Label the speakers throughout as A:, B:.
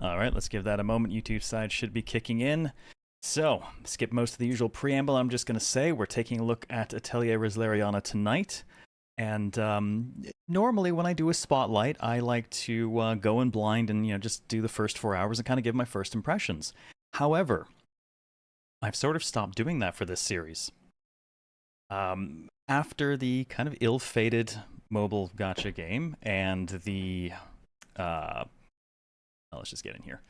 A: Alright, let's give that a moment. YouTube side should be kicking in. So, skip most of the usual preamble. I'm just going to say we're taking a look at Atelier Resleriana tonight. And normally when I do a spotlight, I like to go in blind and just do the first 4 hours and kind of give my first impressions. However, I've sort of stopped doing that for this series. After the kind of ill-fated mobile gacha game and the... let's just get in here.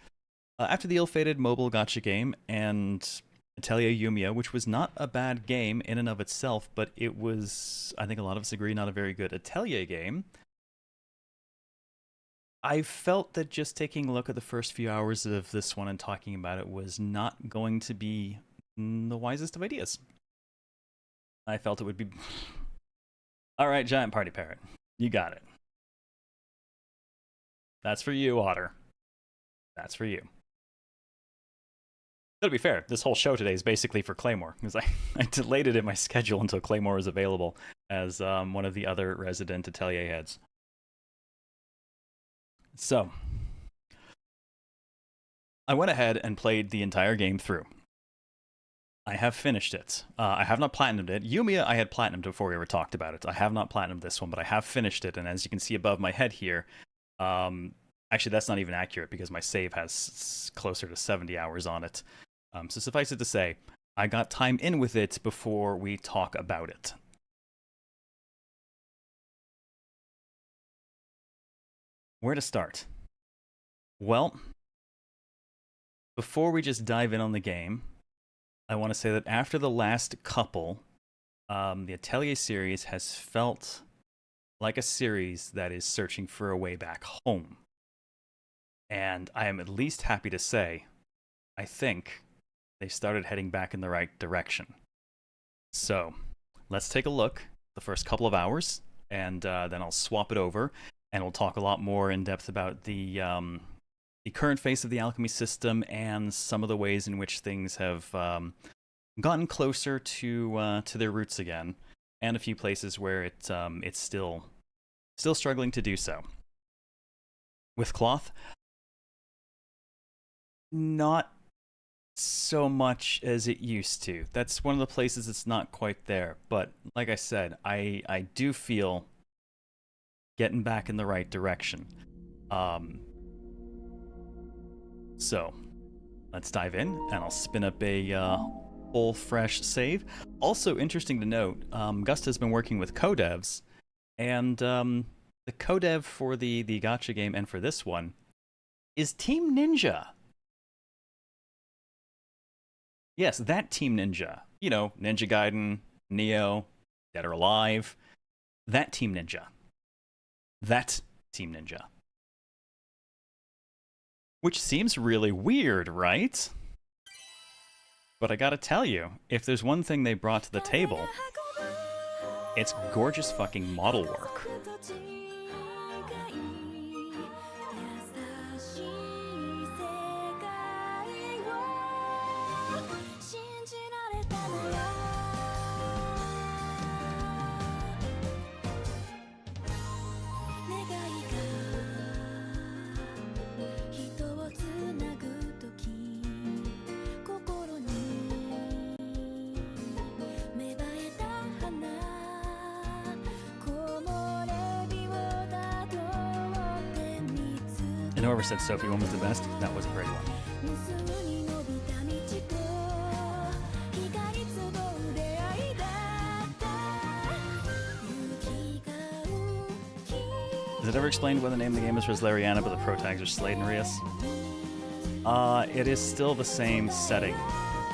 A: After the ill-fated mobile gacha game and Atelier Yumia, which was not a bad game in and of itself, but it was, I think a lot of us agree, not a very good Atelier game, I felt that just taking a look at the first few hours of this one and talking about it was not going to be the wisest of ideas. I felt it would be... Alright, Giant Party Parrot. You got it. That's for you, Otter. That's for you. To be fair, this whole show today is basically for Claymore, because I delayed it in my schedule until Claymore was available as one of the other resident Atelier heads. So, I went ahead and played the entire game through. I have finished it. I have not platinumed it. Yumia, I had platinumed before we ever talked about it. I have not platinumed this one, but I have finished it, and as you can see above my head here, actually that's not even accurate because my save has closer to 70 hours on it. So suffice it to say, I got time in with it before we talk about it. Where to start? Well, before we just dive in on the game, I want to say that after the last couple, the Atelier series has felt like a series that is searching for a way back home. And I am at least happy to say, I think they started heading back in the right direction. So, let's take a look the first couple of hours, and then I'll swap it over, and we'll talk a lot more in depth about the current phase of the alchemy system and some of the ways in which things have gotten closer to their roots again, and a few places where it's still struggling to do so. With cloth, not so much as it used to. That's one of the places it's not quite there. But like I said, I do feel getting back in the right direction. So let's dive in, and I'll spin up a full fresh save. Also interesting to note, Gust has been working with co-devs, and the co-dev for the gacha game and for this one is Team Ninja. Yes, that Team Ninja. You know, Ninja Gaiden, Neo, Dead or Alive. That Team Ninja. That Team Ninja. Which seems really weird, right? But I gotta tell you, if there's one thing they brought to the table, it's gorgeous fucking model work. And whoever said Sophie one was the best, that was a great one. Is it ever explained why the name of the game is Resleriana, but the pro tags are Slade and Rias? It is still the same setting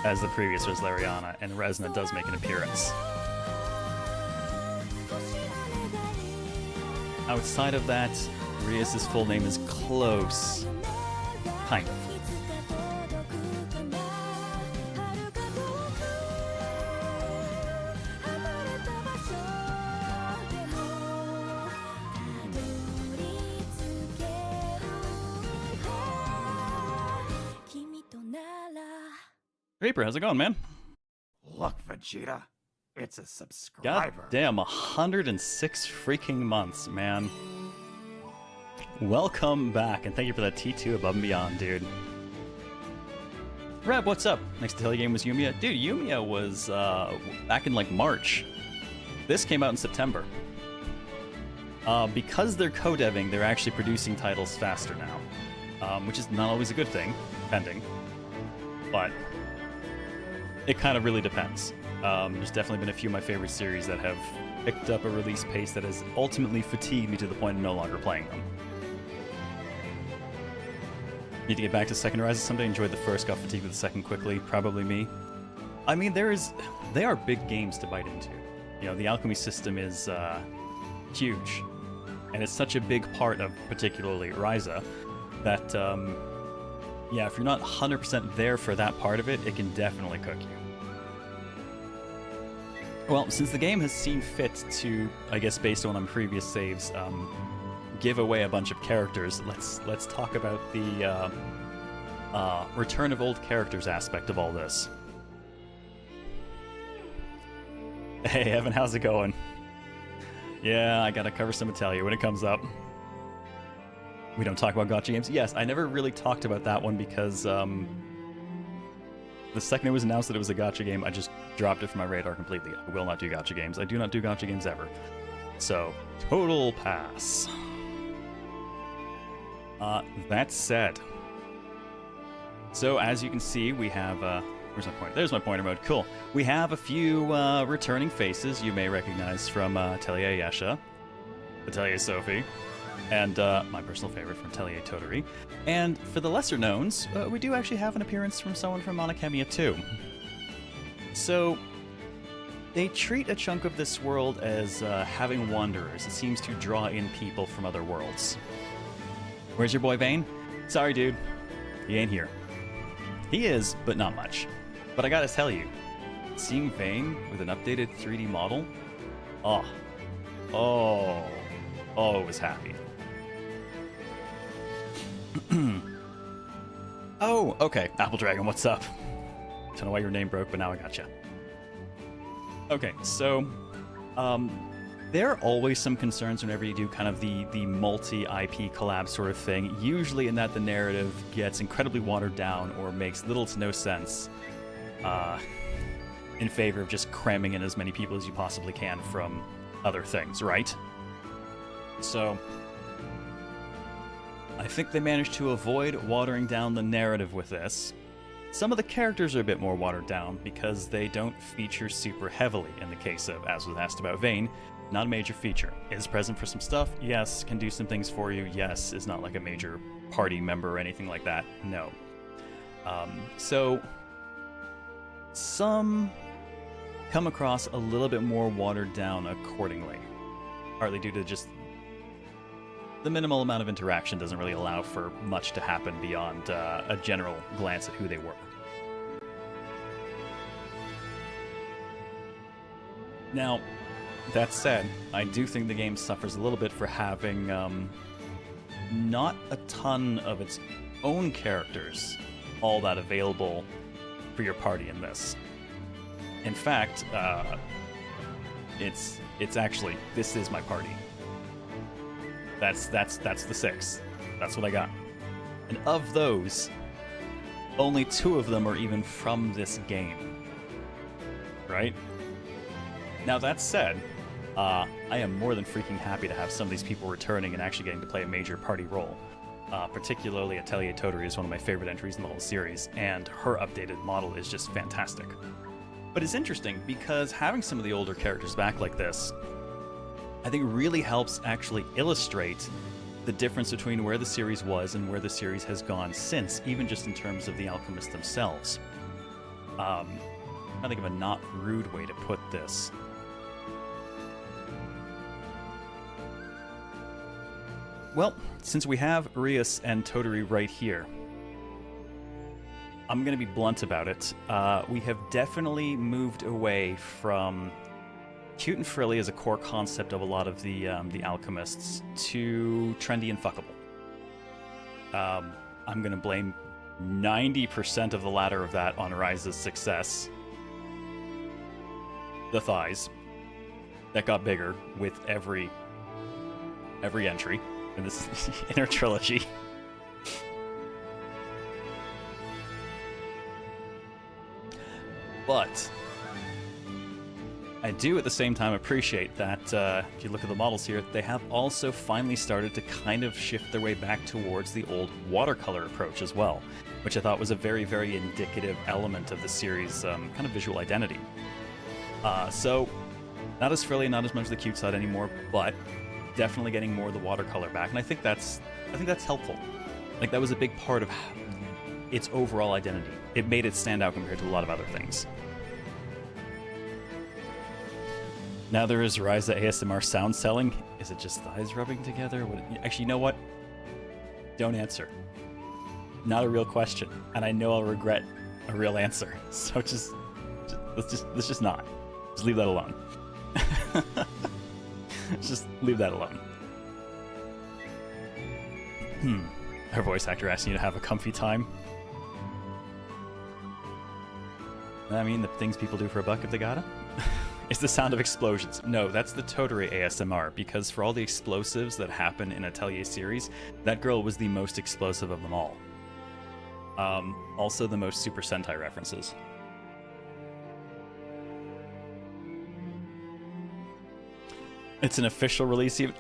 A: as the previous Resleriana, and Resna does make an appearance. Outside of that, Rias' full name is close. Kind of. Reaper, how's it going, man?
B: Look, Vegeta, it's a subscriber.
A: God damn, 106 freaking months, man. Welcome back, and thank you for that T2 above and beyond, dude. Reb, what's up? Next Atelier game was Yumia. Dude, Yumia was back in like March. This came out in September. Because they're co-deving, they're actually producing titles faster now, which is not always a good thing, depending. But it kind of really depends. There's definitely been a few of my favorite series that have picked up a release pace that has ultimately fatigued me to the point of no longer playing them. Need to get back to Second Rises someday. Enjoyed the first, got fatigued with the second quickly. Probably me. I mean, they are big games to bite into. You know, the alchemy system is huge, and it's such a big part of particularly Ryza that, yeah, if you're not 100% there for that part of it, it can definitely cook you. Well, since the game has seen fit to, I guess based on previous saves, give away a bunch of characters, let's talk about the return of old characters aspect of all this. Hey Evan, how's it going? Yeah, I gotta cover some Atelier when it comes up. We don't talk about gacha games? Yes, I never really talked about that one because the second it was announced that it was a gacha game, I just dropped it from my radar completely. I will not do gacha games. I do not do gacha games ever. So, total pass. That said, so as you can see, we have, where's my pointer? There's my pointer mode, cool. We have a few returning faces you may recognize from Atelier Yesha, Atelier Sophie, and my personal favorite from Atelier Toturi. And for the lesser knowns, we do actually have an appearance from someone from Monokemia too. So, they treat a chunk of this world as having wanderers. It seems to draw in people from other worlds. Where's your boy Vane? Sorry, dude. He ain't here. He is, but not much. But I gotta tell you, seeing Vane with an updated 3D model, it was happy. Oh, okay. Apple Dragon, what's up? Don't know why your name broke, but now I gotcha. Okay, so, there are always some concerns whenever you do kind of the multi-IP collab sort of thing, usually in that the narrative gets incredibly watered down or makes little to no sense in favor of just cramming in as many people as you possibly can from other things, right? So, I think they managed to avoid watering down the narrative with this. Some of the characters are a bit more watered down because they don't feature super heavily in the case of, as was asked about Vane, not a major feature. Is present for some stuff? Yes. Can do some things for you? Yes. Is not like a major party member or anything like that? No. So, some come across a little bit more watered down accordingly. Partly due to just the minimal amount of interaction doesn't really allow for much to happen beyond a general glance at who they were. Now, that said, I do think the game suffers a little bit for having not a ton of its own characters all that available for your party in this. In fact, it's actually, this is my party. That's the 6. That's what I got. And of those, only 2 of them are even from this game. Right? Now that said, I am more than freaking happy to have some of these people returning and actually getting to play a major party role. Particularly Atelier Toturi is one of my favorite entries in the whole series, and her updated model is just fantastic. But it's interesting because having some of the older characters back like this, I think really helps actually illustrate the difference between where the series was and where the series has gone since, even just in terms of the alchemists themselves. I think of a not rude way to put this. Well, since we have Rias and Toturi right here, I'm going to be blunt about it. We have definitely moved away from cute and frilly as a core concept of a lot of the alchemists to trendy and fuckable. I'm going to blame 90% of the latter of that on Ryza's success. The thighs that got bigger with every entry. in this inner trilogy. But I do at the same time appreciate that if you look at the models here, they have also finally started to kind of shift their way back towards the old watercolor approach as well, which I thought was a very, very indicative element of the series' kind of visual identity. So, not as frilly, not as much the cute side anymore, but definitely getting more of the watercolor back, and I think that's helpful. Like, that was a big part of its overall identity. It made it stand out compared to a lot of other things. Now there is Ryza ASMR sound selling. Is it just thighs rubbing together? Actually, you know what? Don't answer. Not a real question, and I know I'll regret a real answer. So let's just not. Just leave that alone. Just leave that alone. Our voice actor asking you to have a comfy time. I mean, the things people do for a buck if they gotta. It's the sound of explosions. No, that's the Toturi ASMR, because for all the explosives that happen in Atelier series, that girl was the most explosive of them all. Also the most Super Sentai references. It's an official release. You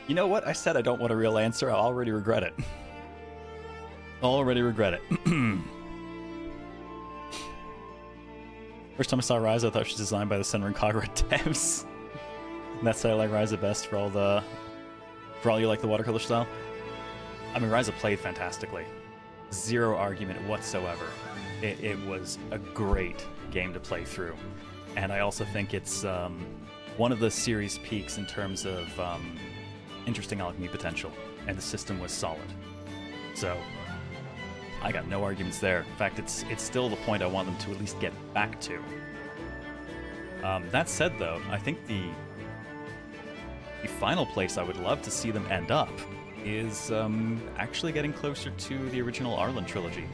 A: know what? I said I don't want a real answer. I already regret it. Already regret it. First time I saw Ryza, I thought she was designed by the Senran Kagura devs. And that's why I like Ryza best for all you like the watercolor style. I mean, Ryza played fantastically. Zero argument whatsoever. It was a great game to play through. And I also think it's one of the series peaks in terms of interesting alchemy potential. And the system was solid. So I got no arguments there. In fact, it's still the point I want them to at least get back to. That said, though, I think the final place I would love to see them end up is actually getting closer to the original Arlen trilogy.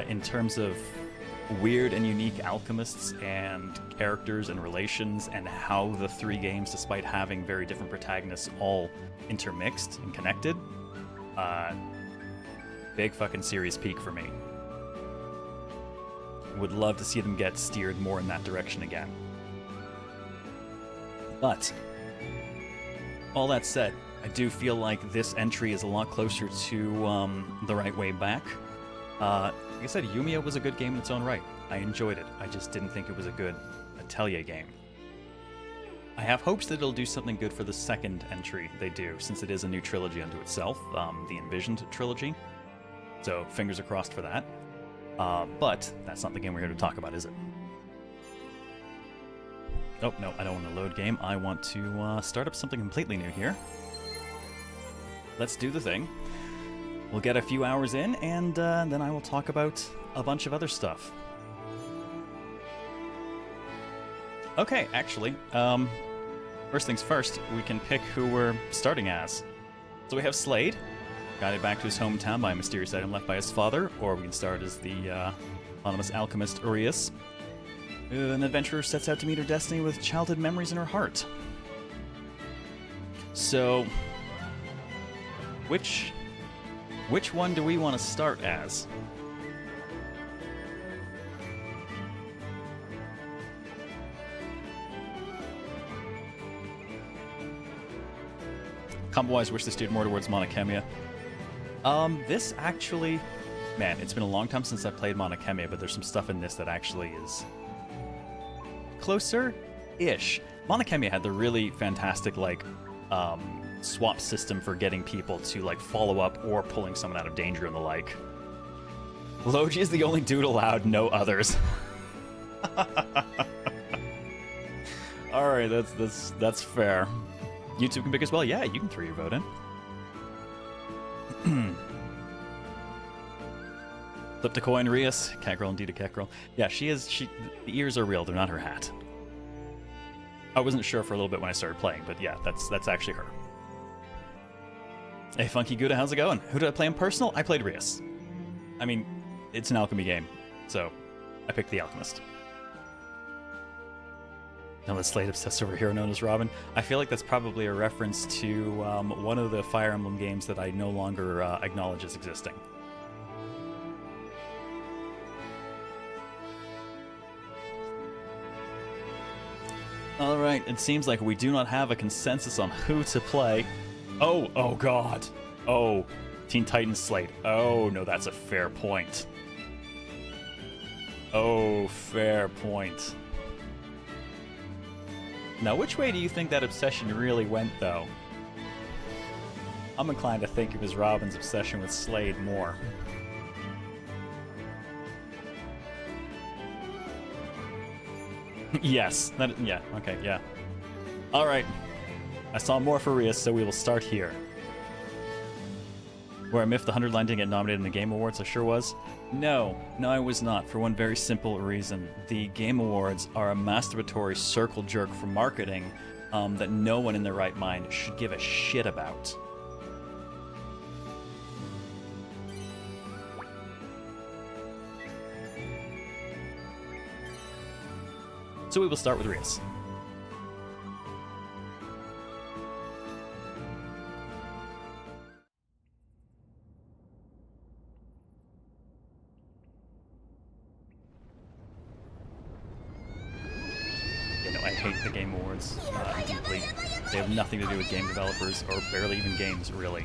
A: In terms of weird and unique alchemists and characters and relations, and how the three games, despite having very different protagonists, all intermixed and connected. Big fucking series peak for me. Would love to see them get steered more in that direction again. But, all that said, I do feel like this entry is a lot closer to the right way back. Like I said, Yumia was a good game in its own right. I enjoyed it. I just didn't think it was a good Atelier game. I have hopes that it'll do something good for the second entry they do, since it is a new trilogy unto itself, the Envisioned trilogy. So, fingers are crossed for that. But that's not the game we're here to talk about, is it? Oh, no, I don't want to load game. I want to start up something completely new here. Let's do the thing. We'll get a few hours in, and then I will talk about a bunch of other stuff. Okay, actually, first things first, we can pick who we're starting as. So we have Slade, guided back to his hometown by a mysterious item left by his father, or we can start as the anonymous alchemist Urias. An adventurer sets out to meet her destiny with childhood memories in her heart. So, which one do we want to start as? Combo-wise, wish they steered more towards Monokemia. This actually... Man, it's been a long time since I played Monokemia, but there's some stuff in this that actually is... closer-ish. Monokemia had the really fantastic, like, swap system for getting people to, like, follow up or pulling someone out of danger and the like. Logi is the only dude allowed, no others. Alright, that's fair. YouTube can pick as well? Yeah, you can throw your vote in. Flip the coin, Rias. Cat girl, indeed a cat girl. Yeah, the ears are real, they're not her hat. I wasn't sure for a little bit when I started playing, but yeah, that's actually her. Hey, Funky Gouda, how's it going? Who did I play in personal? I played Rias. I mean, it's an alchemy game, so I picked the alchemist. Now the Slade obsessed over hero known as Robin. I feel like that's probably a reference to one of the Fire Emblem games that I no longer acknowledge as existing. Alright, it seems like we do not have a consensus on who to play. Oh god. Oh, Teen Titans Slade. Oh, no, that's a fair point. Oh, fair point. Now, which way do you think that obsession really went, though? I'm inclined to think it was Robin's obsession with Slade more. Yes. Yeah, okay, yeah. Alright. I saw more for Rias, so we will start here. Where I'm if the 100 line didn't get nominated in the Game Awards, I sure was. No, I was not, for one very simple reason. The Game Awards are a masturbatory circle jerk for marketing that no one in their right mind should give a shit about. So we will start with Rias. I hate the Game Awards deeply. They have nothing to do with game developers, or barely even games, really.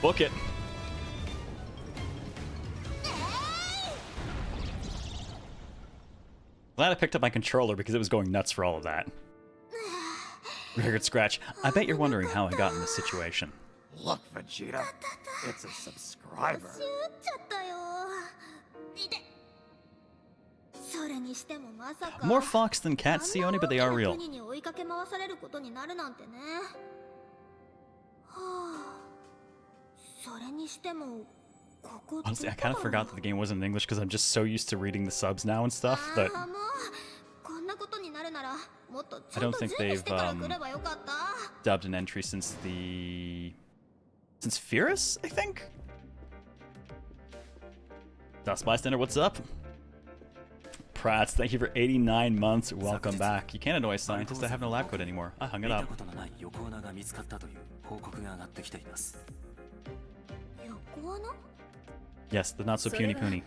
A: Book it! Glad I picked up my controller because it was going nuts for all of that. Record scratch. I bet you're wondering how I got in this situation.
B: Look, Vegeta, it's a subscriber.
A: More fox than cats, Sione, but they are real. Honestly, I kind of forgot that the game wasn't in English because I'm just so used to reading the subs now and stuff that I don't think they've dubbed an entry since Fierce, I think? Dust Bystander, what's up? Prats, thank you for 89 months. Welcome back. You can't annoy a scientist. I have no lab coat anymore. I hung it up. Yes, the not so puny puny.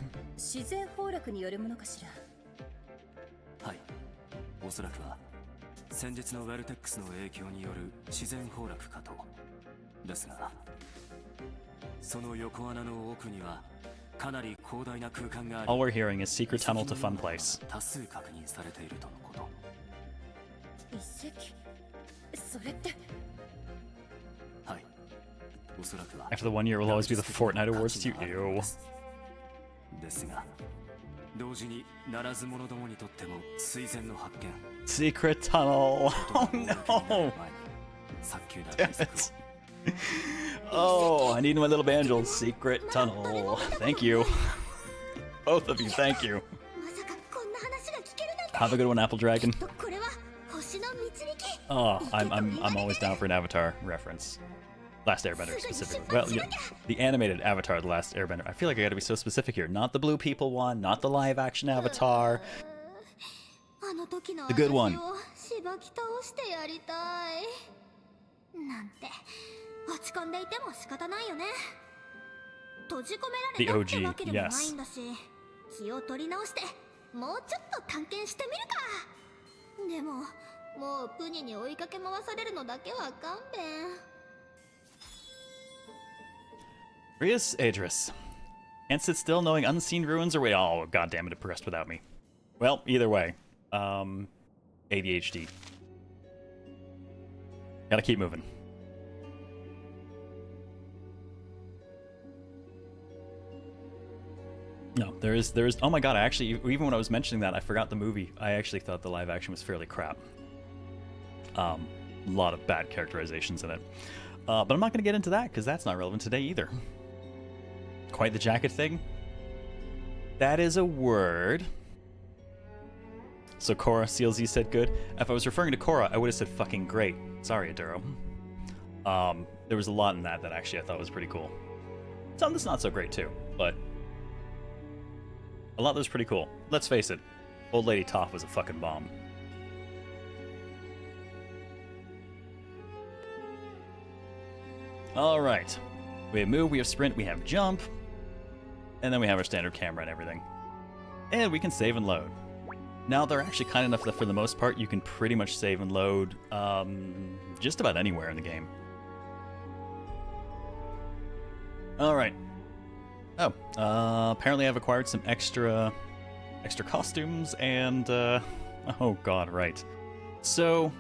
A: All we're hearing is secret tunnel to fun place. After the 1 year, it will always be the Fortnite Awards to you. Ew. Secret tunnel! Oh no! Damn it. Oh, I need my little banjo. Secret tunnel. Thank you. Both of you, thank you. Have a good one, Apple Dragon. Oh, I'm always down for an Avatar reference. Last Airbender specifically. Well, yeah, the animated Avatar, The Last Airbender. I feel like I gotta be so specific here. Not the blue people one, not the live action Avatar. The good one. The OG, yes. Rias Adris. Can't sit still knowing unseen ruins are wait. Oh, goddammit, it progressed without me. Well, either way. ADHD. Gotta keep moving. No, there is. Oh my god! I actually, even when I was mentioning that, I forgot the movie. I actually thought the live action was fairly crap. A lot of bad characterizations in it. But I'm not going to get into that because that's not relevant today either. Quite the jacket thing. That is a word. So Korra, CLZ said good. If I was referring to Korra, I would have said fucking great. Sorry, Aduro. There was a lot in that actually I thought was pretty cool. Some that's not so great too, but a lot that's pretty cool. Let's face it, Old Lady Toph was a fucking bomb. Alright. We have move, we have sprint, we have jump, and then we have our standard camera and everything. And we can save and load. Now, they're actually kind enough that for the most part, you can pretty much save and load just about anywhere in the game. Alright. Oh, apparently I've acquired some extra costumes and, oh god, right. So,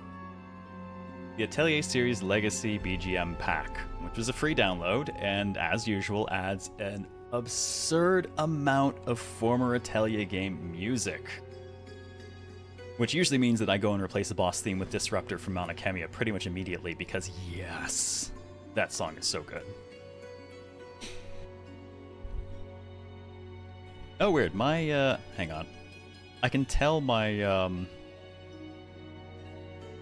A: the Atelier Series Legacy BGM Pack, which was a free download, and as usual adds an absurd amount of former Atelier game music. Which usually means that I go and replace the boss theme with Disruptor from Mount Akemia pretty much immediately, because yes, that song is so good. Oh, weird. My, hang on. I can tell my,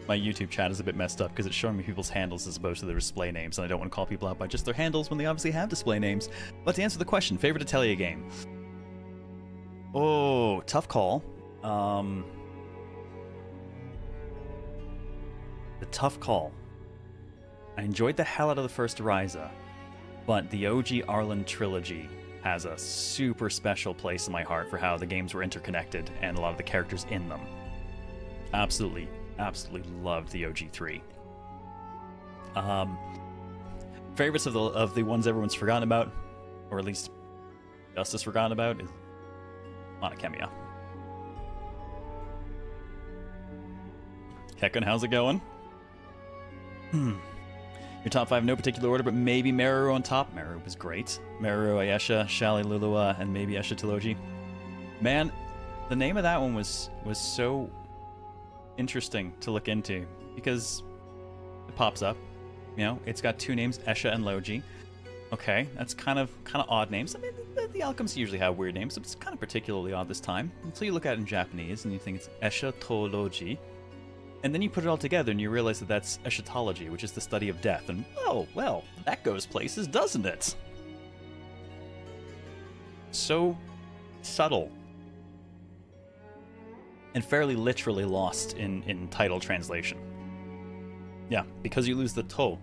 A: my YouTube chat is a bit messed up because it's showing me people's handles as opposed to their display names, and I don't want to call people out by just their handles when they obviously have display names. But to answer the question, favorite Atelier game? Oh, tough call. The tough call. I enjoyed the hell out of the first Ryza, but the OG Arlen trilogy has a super special place in my heart for how the games were interconnected and a lot of the characters in them. Absolutely loved the OG3. Favorites of the ones everyone's forgotten about, or at least Justice forgotten about, is Monokemia. Heckin', how's it going? Your top 5, no particular order, but maybe Meru on top. Meru was great. Meru, Ayesha, Shali, Lulua, and maybe Esha Taloji. Man, the name of that one was so interesting to look into because it pops up. You know, it's got two names, Esha and Loji. Okay, that's kind of odd names. I mean, the alchemists usually have weird names, so it's kind of particularly odd this time. Until you look at it in Japanese and you think it's Esha Toloji. And then you put it all together and you realize that that's eschatology, which is the study of death. And, oh, well, that goes places, doesn't it? So subtle. And fairly literally lost in title translation. Yeah, because you lose the to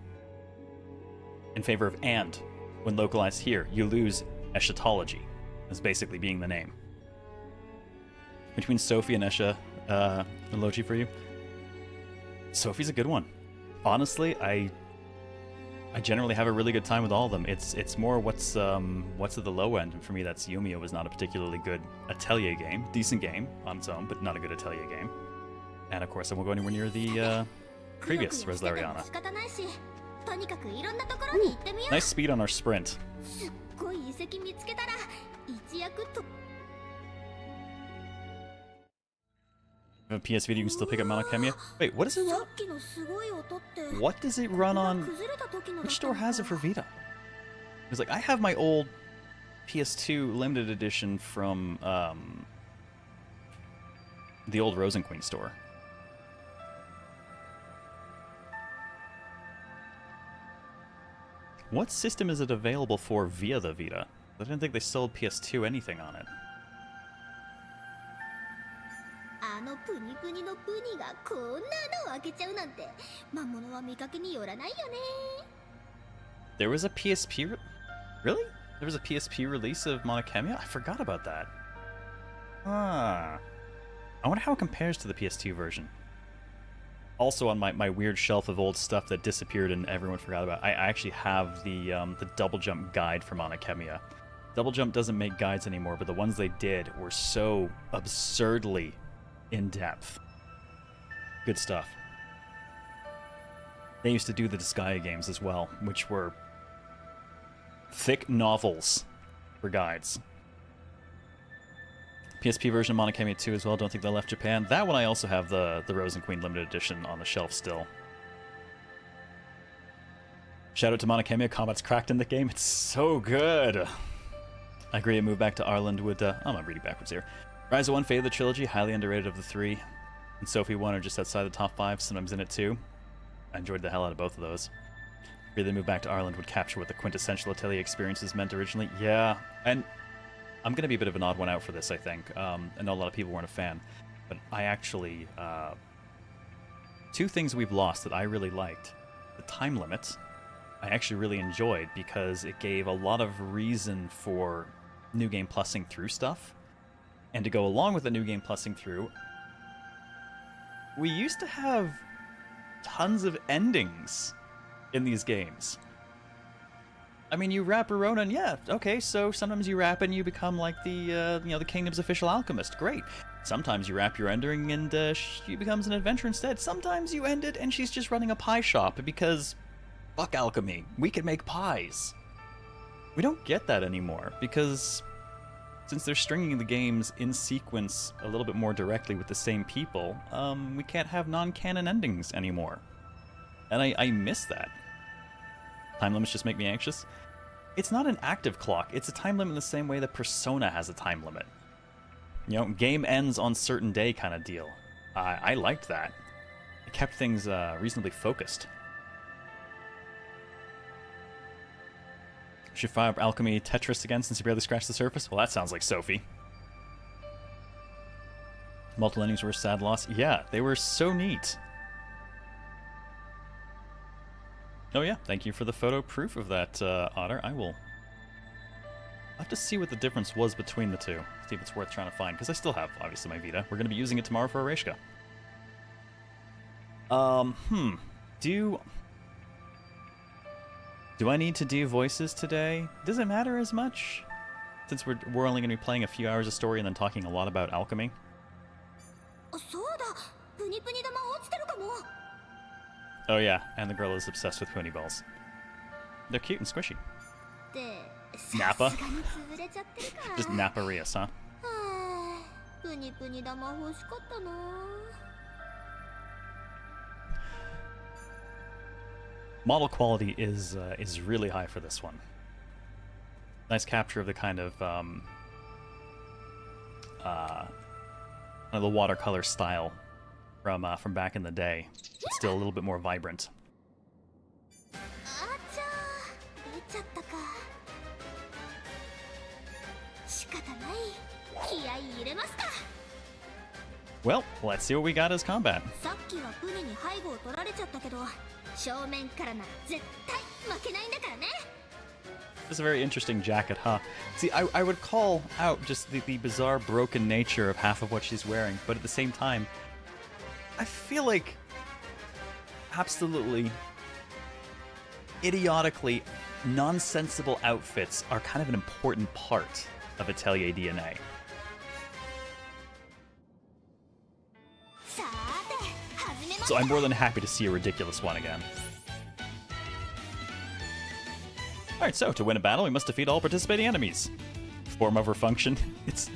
A: in favor of and. When localized here, you lose eschatology as basically being the name. Between Sophie and Esha, Logi for you? Sophie's a good one. Honestly, I generally have a really good time with all of them. It's more what's at the low end, and for me that's Yumia was not a particularly good Atelier game. Decent game on its own, but not a good Atelier game. And of course I won't go anywhere near the previous Resleriana. Ooh, nice speed on our sprint. Have a PS Vita, you can still pick up Monokemia. Wait, what does it run? What does it run on? Which store has it for Vita? It's like, I have my old PS2 limited edition from the old Rosenqueen store. What system is it available for via the Vita? I didn't think they sold PS2 anything on it. There was a PSP really? There was a PSP release of Monokemia? I forgot about that. Ah. I wonder how it compares to the PS2 version. Also on my weird shelf of old stuff that disappeared and everyone forgot about, I actually have the double jump guide for Monokemia. Double jump doesn't make guides anymore, but the ones they did were so absurdly in-depth. Good stuff. They used to do the Disgaea games as well, which were thick novels for guides. PSP version of Monokemia 2 as well, don't think they left Japan. That one I also have the Rosenqueen limited edition on the shelf still. Shout out to Monokemia, combat's cracked in the game, it's so good! I agree, a move back to Ireland would, I'm reading backwards here. Ryza 1, Fate of the Trilogy, highly underrated of the three. And Sophie 1 are just outside the top 5, sometimes in it too. I enjoyed the hell out of both of those. Really move back to Ireland would capture what the quintessential Atelier experiences meant originally. Yeah, and I'm going to be a bit of an odd one out for this, I think. I know a lot of people weren't a fan, but I actually... two things we've lost that I really liked. The time limit, I actually really enjoyed because it gave a lot of reason for New Game Plusing through stuff. And to go along with the New Game Plusing through, we used to have tons of endings in these games. I mean, you wrap Ronan, yeah, okay, so sometimes you wrap and you become like the, the kingdom's official alchemist. Great. Sometimes you wrap your ending and she becomes an adventurer instead. Sometimes you end it and she's just running a pie shop because fuck alchemy. We can make pies. We don't get that anymore because since they're stringing the games in sequence a little bit more directly with the same people, we can't have non-canon endings anymore. And I miss that. Time limits just make me anxious. It's not an active clock. It's a time limit in the same way that Persona has a time limit. You know, game ends on certain day kind of deal. I liked that. It kept things reasonably focused. Should fire up Alchemy Tetris again since you barely scratched the surface? Well, that sounds like Sophie. Multiple endings were a sad loss. Yeah, they were so neat. Oh yeah, thank you for the photo proof of that, Otter. I'll have to see what the difference was between the two. See if it's worth trying to find, because I still have, obviously, my Vita. We're going to be using it tomorrow for Areshka. Do I need to do voices today? Does it matter as much? Since we're only going to be playing a few hours of story and then talking a lot about alchemy. Oh yeah, and the girl is obsessed with pony balls. They're cute and squishy. Nappa? Just Nappa-rias, huh? Model quality is really high for this one. Nice capture of the kind of the watercolor style from back in the day. It's still a little bit more vibrant. Well, let's see what we got as combat. It's a very interesting jacket, huh? See, I would call out just the bizarre broken nature of half of what she's wearing, but at the same time, I feel like absolutely idiotically nonsensible outfits are kind of an important part of Atelier DNA. So I'm more than happy to see a ridiculous one again. Alright, so to win a battle, we must defeat all participating enemies. Form over function? It's...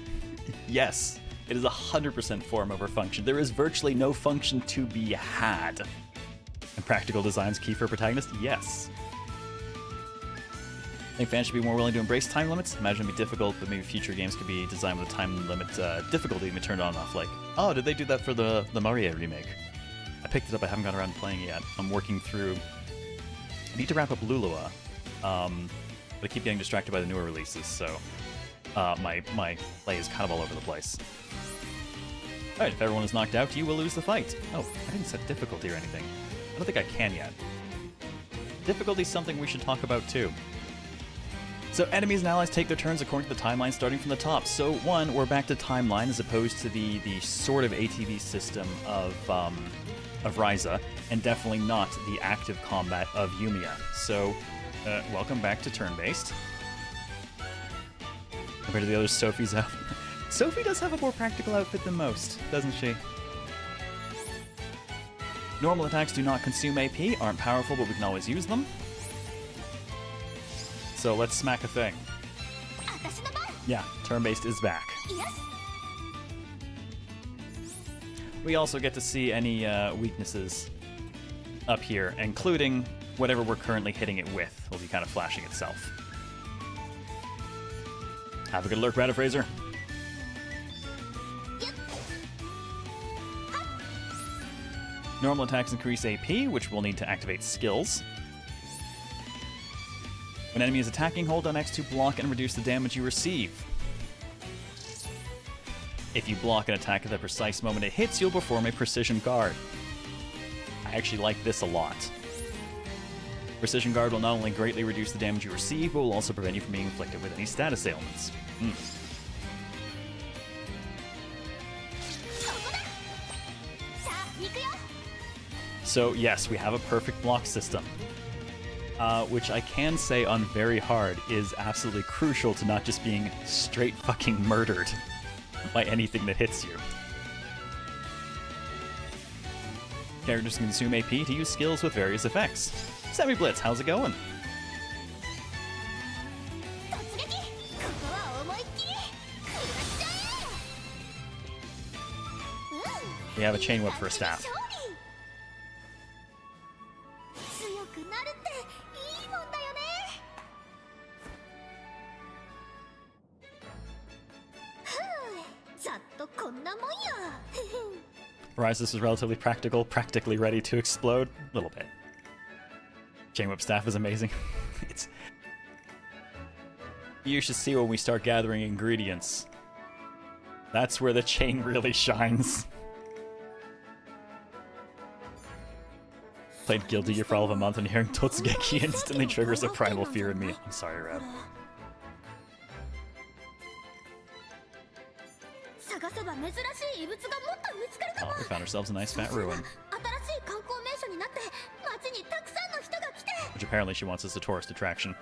A: yes, it is 100% form over function. There is virtually no function to be had. And practical design's key for a protagonist? Yes. I think fans should be more willing to embrace time limits. Imagine it'd be difficult, but maybe future games could be designed with a time limit difficulty to be turned on and off. Like, oh, did they do that for the Mario remake? I picked it up, I haven't gotten around to playing it yet. I'm working through... I need to wrap up Lulua, but I keep getting distracted by the newer releases, so my play is kind of all over the place. Alright, if everyone is knocked out, you will lose the fight. Oh, I didn't set difficulty or anything. I don't think I can yet. Difficulty is something we should talk about too. So enemies and allies take their turns according to the timeline starting from the top. So one, we're back to timeline as opposed to the sort of ATV system of Ryza, and definitely not the active combat of Yumia. So welcome back to turn-based. Compared to the other Sophie's outfit. Sophie does have a more practical outfit than most, doesn't she? Normal attacks do not consume AP, aren't powerful, but we can always use them. So let's smack a thing. Yeah, turn-based is back. We also get to see any weaknesses up here, including whatever we're currently hitting it with will be kind of flashing itself. Have a good lurk, Rataphraser. Normal attacks increase AP, which we'll need to activate skills. When enemy is attacking, hold down X to block and reduce the damage you receive. If you block an attack at the precise moment it hits, you'll perform a precision guard. I actually like this a lot. Precision guard will not only greatly reduce the damage you receive, but will also prevent you from being inflicted with any status ailments. So yes, we have a perfect block system. Which I can say on very hard is absolutely crucial to not just being straight fucking murdered by anything that hits you. Characters can consume AP to use skills with various effects. Sammy Blitz, how's it going? We have a chain whip for a staff. Rise, this is relatively practical, practically ready to explode. A little bit. Chain whip staff is amazing. It's... You should see when we start gathering ingredients. That's where the chain really shines. Played Guilty Gear for all of a month and hearing Totsugeki instantly triggers a primal fear in me. I'm sorry, Reb. Oh, we found ourselves a nice fat ruin. Which apparently she wants as a tourist attraction.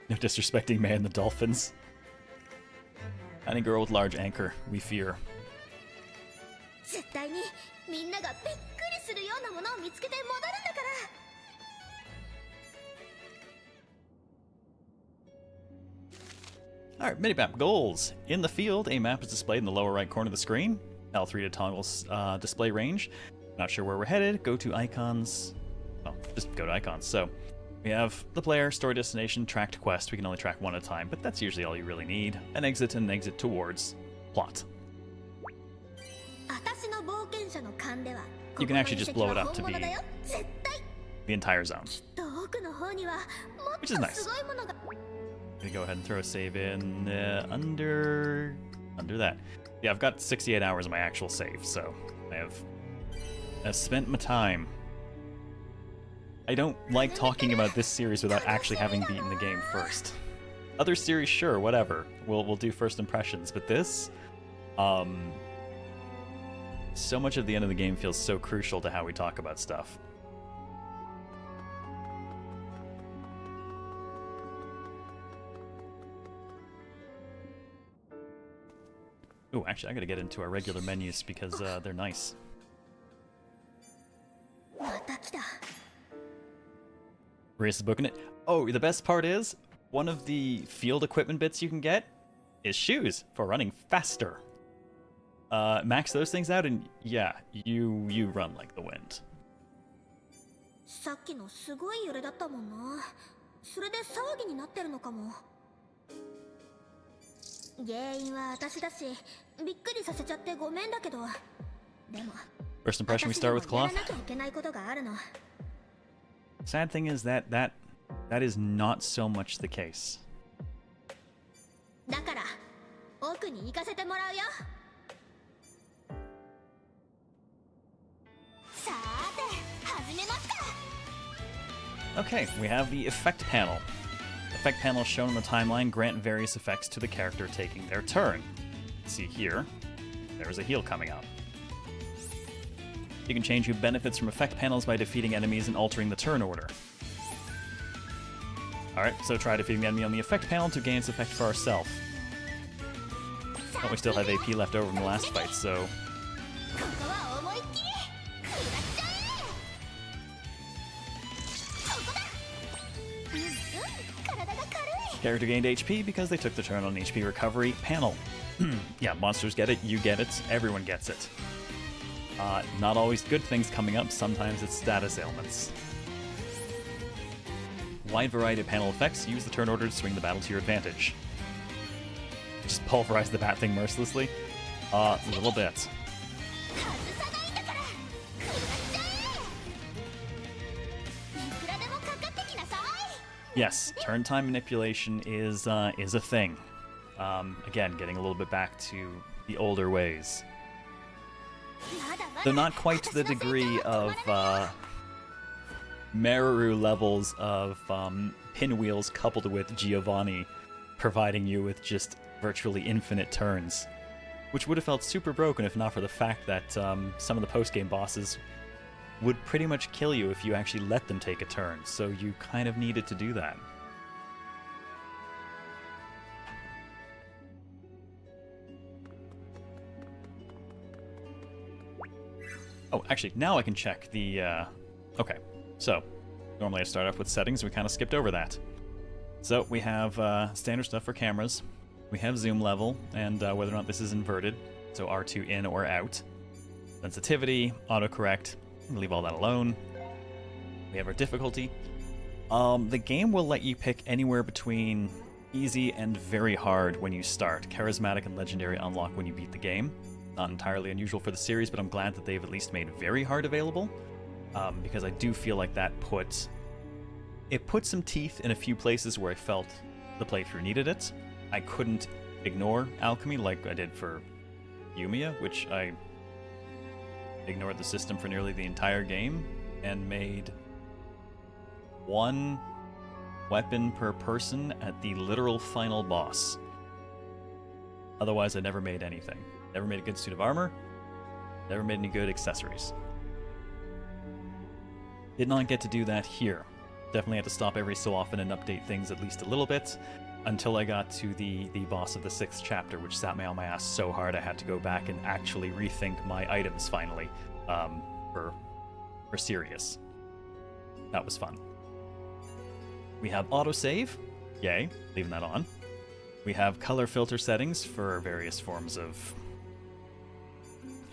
A: No disrespecting man the dolphins. Any girl with large anchor, we fear. Alright, minimap goals. In the field, a map is displayed in the lower right corner of the screen. L3 to toggle display range. Not sure where we're headed. Go to icons. Well, just go to icons. So, we have the player, story destination, tracked quest. We can only track one at a time, but that's usually all you really need. An exit and an exit towards plot. You can actually just blow it up to be the entire zone, which is nice. I'm gonna go ahead and throw a save in under that. Yeah, I've got 68 hours of my actual save, so I've spent my time. I don't like talking about this series without actually having beaten the game first. Other series, sure, whatever. We'll do first impressions, but this, so much of the end of the game feels so crucial to how we talk about stuff. Ooh, actually, I gotta get into our regular menus because they're nice. Race the book in it. Oh, the best part is, one of the field equipment bits you can get is shoes for running faster. Max those things out and yeah, you run like the wind. First impression, we start with cloth. Sad thing is that is not so much the case. Okay, we have the effect panel. Effect panels shown on the timeline grant various effects to the character taking their turn. See here, there's a heal coming up. You can change who benefits from effect panels by defeating enemies and altering the turn order. Alright, so try defeating the enemy on the effect panel to gain its effect for ourselves. But we still have AP left over from the last fight, so... Character gained HP because they took the turn on HP recovery panel. Yeah, monsters get it, you get it, everyone gets it. Not always good things coming up, sometimes it's status ailments. Wide variety of panel effects, use the turn order to swing the battle to your advantage. just pulverize the bat thing mercilessly? A little bit. Yes, turn time manipulation is a thing. Again, getting a little bit back to the older ways. Though not quite to the degree of Maru levels of pinwheels coupled with Giovanni providing you with just virtually infinite turns. Which would have felt super broken if not for the fact that some of the post-game bosses would pretty much kill you if you actually let them take a turn, so you kind of needed to do that. Oh, actually, now I can check the, okay, so, normally I start off with settings, we kind of skipped over that. So, we have standard stuff for cameras, we have zoom level, and whether or not this is inverted, so R2 in or out. Sensitivity, autocorrect, leave all that alone. We have our difficulty. The game will let you pick anywhere between easy and very hard when you start. Charismatic and legendary unlock when you beat the game. Not entirely unusual for the series, but I'm glad that they've at least made very hard available, because I do feel like that put some teeth in a few places where I felt the playthrough needed it. I couldn't ignore alchemy like I did for Yumia, which I ignored the system for nearly the entire game and made one weapon per person at the literal final boss. Otherwise, I never made anything. Never made a good suit of armor. Never made any good accessories. Did not get to do that here. Definitely had to stop every so often and update things at least a little bit until I got to the boss of the 6th chapter, which sat me on my ass so hard I had to go back and actually rethink my items finally, for serious. That was fun. We have autosave. Yay, leaving that on. We have color filter settings for various forms of...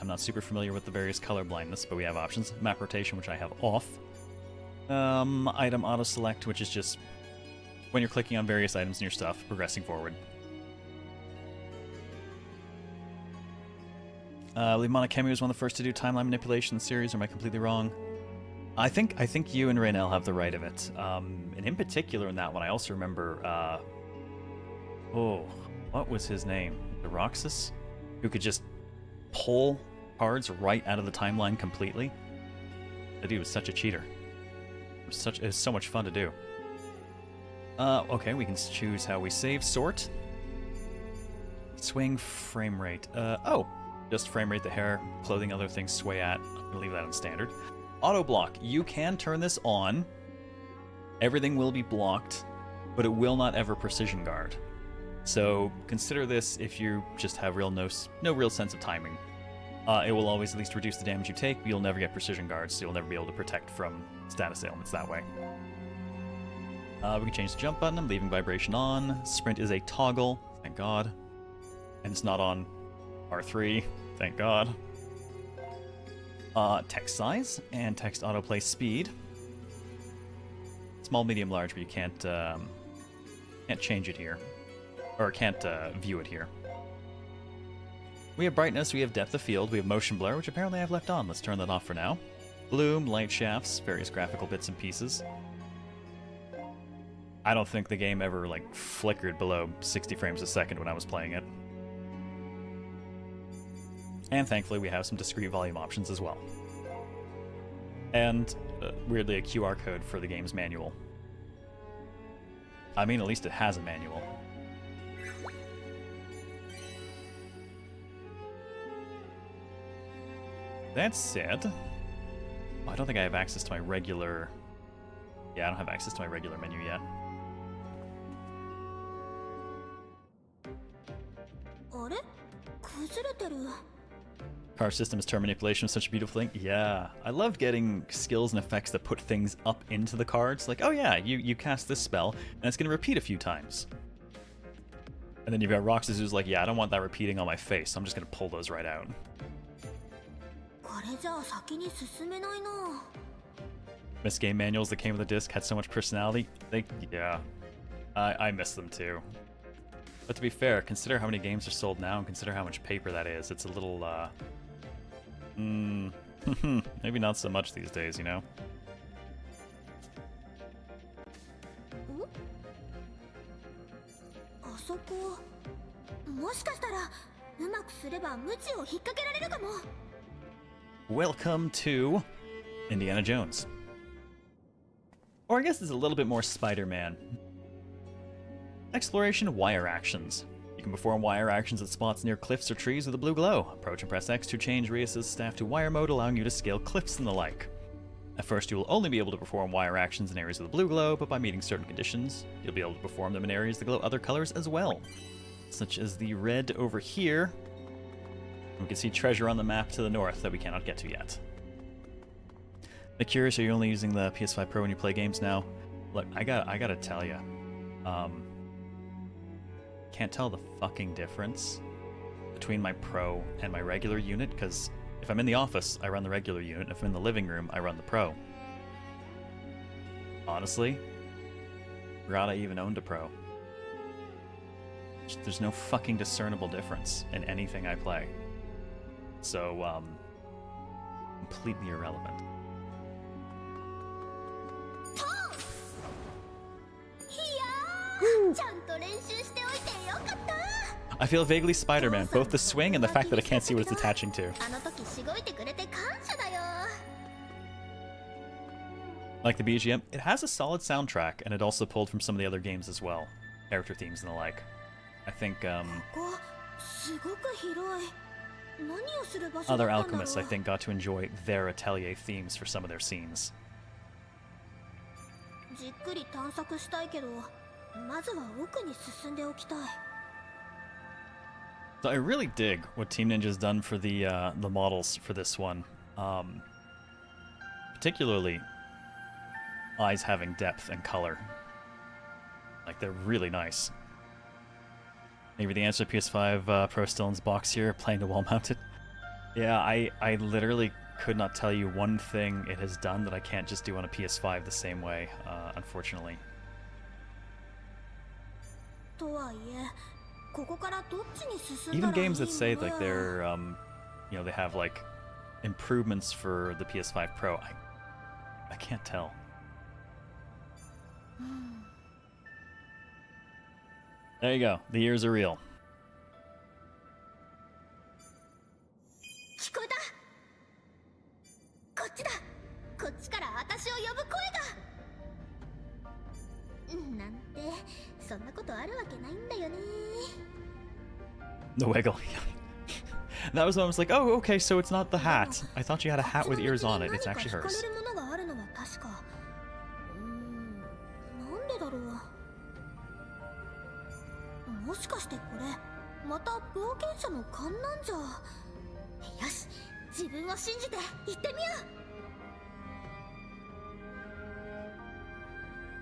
A: I'm not super familiar with the various color blindness, but we have options. Map rotation, which I have off. Item auto select, which is just when you're clicking on various items in your stuff, progressing forward. Leave Monokemi was one of the first to do timeline manipulation in the series, or am I completely wrong? I think you and Raynell have the right of it. And in particular in that one, I also remember, what was his name? The Roxas? Who could just pull cards right out of the timeline completely? That dude was such a cheater. It was so much fun to do. Okay, we can choose how we save. Sort. Swing frame rate. Just frame rate the hair, clothing, other things sway at. I'm gonna leave that on standard. Auto block. You can turn this on. Everything will be blocked, but it will not ever precision guard. So consider this if you just have no real sense of timing. It will always at least reduce the damage you take, but you'll never get precision guards, so you'll never be able to protect from status ailments that way. We can change the jump button. I'm leaving vibration on. Sprint is a toggle, thank God. And it's not on R3, thank God. Text size and text autoplay speed. Small, medium, large, but you can't change it here. Or can't view it here. We have brightness, we have depth of field, we have motion blur, which apparently I've left on. Let's turn that off for now. Bloom, light shafts, various graphical bits and pieces. I don't think the game ever, flickered below 60 frames a second when I was playing it. And thankfully we have some discrete volume options as well. And, weirdly, a QR code for the game's manual. I mean, at least it has a manual. That said, I don't think I have access to my regular... Yeah, I don't have access to my regular menu yet. Car system is turn manipulation is such a beautiful thing. Yeah, I love getting skills and effects that put things up into the cards. Like, oh yeah, you cast this spell, and it's going to repeat a few times. And then you've got Roxas who's like, yeah, I don't want that repeating on my face, so I'm just going to pull those right out. Miss game manuals that came with the disc had so much personality. Yeah, I miss them too. But to be fair, consider how many games are sold now and consider how much paper that is. It's a little, maybe not so much these days, you know?
C: あそこもしかしたらうまくすればムチを引っ掛けられるかも。
A: Welcome to Indiana Jones. Or I guess it's a little bit more Spider-Man. Exploration wire actions. You can perform wire actions at spots near cliffs or trees with a blue glow. Approach and press X to change Rias's staff to wire mode, allowing you to scale cliffs and the like. At first, you will only be able to perform wire actions in areas with a blue glow, but by meeting certain conditions, you'll be able to perform them in areas that glow other colors as well. Such as the red over here. We can see treasure on the map to the north that we cannot get to yet. I'm curious, are you only using the PS5 Pro when you play games now? Look, I gotta tell you, can't tell the fucking difference between my Pro and my regular unit, because if I'm in the office, I run the regular unit. If I'm in the living room, I run the Pro. Honestly, forgot I even owned a Pro. There's no fucking discernible difference in anything I play. So, completely irrelevant. I feel vaguely Spider-Man, both the swing and the fact that I can't see what it's attaching to. Like the BGM, it has a solid soundtrack, and it also pulled from some of the other games as well. Character themes and the like. I think, other alchemists, I think, got to enjoy their Atelier themes for some of their scenes. So I really dig what Team Ninja's done for the models for this one. Particularly eyes having depth and color. Like, they're really nice. Maybe the answer to PS5 Pro still in its box here, playing the wall mounted. Yeah, I literally could not tell you one thing it has done that I can't just do on a PS5 the same way, unfortunately. Even games that say like they're, you know, they have like improvements for the PS5 Pro, I can't tell. There you go. The ears are real. The wiggle. That was when I was like, oh, okay, so it's not the hat. I thought you had a hat with ears on it. It's actually hers.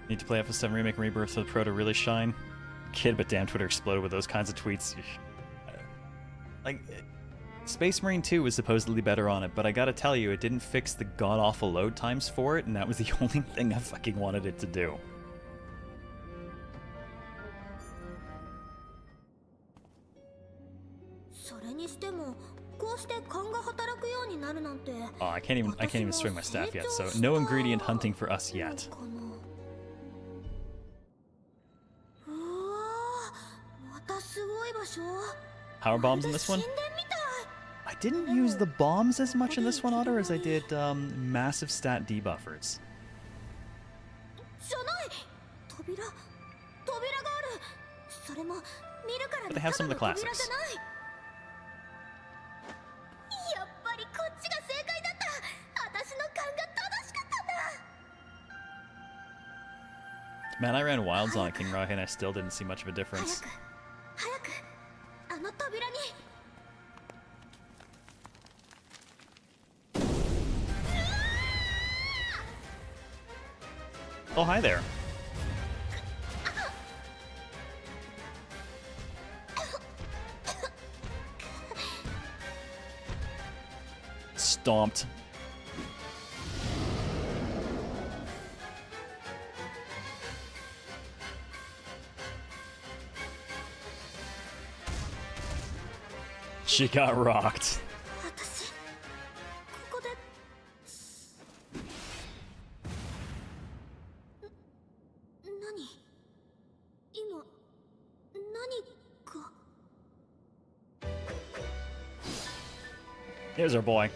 A: Need to play FF7 Remake and Rebirth for the Pro to really shine? Kid, but damn, Twitter exploded with those kinds of tweets. Like, Space Marine 2 was supposedly better on it, but I gotta tell you, it didn't fix the god-awful load times for it, and that was the only thing I fucking wanted it to do. Oh, I can't even swing my staff yet, so no ingredient hunting for us yet. Power bombs in this one? I didn't use the bombs as much in this one, Otter, as I did massive stat debuffers. But they have some of the classics. Man, I ran wilds on King Rock and I still didn't see much of a difference. Oh, hi there. Stomped. She got rocked.
C: 私ここで何今何か
A: Here's our boy.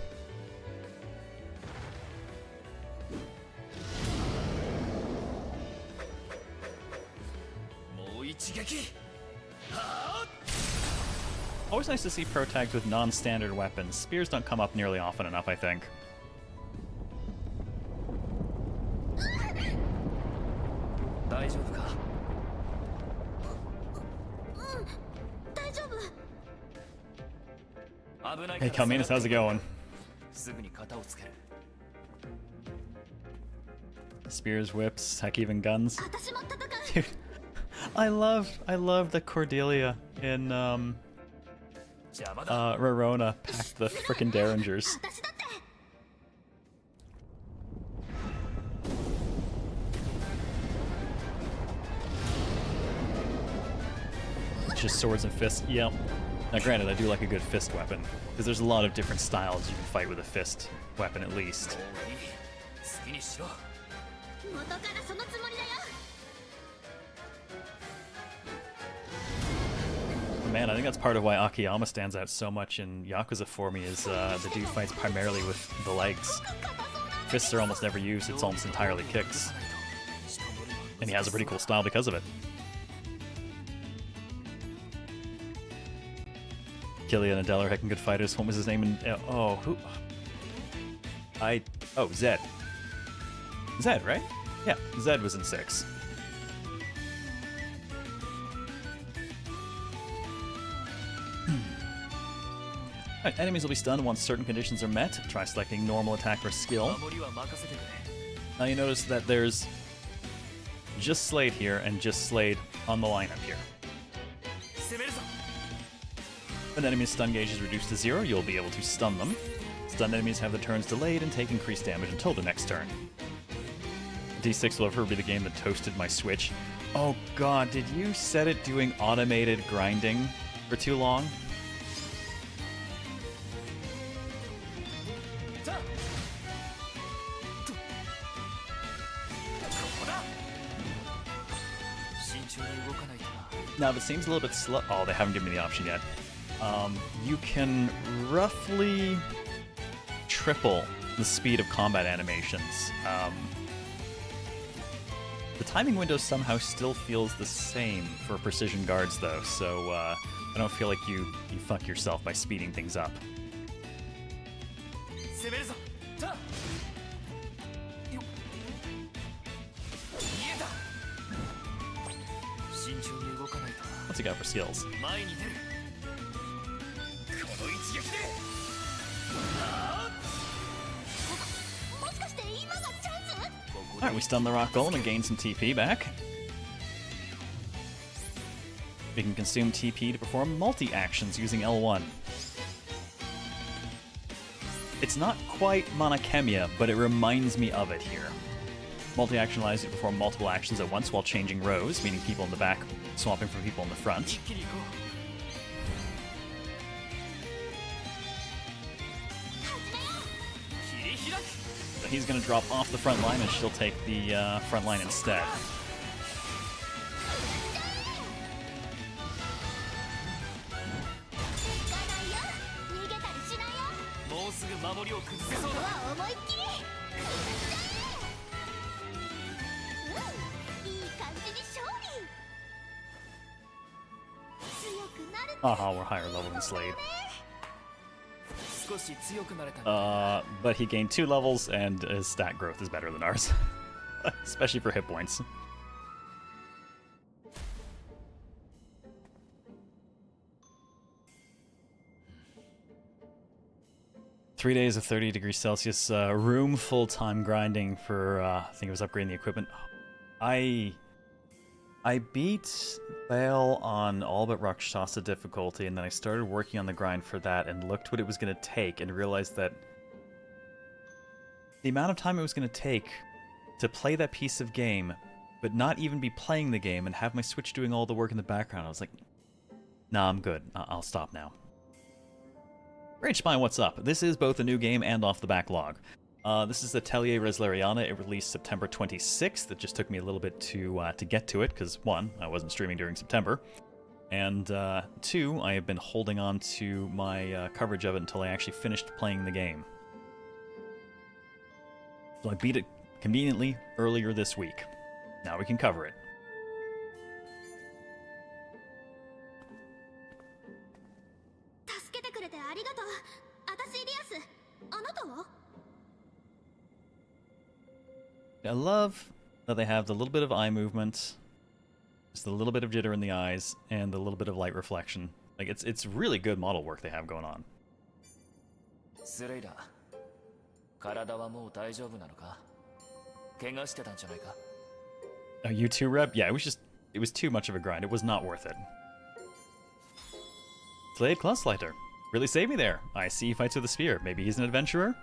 A: Always nice to see pro tags with non-standard weapons. Spears don't come up nearly often enough, I think.
B: 大丈夫か。
C: 大丈夫。
B: 危ない
A: Hey,
B: から
A: Calminus, how's it going?
B: すぐに型をつける。
A: Spears, whips, heck, even guns.
C: 私も戦う。
A: Dude, I love the Cordelia in
B: 邪魔だ。
A: Rorona packed the frickin' Derringers.
C: 私だって。
A: Just swords and fists. Yep. Now, granted, I do like a good fist weapon because there's a lot of different styles you can fight with a fist weapon, at least.
B: もういい。好きにしろ。
C: 元からそのつもりだよ。
A: Man, I think that's part of why Akiyama stands out so much in Yakuza for me is the dude fights primarily with the legs. Fists are almost never used, it's almost entirely kicks. And he has a pretty cool style because of it. Killian and Adele are heckin' good fighters. What was his name in... oh, who... Oh, Zed. Zed, right? Yeah, Zed was in 6. Alright, enemies will be stunned once certain conditions are met. Try selecting normal attack or skill.
B: 守りは任せてくれ。
A: Now you notice that there's just Slade here and just Slade on the lineup here.
B: 攻めるぞ。
A: When enemy's stun gauge is reduced to 0, you'll be able to stun them. Stunned enemies have their turns delayed and take increased damage until the next turn. D6 will ever be the game that toasted my Switch. Oh god, did you set it doing automated grinding for too long?
B: さあ。と。ここだ。慎重に動かないとな。
A: Now, if it seems a little bit slow... Oh, they haven't given me the option yet. You can roughly triple the speed of combat animations. The timing window somehow still feels the same for precision guards, though, so I don't feel like you fuck yourself by speeding things up.
B: 攻めるぞ。さあ。よっ。見えた。慎重に動かないとな。
A: What's he got for skills?
B: 前に出る。この一撃で。ああ。
C: もしかして今がチャンス？
B: ここで
A: Alright, we stun the rock golem and gain some TP back. We can consume TP to perform multi-actions using L1. It's not quite Monokemia, but it reminds me of it here. Multi-action allows you to perform multiple actions at once while changing rows, meaning people in the back swapping for people in the front.
B: 一気に行こう。 切り開く。
A: So he's going to drop off the front line and she'll take the front line instead.
C: 行かないよ。逃げたりしないよ。
B: もうすぐ守りを崩せそうだ。
C: は思いっきり。いい感じに勝利。強くなる。
A: Haha, we're higher level than Slade.
B: 少し強くなれたんだ。
A: But he gained 2 levels and his stat growth is better than ours. Especially for hit points. Three days of 30 degrees Celsius, room full-time grinding for, I think it was upgrading the equipment. I beat Bale on all but Rakshasa difficulty, and then I started working on the grind for that and looked what it was going to take and realized that the amount of time it was going to take to play that piece of game, but not even be playing the game and have my Switch doing all the work in the background, I was like, nah, I'm good. I'll stop now. Spine, what's up? This is both a new game and off the backlog. This is Atelier Resleriana. It released September 26th. It just took me a little bit to get to it, because 1, I wasn't streaming during September, and 2, I have been holding on to my coverage of it until I actually finished playing the game. So I beat it conveniently earlier this week. Now we can cover it. I love that they have the little bit of eye movement, just a little bit of jitter in the eyes, and a little bit of light reflection. Like, it's really good model work they have going on. A U2 rep? Yeah, it was too much of a grind. It was not worth it. Slade Clustlighter. Really saved me there. I see he fights with a spear. Maybe he's an adventurer?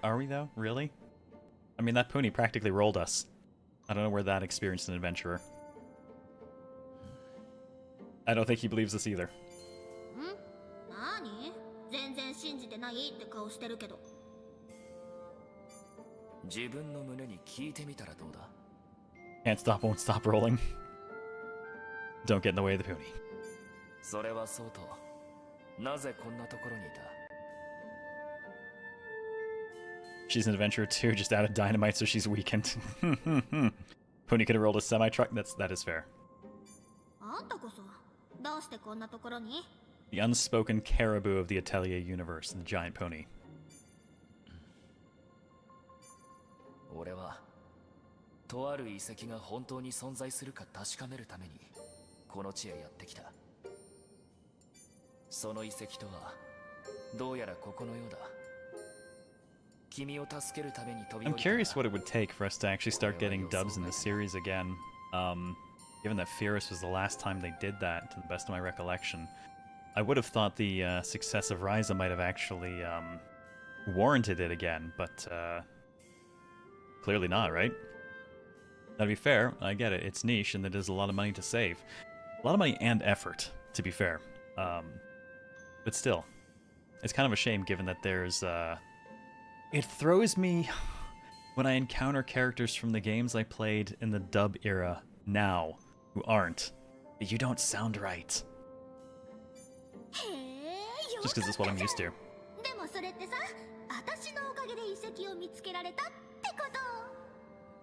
A: Are we though? Really? I mean, that pony practically rolled us. I don't know where that experienced an adventurer. I don't think he believes us either. Can't stop, won't stop rolling. Don't get in the way of the pony. She's an adventurer too, just out of dynamite, so she's weakened. Pony could have rolled a semi-truck. That is fair. The unspoken caribou of the Atelier universe, the giant pony. I'm curious what it would take for us to actually start getting dubs in the series again. Given that Fierce was the last time they did that, to the best of my recollection. I would have thought the success of Ryza might have actually warranted it again, but clearly not, right? Now, to be fair, I get it. It's niche, and there is a lot of money to save. A lot of money and effort, to be fair. But still, it's kind of a shame given that there's... It throws me when I encounter characters from the games I played in the dub era now who aren't. You don't sound right. Just because it's what I'm used to.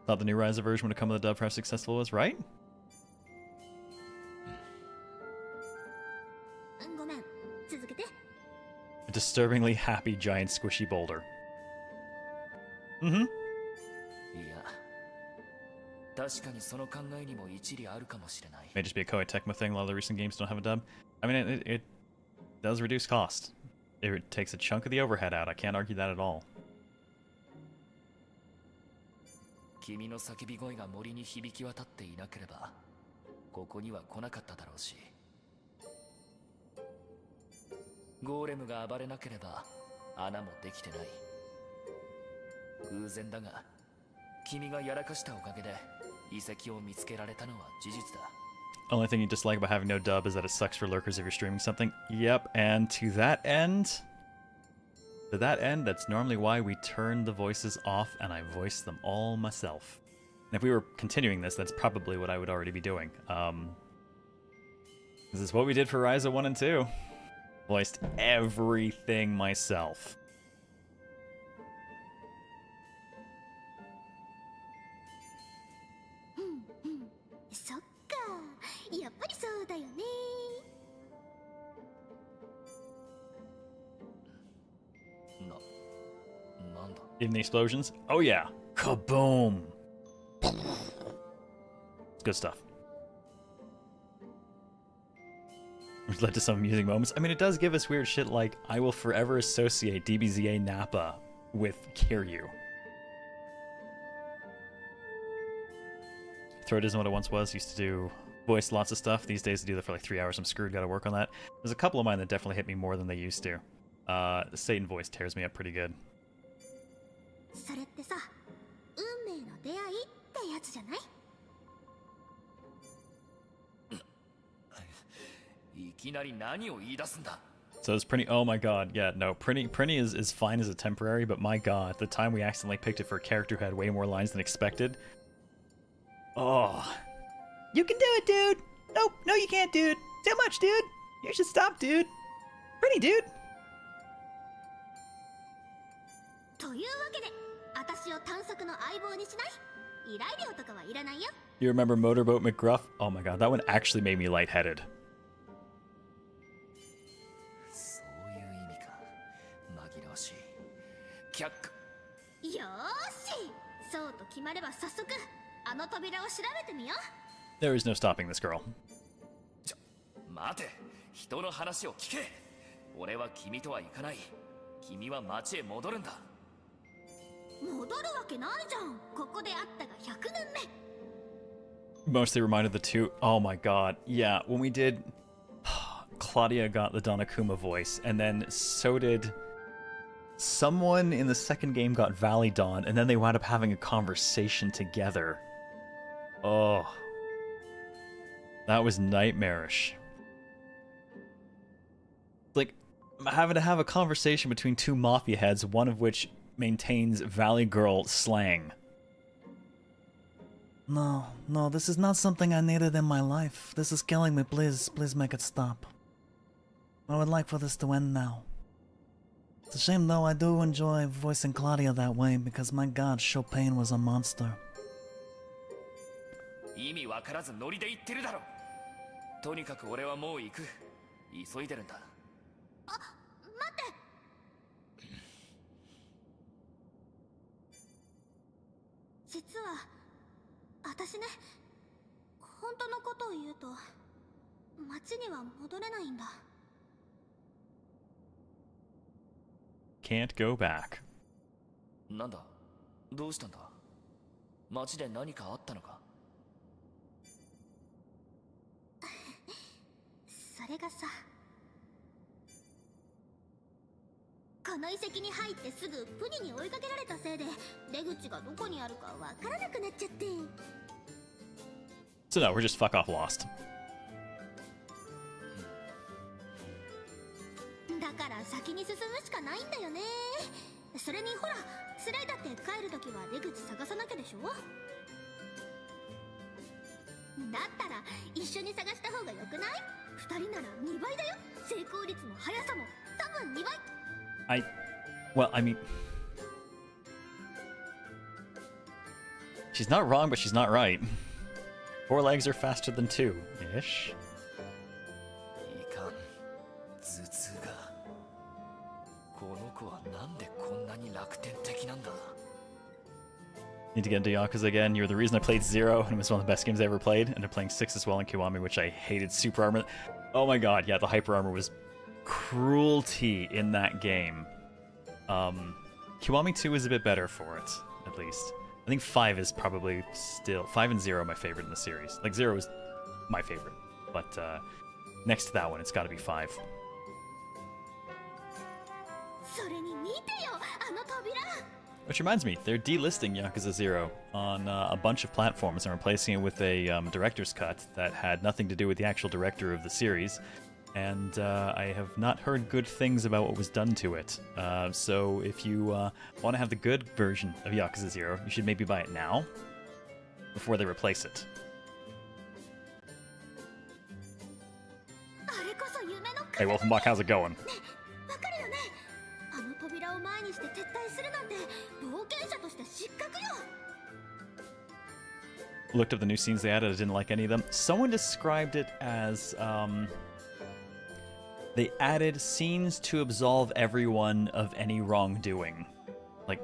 A: Thought the new Ryza version would have come with a dub for how successful it was, right? A disturbingly happy giant squishy boulder. Mm-hmm. May just be a Koei Tecmo thing. A lot of the recent games don't have a dub. I mean, it does reduce cost. It takes a chunk of the overhead out. I can't argue that at all. Only thing you dislike about having no dub is that it sucks for lurkers if you're streaming something. Yep, and to that end, that's normally why we turn the voices off and I voice them all myself. And if we were continuing this, that's probably what I would already be doing. This is what we did for Ryza 1 and 2. Voiced everything myself. Even the explosions? Oh yeah. Kaboom! It's good stuff. Which led to some amusing moments. I mean, it does give us weird shit like, I will forever associate DBZA Nappa with Kiryu. Metroid isn't what it once was. Used to do voice lots of stuff. These days I do that for like 3 hours. I'm screwed. Got to work on that. There's a couple of mine that definitely hit me more than they used to. Satan voice tears me up pretty good.
C: それってさ、運命の出会いってやつじゃない？
B: いきなり何を言い出すんだ。
A: So it's Prinny. Oh my god, yeah, no, Prinny is fine as a temporary, but my god, the time we accidentally picked it for a character who had way more lines than expected. Oh. You can do it, dude! Nope, no you can't, dude! Too much, dude! You should stop, dude! Prinny, dude!
C: というわけで、私を探索の相棒にしない？依頼料とかはいらないよ。
A: You remember Motorboat McGruff? Oh my god, that one actually made me lightheaded.
B: そういう意味か。紛らわしい。却下。
C: よーし、そうと決まれば早速あの扉を調べてみよう。
A: There is no stopping this girl.
B: 待て、人の話を聞け。俺は君とは行かない。君は町へ戻るんだ。
C: 戻るわけないじゃん。ここで会ったが100年目。
A: Mostly reminded the two. Oh my god. Yeah, when we did. Claudia got the Donakuma voice, and then so did. Someone in the second game got Valley Dawn, and then they wound up having a conversation together. Oh. That was nightmarish. Like, having to have a conversation between two mafia heads, one of which maintains Valley Girl slang. No, this is not something I needed in my life. This is killing me. Please make it stop. I would like for this to end now. It's a shame though, I do enjoy voicing Claudia that way because my god, Chopin was a monster.
B: 意味わからずノリで言ってるだろ。とにかく俺はもう行く。急いでるんだ。
C: あ、待って。実は私ね、本当のことを言うと町には戻れないんだ。
A: Can't go back.
B: なんだ、どうしたんだ。町で何かあったのか。
C: それがさ、この遺跡に入ってすぐプニに追いかけられたせいで出口がどこにあるかわからなくなっちゃって。
A: So no, we're just fuck off lost.
C: だから先に進むしかないんだよね。それにほら、スライだって帰るときは出口探さなきゃでしょ。だったら一緒に探した方がよくない？二人なら2倍だよ。成功率も速さも多分2倍。
A: Well, I mean, she's not wrong, but she's not right. 4 legs are faster than 2-ish.
B: いかん、頭痛が。この子はなんでこんなに楽天的なんだ。
A: Need to get into Yakuza again. You're the reason I played 0, and it was one of the best games I ever played. Ended up playing 6 as well in Kiwami, which I hated. Super armor. Oh my god, yeah, the hyper armor was cruelty in that game. Kiwami 2 is a bit better for it, at least. I think 5 is probably still... 5 and 0 are my favorite in the series. Like, 0 is my favorite. But, next to that one, it's gotta be 5.
C: それに見てよ、あの扉。
A: Which reminds me, they're delisting Yakuza 0 on a bunch of platforms and replacing it with a director's cut that had nothing to do with the actual director of the series. And I have not heard good things about what was done to it. So if you want to have the good version of Yakuza 0, you should maybe buy it now, before they replace it.
C: あれこそ夢の
A: Hey, Wolfenbach, how's it going?
C: わかるよね。あの扉を前にして撤退するなんて冒険者として失格よ。
A: Looked up the new scenes they added, I didn't like any of them. Someone described it as, they added scenes to absolve everyone of any wrongdoing. Like,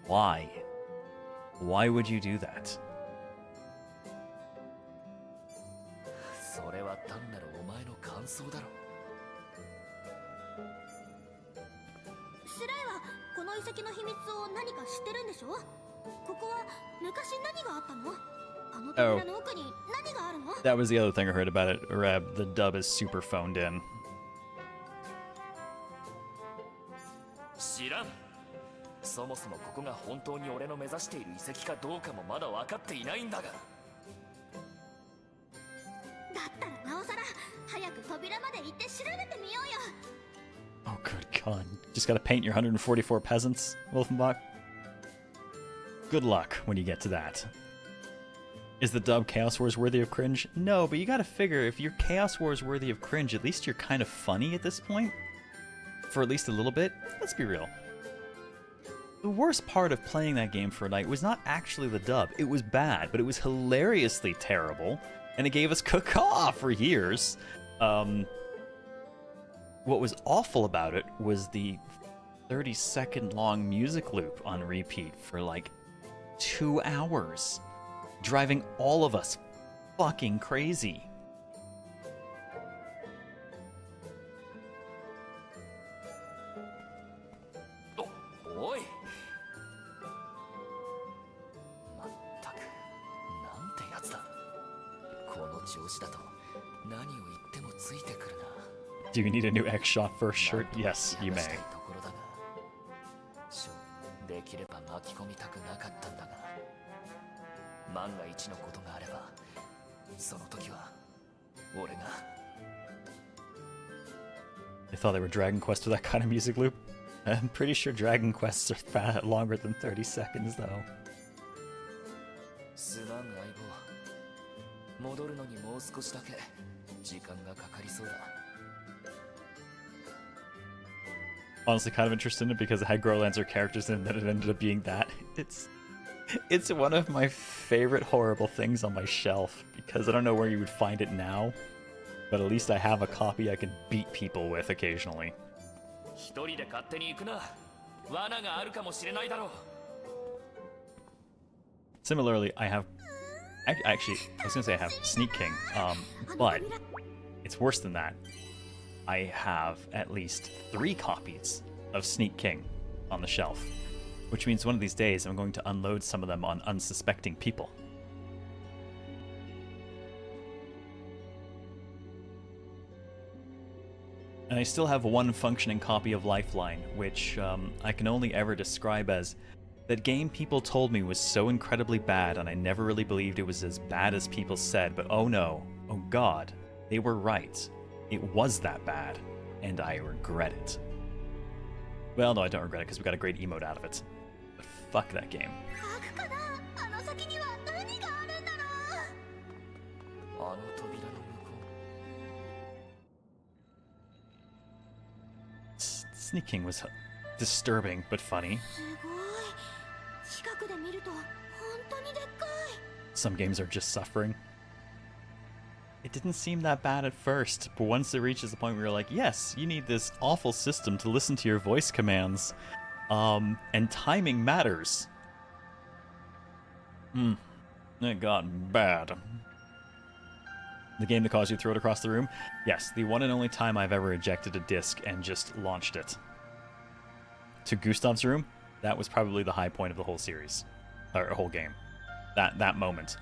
A: why? Why would you do that?
B: それは単なるお前の感想だろ。
C: スライはこの遺跡の秘密を何か知ってるんでしょ？
A: Oh, that was the other thing I heard about it, Reb. The dub is super phoned in.
B: 知らん。そもそもここが本当に俺の目指している遺跡かどうかもまだ分かっていないんだが。だ
C: ったらなおさら早く扉まで行って調べてみようよ。
A: Oh, good God. Just gotta paint your 144 peasants, Wolfenbach? Good luck when you get to that. Is the dub Chaos Wars worthy of cringe? No, but you gotta figure, if your Chaos Wars worthy of cringe, at least you're kind of funny at this point. For at least a little bit. Let's be real. The worst part of playing that game for a night was not actually the dub. It was bad, but it was hilariously terrible, and it gave us caca for years. What was awful about it was the 30-second long music loop on repeat for like 2 hours, driving all of us fucking crazy.
B: Oh, oi! まったく、なんてやつだ。この調子だと何を言ってもついてくるな。
A: Do you need a new X-Shot first shirt? Yes, you may.
B: できれば巻き込みたくなかったんだが、万が一のことがあれば、その時は俺が。
A: I thought they were Dragon Quest with that kind of music loop. I'm pretty sure Dragon Quests are longer than 30 seconds, though.
B: すまん相棒。戻るのにもう少しだけ時間がかかりそうだ。
A: Honestly, kind of interested in it because it had Growlancer characters in it, and it ended up being that. It's one of my favorite horrible things on my shelf because I don't know where you would find it now, but at least I have a copy I can beat people with occasionally.
B: 一人で勝手に行くな。罠があるかもしれないだろう。
A: Similarly, I have actually I was gonna say I have Sneak King, but it's worse than that. I have at least 3 copies of Sneak King on the shelf, which means one of these days I'm going to unload some of them on unsuspecting people. And I still have 1 functioning copy of Lifeline, which I can only ever describe as that game people told me was so incredibly bad, and I never really believed it was as bad as people said, but oh no, oh god, they were right. It was that bad, and I regret it. Well, no, I don't regret it, because we got a great emote out of it. But fuck that game. Sneak King was disturbing, but funny. Some games are just suffering. It didn't seem that bad at first, but once it reaches the point where you're like, yes, you need this awful system to listen to your voice commands, and timing matters. It got bad. The game that caused you to throw it across the room? Yes, the one and only time I've ever ejected a disc and just launched it. To Gustav's room, that was probably the high point of the whole series. Or whole game. That moment.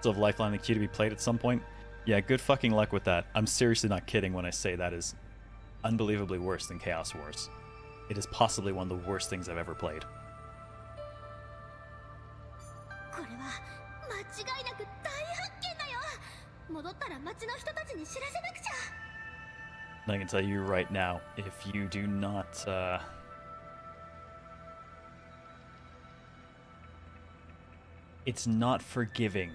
A: Of Lifeline the queue to be played at some point? Yeah, good fucking luck with that. I'm seriously not kidding when I say that is unbelievably worse than Chaos Wars. It is possibly one of the worst things I've ever played. I can tell you right now, if you do not it's not forgiving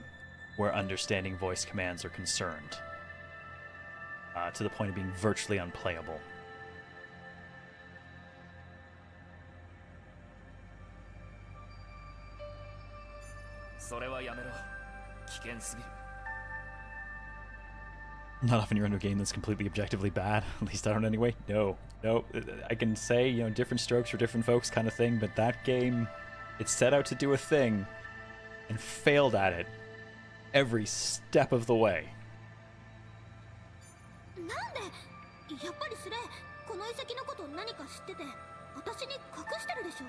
A: where understanding voice commands are concerned, to the point of being virtually unplayable. Not often you're into a game that's completely objectively bad. At least I don't anyway. No. I can say, you know, different strokes for different folks kind of thing, but that game, it set out to do a thing and failed at it every step of the way.
C: 私に隠してるでしょ。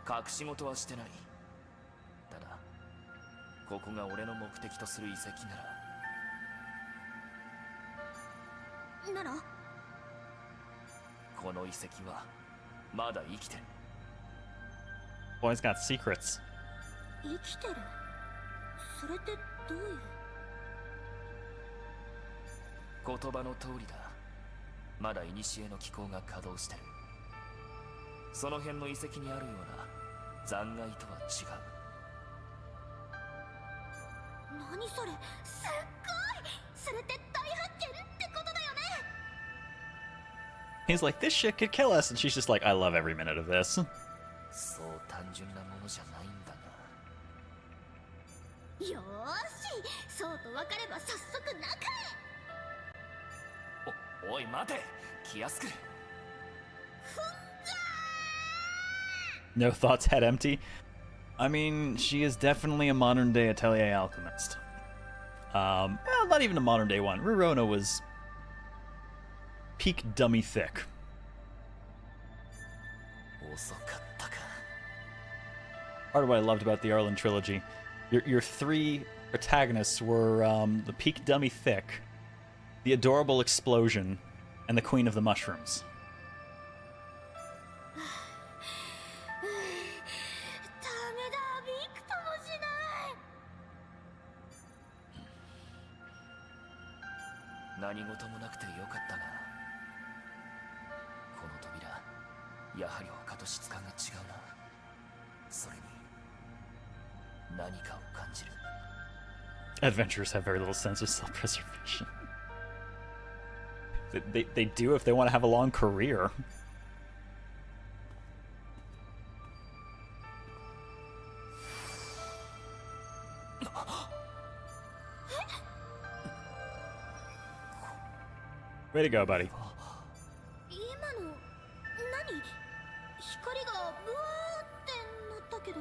B: 隠し事はしてない。ただここが俺の目的とする遺跡なら
C: なら
B: この遺跡はまだ生きてる。
A: Boy's got secrets.
C: 生きてる。それってどういう。
B: 言葉の通りだ。まだ古の機構が稼働してる。その辺の遺跡にあるような残骸とは違う。
C: 何それ、すっごい。それって大発見ってことだよね。
A: He's like, this shit could kill us, and she's just like, I love every minute of this.
B: そう単純なものじゃないんだな。
C: よーし、そうと分かれば早速中へ。
B: おい待て、気安く。
A: No thoughts, head empty. I mean, she is definitely a modern day Atelier alchemist. Well, not even a modern day one. Rurona was peak dummy thick.
B: 遅かったか。
A: Part of what I loved about the Arlen trilogy, your three protagonists were the peak dummy thick, the adorable explosion, and the Queen of the Mushrooms.
C: ダメだ、びくともしない。
B: 何事もなくてよかったな。この扉、やはり他と質感が違うな。それに何かを感じる。
A: Adventurers have very little sense of self-preservation. They do if they want to have a long career. Way to go, buddy.
C: 今の何、光がブワーってなったけど。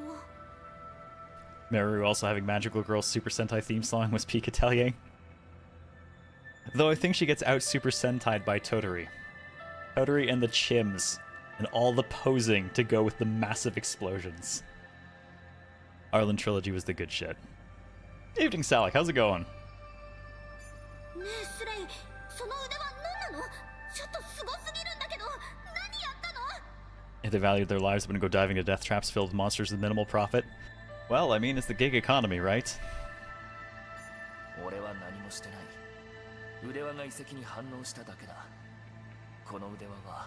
A: Meru also having Magical Girl's Super Sentai theme song was peak Atelier. Though I think she gets out Super Sentai'd by Toturi. Toturi and the Chims, and all the posing to go with the massive explosions. Arlen Trilogy was the good shit. Evening, Salik, how's it going?
C: ねえスレイ、その腕は何なの。ちょっとすごすぎるんだけど、何やったの。
A: If they valued their lives, wouldn't go diving into death traps filled with monsters with minimal profit. Well, I mean, it's the gig economy, right?
B: 俺は何もしてない。腕輪が遺跡に反応しただけだ。この腕輪は、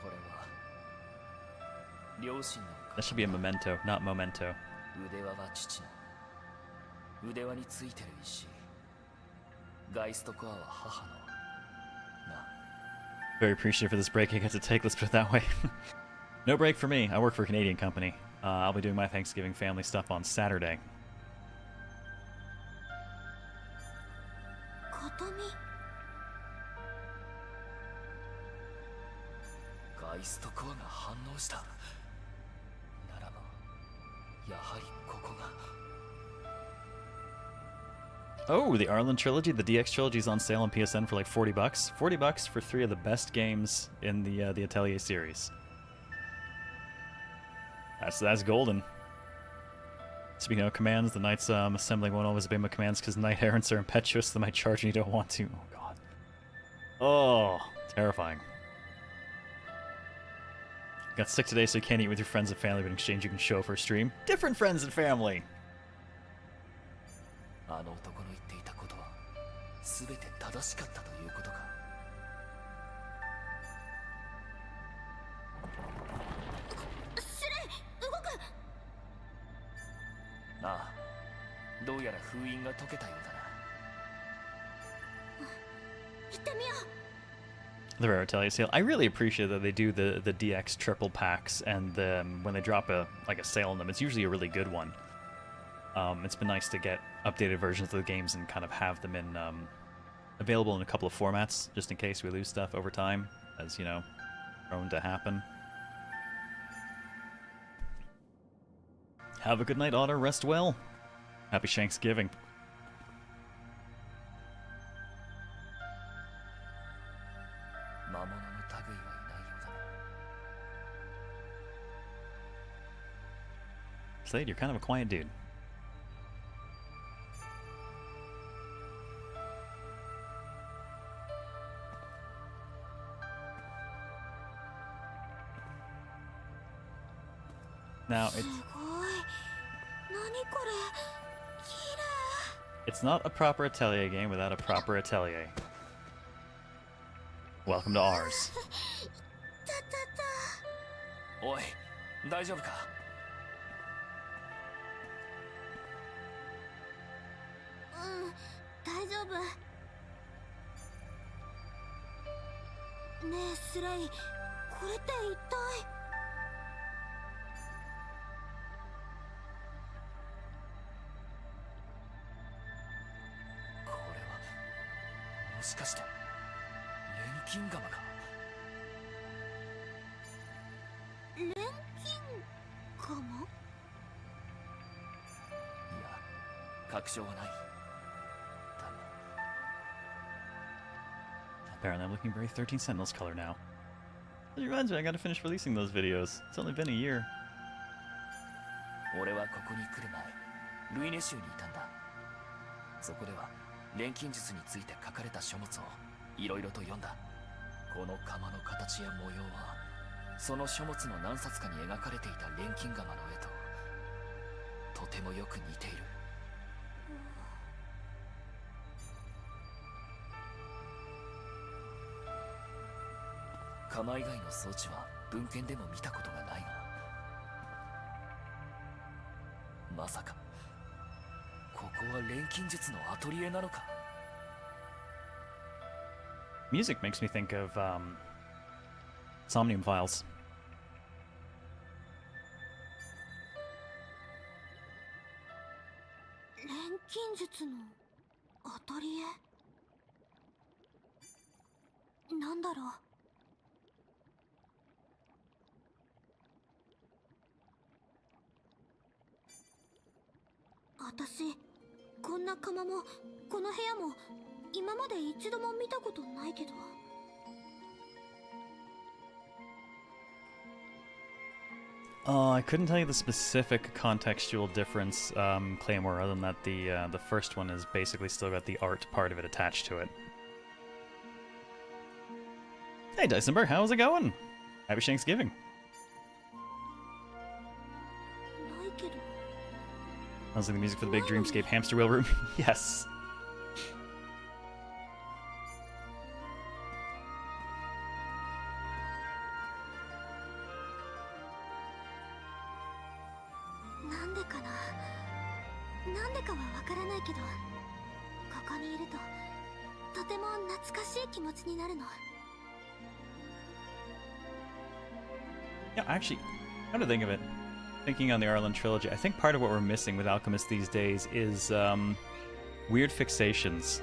B: これは両親の。
A: That should be a memento, not momento.
B: 腕輪は父の。腕輪についてる石。ガイストコアは母の。な。
A: Very appreciative for this break I get to take, let's put it that way. No break for me. I work for a Canadian company. I'll be doing my Thanksgiving family stuff on Saturday.
C: 形見。
B: ガイストコアが反応した。ならば、やはりここが。
A: Oh, the Arlen trilogy, the DX trilogy is on sale on PSN for like $40. $40 for 3 of the best games in the Atelier series. That's golden. Speaking of commands, the knights assembling won't always obey my commands because knight errants are impetuous. They might charge and you don't want to. Oh god. Oh, terrifying. Got sick today, so you can't eat with your friends and family, but in exchange you can show for a stream. Different friends and family.
B: あの男の言っていたことは全て正しかったということか。
C: スレイ、動く。
B: なあ、どうやら封印が解けたようだな。
C: 行ってみよう。
A: The rare Atelier sale. I really appreciate that they do the DX triple packs, and when they drop a sale on them, it's usually a really good one. It's been nice to get updated versions of the games and kind of have them in available in a couple of formats, just in case we lose stuff over time, as you know, prone to happen. Have a good night, Otter. Rest well. Happy Shanksgiving. Slade, you're kind of a quiet dude. Now, it's not a proper Atelier game without a proper Atelier. Welcome to ours.
B: おい、大丈夫か？
C: 大丈夫。ねえスレイ、これって一体。
B: これはもしかして錬金釜か？
C: 錬金かも？
B: いや、確証はない。
A: Apparently I'm looking very 13 Sentinels color now. It reminds me, I gotta finish releasing those videos. It's only been a year.
B: 俺はここに来る前、ルイネ州にいたんだ。そこでは錬金術について書かれた書物をいろいろと読んだ。この釜の形や模様は、その書物の何冊かに描かれていた錬金釜の絵ととてもよく似ている。 釜以外の装置は文献でも見たことがないが、まさかここは錬金術のアトリエなのか。
A: Music makes me think of Somnium Files.
C: 錬金術のアトリエ？なんだろう。 私、こんな釜もこの部屋も今まで一度も見たことないけど。
A: I couldn't tell you the specific contextual difference, Claymore, other than that the first one has basically still got the art part of it attached to it. Hey Dysonberg, how's it going? Happy Thanksgiving. Sounds like the music for the big Dreamscape hamster wheel room. Yes. Yeah, actually, come to think of it, thinking on the Arlen trilogy, I think part of what we're missing with Alchemists these days is weird fixations.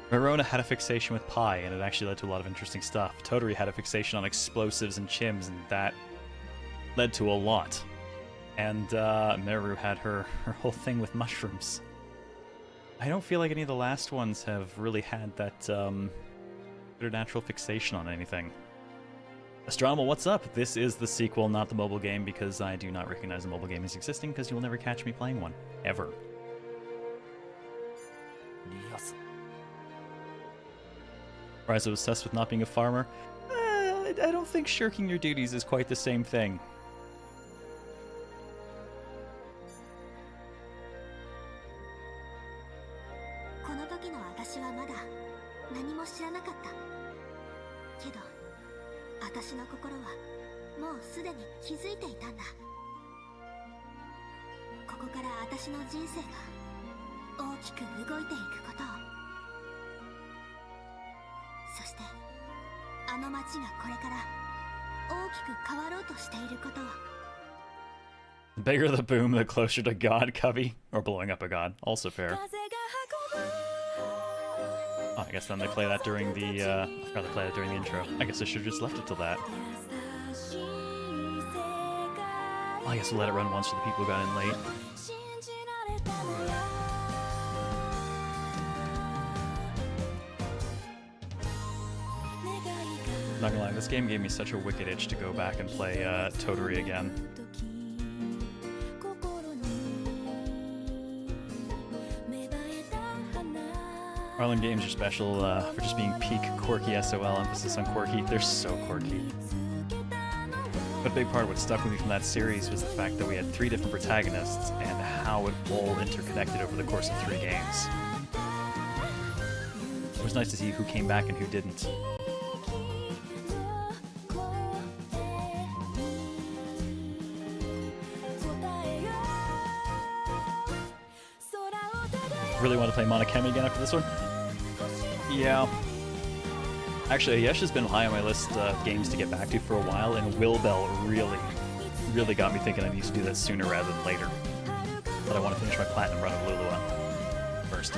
A: Verona had a fixation with pie, and it actually led to a lot of interesting stuff. Toturi had a fixation on explosives and chims, and that led to a lot. And Meru had her whole thing with mushrooms. I don't feel like any of the last ones have really had that supernatural fixation on anything. Astronomal, what's up? This is the sequel, not the mobile game, because I do not recognize the mobile game as existing, because you will never catch me playing one. Ever. Rise was obsessed with not being a farmer. I don't think shirking your duties is quite the same thing. The bigger the boom, the closer to God, Cubby. Or blowing up a god. Also fair. Oh, I guess then they play that during the, I forgot to play that during the intro. I guess I should have just left it till that. Oh, I guess we'll let it run once for the people who got in late. Not gonna lie, this game gave me such a wicked itch to go back and play Toturi again. Arlen games are special for just being peak quirky SOL, emphasis on quirky. They're so quirky. But a big part of what stuck with me from that series was the fact that we had 3 different protagonists and how it all interconnected over the course of 3 games. It was nice to see who came back and who didn't. Really want to play Monokemi again after this one? Yeah. Actually, Yesh has been high on my list of games to get back to for a while, and Willbell really got me thinking I need to do that sooner rather than later. But I want to finish my platinum run of Lulua first.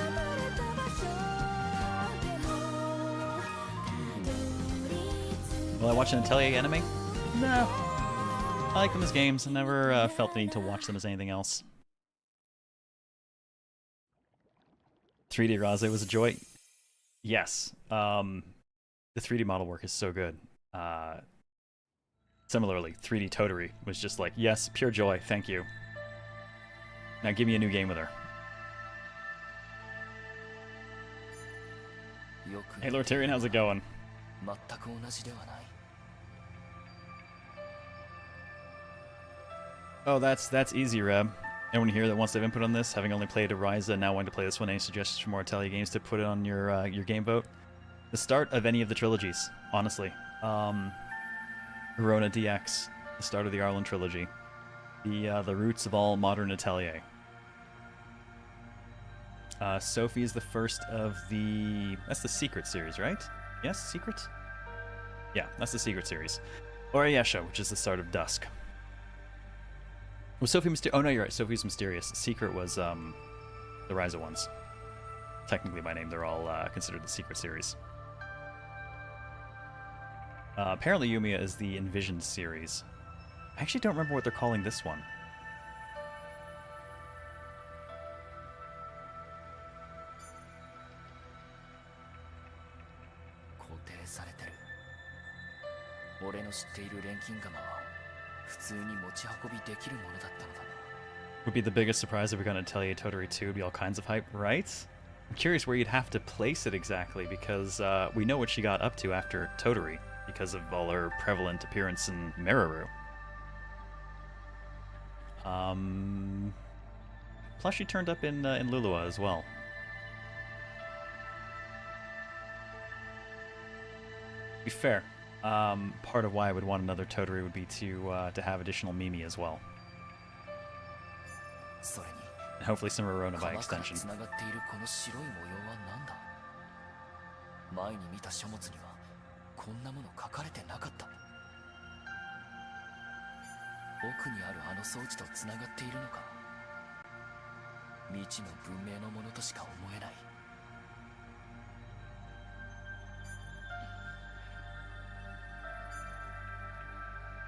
A: Will I watch an Atelier anime? No. I like them as games. I never felt the need to watch them as anything else. 3D Raze was a joy. Yes. The 3D model work is so good. Similarly, 3D Toturi was just like, yes, pure joy, thank you. Now give me a new game with her. Hey Lord Tyrion, how's it going? Oh, that's easy, Reb. Anyone here that wants to have input on this, having only played Ariza, now wanting to play this one, any suggestions for more Atelier games to put it on your game vote? The start of any of the trilogies, honestly. Verona DX, the start of the Arlen trilogy. The roots of all modern Atelier. Sophie is the first of the... That's the Secret series, right? Yes, Secret? Yeah, that's the Secret series. Orayesha, which is the start of Dusk. Was Sophie Mysterious? Oh no, you're right. Sophie's Mysterious. Secret was the Ryza ones. Technically by name, they're all considered the Secret series. Apparently Yumia is the Envisioned series. I actually don't remember what they're calling this one. Would be the biggest surprise if we got an Atelier Toturi 2. Would be all kinds of hype, right? I'm curious where you'd have to place it exactly, because we know what she got up to after Toturi, because of all her prevalent appearance in Meruru. Plus she turned up in Lulua as well. To be fair, part of why I would want another Toturi would be to have additional Mimi as well. And hopefully some Verona by extension.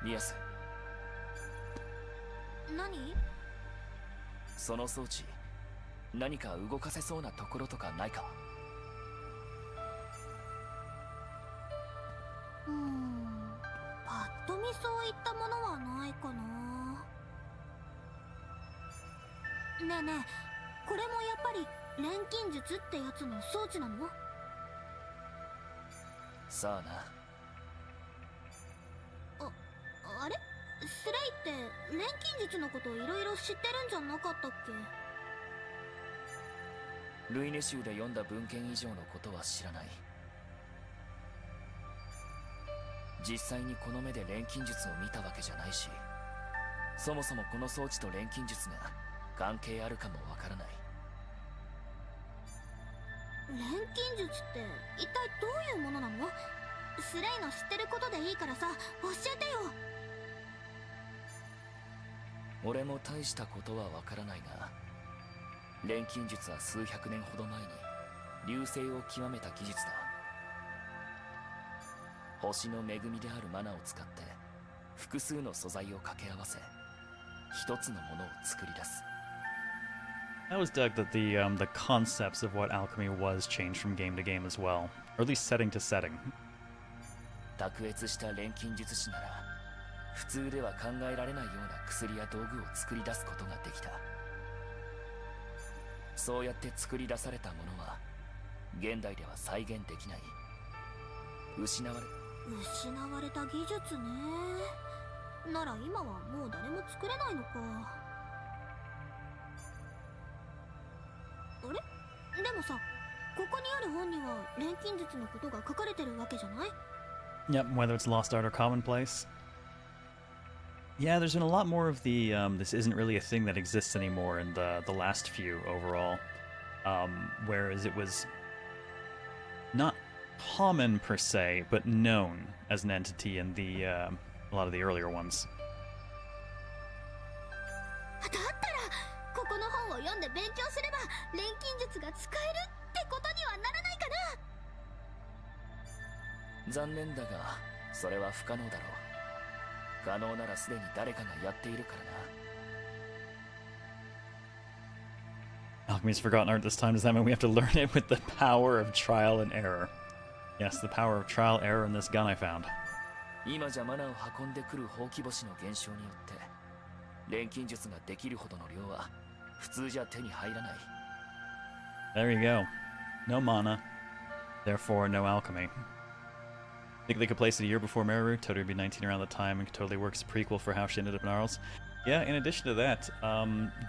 B: Yes.
C: 何？
B: その装置、何か動かせそうなところとかないか？
C: パッと見そういったものはないかな。ねえねえ、これもやっぱり錬金術ってやつの装置なの？
B: さあな。
C: あれ？スレイって錬金術のこといろいろ知ってるんじゃなかったっけ？
B: ルイネ集で読んだ文献以上のことは知らない。実際にこの目で錬金術を見たわけじゃないし、そもそもこの装置と錬金術が関係あるかもわからない。
C: 錬金術って一体どういうものなの？スレイの知ってることでいいからさ、教えてよ。
B: 俺も大したことはわからないが、錬金術は数百年ほど前に流星を極めた技術だ。星の恵みであるマナを使って複数の素材を掛け合わせ、一つのものを作り出す。
A: I always dug that the concepts of what alchemy was changed from game to game as well, or at least setting to setting.
B: 卓越した錬金術師なら普通では考えられないような薬や道具を作り出すことができた。そうやって作り出されたものは現代では再現できない。失われ
C: た技術ね。なら今はもう誰も作れないのか。あれ？でもさ、ここにある本には錬金術のことが書かれてるわけじゃない？
A: Yep, whether it's lost art or commonplace. Yeah, there's been a lot more of the this isn't really a thing that exists anymore in the last few overall. Whereas it was not common per se, but known as an entity in the a lot of the earlier ones.
C: だったらここの本を読んで勉強すれば錬金術が使えるってことにはならないかな。
B: 残念だがそれは不可能だろう。可能ならすでに誰かがやっているからな。
A: Alchemy's forgotten art this time. Does that mean we have to learn it with the power of trial and error? Yes, the power of trial error in this gun I found.
B: 今じゃマナを運んでくるほうき星の減少によって錬金術ができるほどの量は普通じゃ手に入らない。
A: There you go. No mana. Therefore, no alchemy. Think they could place it a year before Meru? Totally would be 19 around the time and could totally work as a prequel for how she ended up in Arles. Yeah, in addition to that,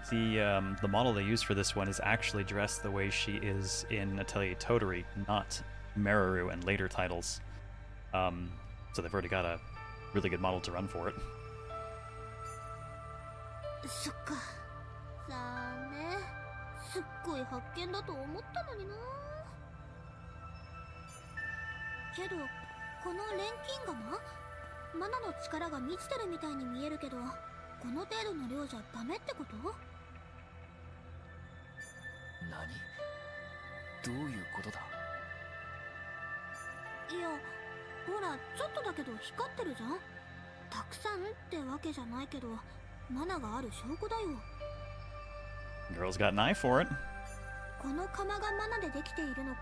A: the model they used for this one is actually dressed the way she is in Atelier Totally, not Meru and later titles. So they've already got a really good model to run for it.
C: そっか。残念。すっごい発見だと思ったのにな。けど、この錬金釜、マナの力が満ちてるみたいに見えるけど、この程度の量じゃダメってこと？
B: 何？どういうことだ？
C: いや、ほら、ちょっとだけど光ってるじゃん。たくさんってわけじゃないけど、マナがある証拠だよ。
A: Girl's got an eye for it.
C: この釜がマナでできているのか、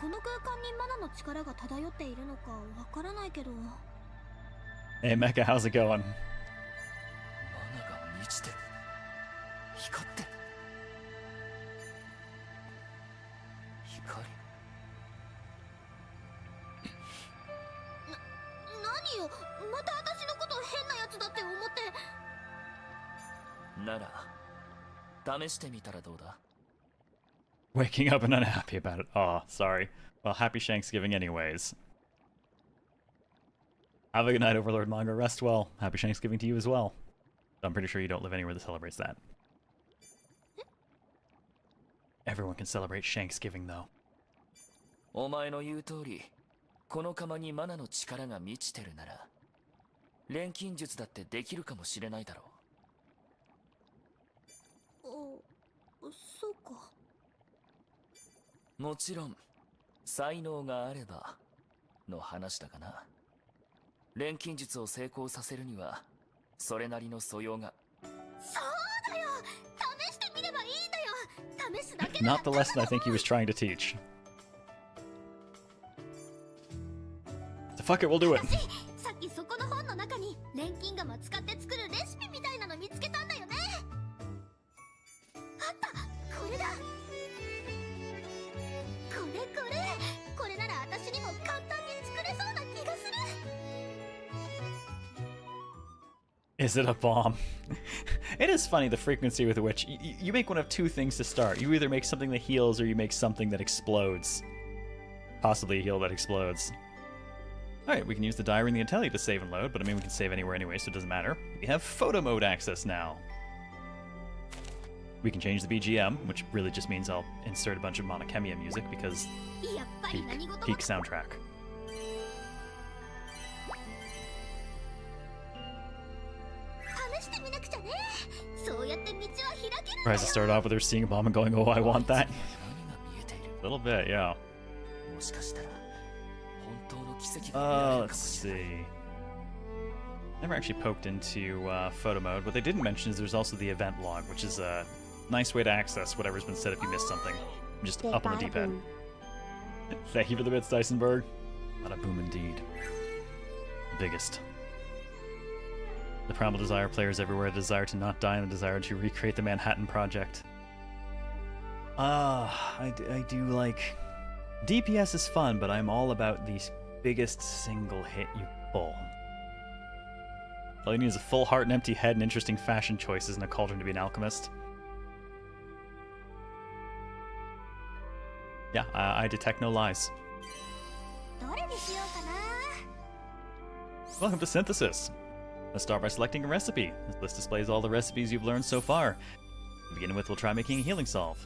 C: この空間にマナの力が漂っているのかわからないけど。
A: Hey Mecha, how's it going?
B: マナが満ちて光って光。
C: 何よ、また私のこと変なやつだって思って。
B: なら試してみたらどうだ？
A: Waking up and unhappy about it. Oh, sorry. Well, happy Shanksgiving anyways. Have a good night, Overlord Manga. Rest well. Happy Shanksgiving to you as well. I'm pretty sure you don't live anywhere that celebrates that. Everyone can celebrate Shanksgiving, though.
B: お前の言う通り、この釜にマナの力が満ちてるなら、錬金術だってできるかもしれないだろ
C: あ、そうか。
B: う。もちろん、才能があればの話だがな。錬金術を成功させるには、それなりの素養が。
C: そうだよ。試してみればいいんだよ。試すだけなら。
A: Not the lesson I think he was trying to teach. So fuck it, we'll do it.
C: さっきそこの本の中に錬金釜使って作るレシピみたいなの見つけたんだよね。あった、これだ。これなら私にも簡単に作れそうな気がする。
A: Is it a bomb? It is funny the frequency with which you make one of two things to start. You either make something that heals or you make something that explodes. Possibly a heal that explodes. Alright, we can use the diary in the Atelier to save and load, but I mean we can save anywhere anyway, so it doesn't matter. We have photo mode access now. We can change the BGM, which really just means I'll insert a bunch of Monokemia music because peak soundtrack. Surprised to start off with her seeing a bomb and going, oh, I want that. A little bit, yeah. Let's see. Never actually poked into photo mode. What they didn't mention is there's also the event log, which is a nice way to access whatever's been said if you missed something. Just up on the D-pad. Thank you for the bits, Dysonberg. Not a boom indeed. Biggest. The primal desire players everywhere, the desire to not die and the desire to recreate the Manhattan Project. I do like DPS is fun, but I'm all about the biggest single hit you pull. All you need is a full heart and empty head and interesting fashion choices and a cauldron to be an alchemist. Yeah, I detect no lies. Welcome to Synthesis. Let's start by selecting a recipe. This list displays all the recipes you've learned so far. To begin with, we'll try making a healing salve.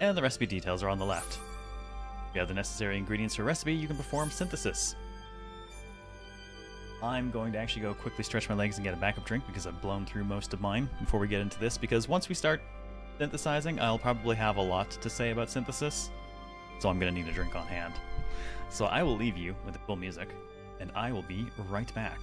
A: And the recipe details are on the left. If you have the necessary ingredients for a recipe, you can perform synthesis. I'm going to actually go quickly stretch my legs and get a backup drink because I've blown through most of mine before we get into this, because once we start synthesizing, I'll probably have a lot to say about synthesis, so I'm going to need a drink on hand. So I will leave you with the cool music, and I will be right back.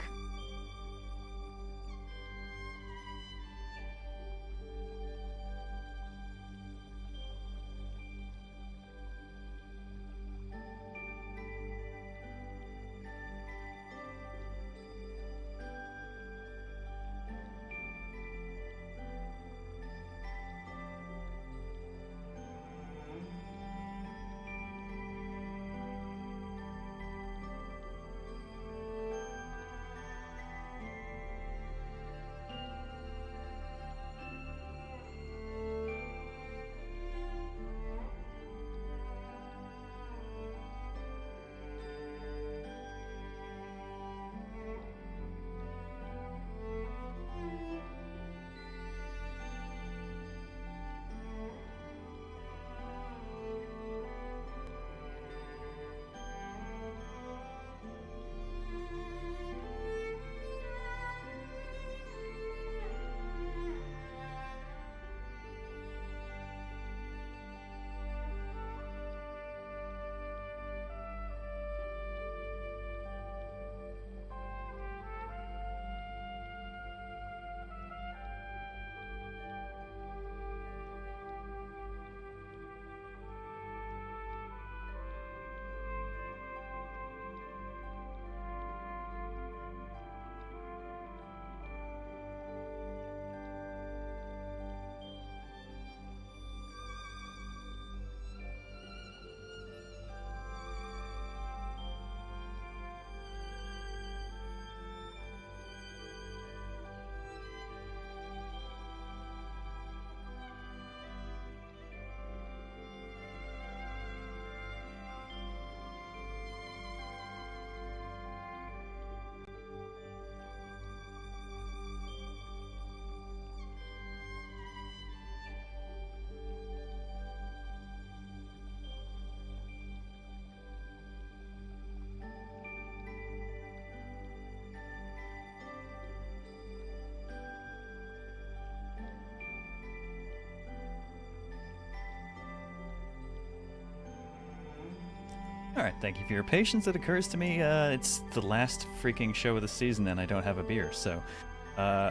A: Alright, thank you for your patience. It occurs to me it's the last freaking show of the season and I don't have a beer, so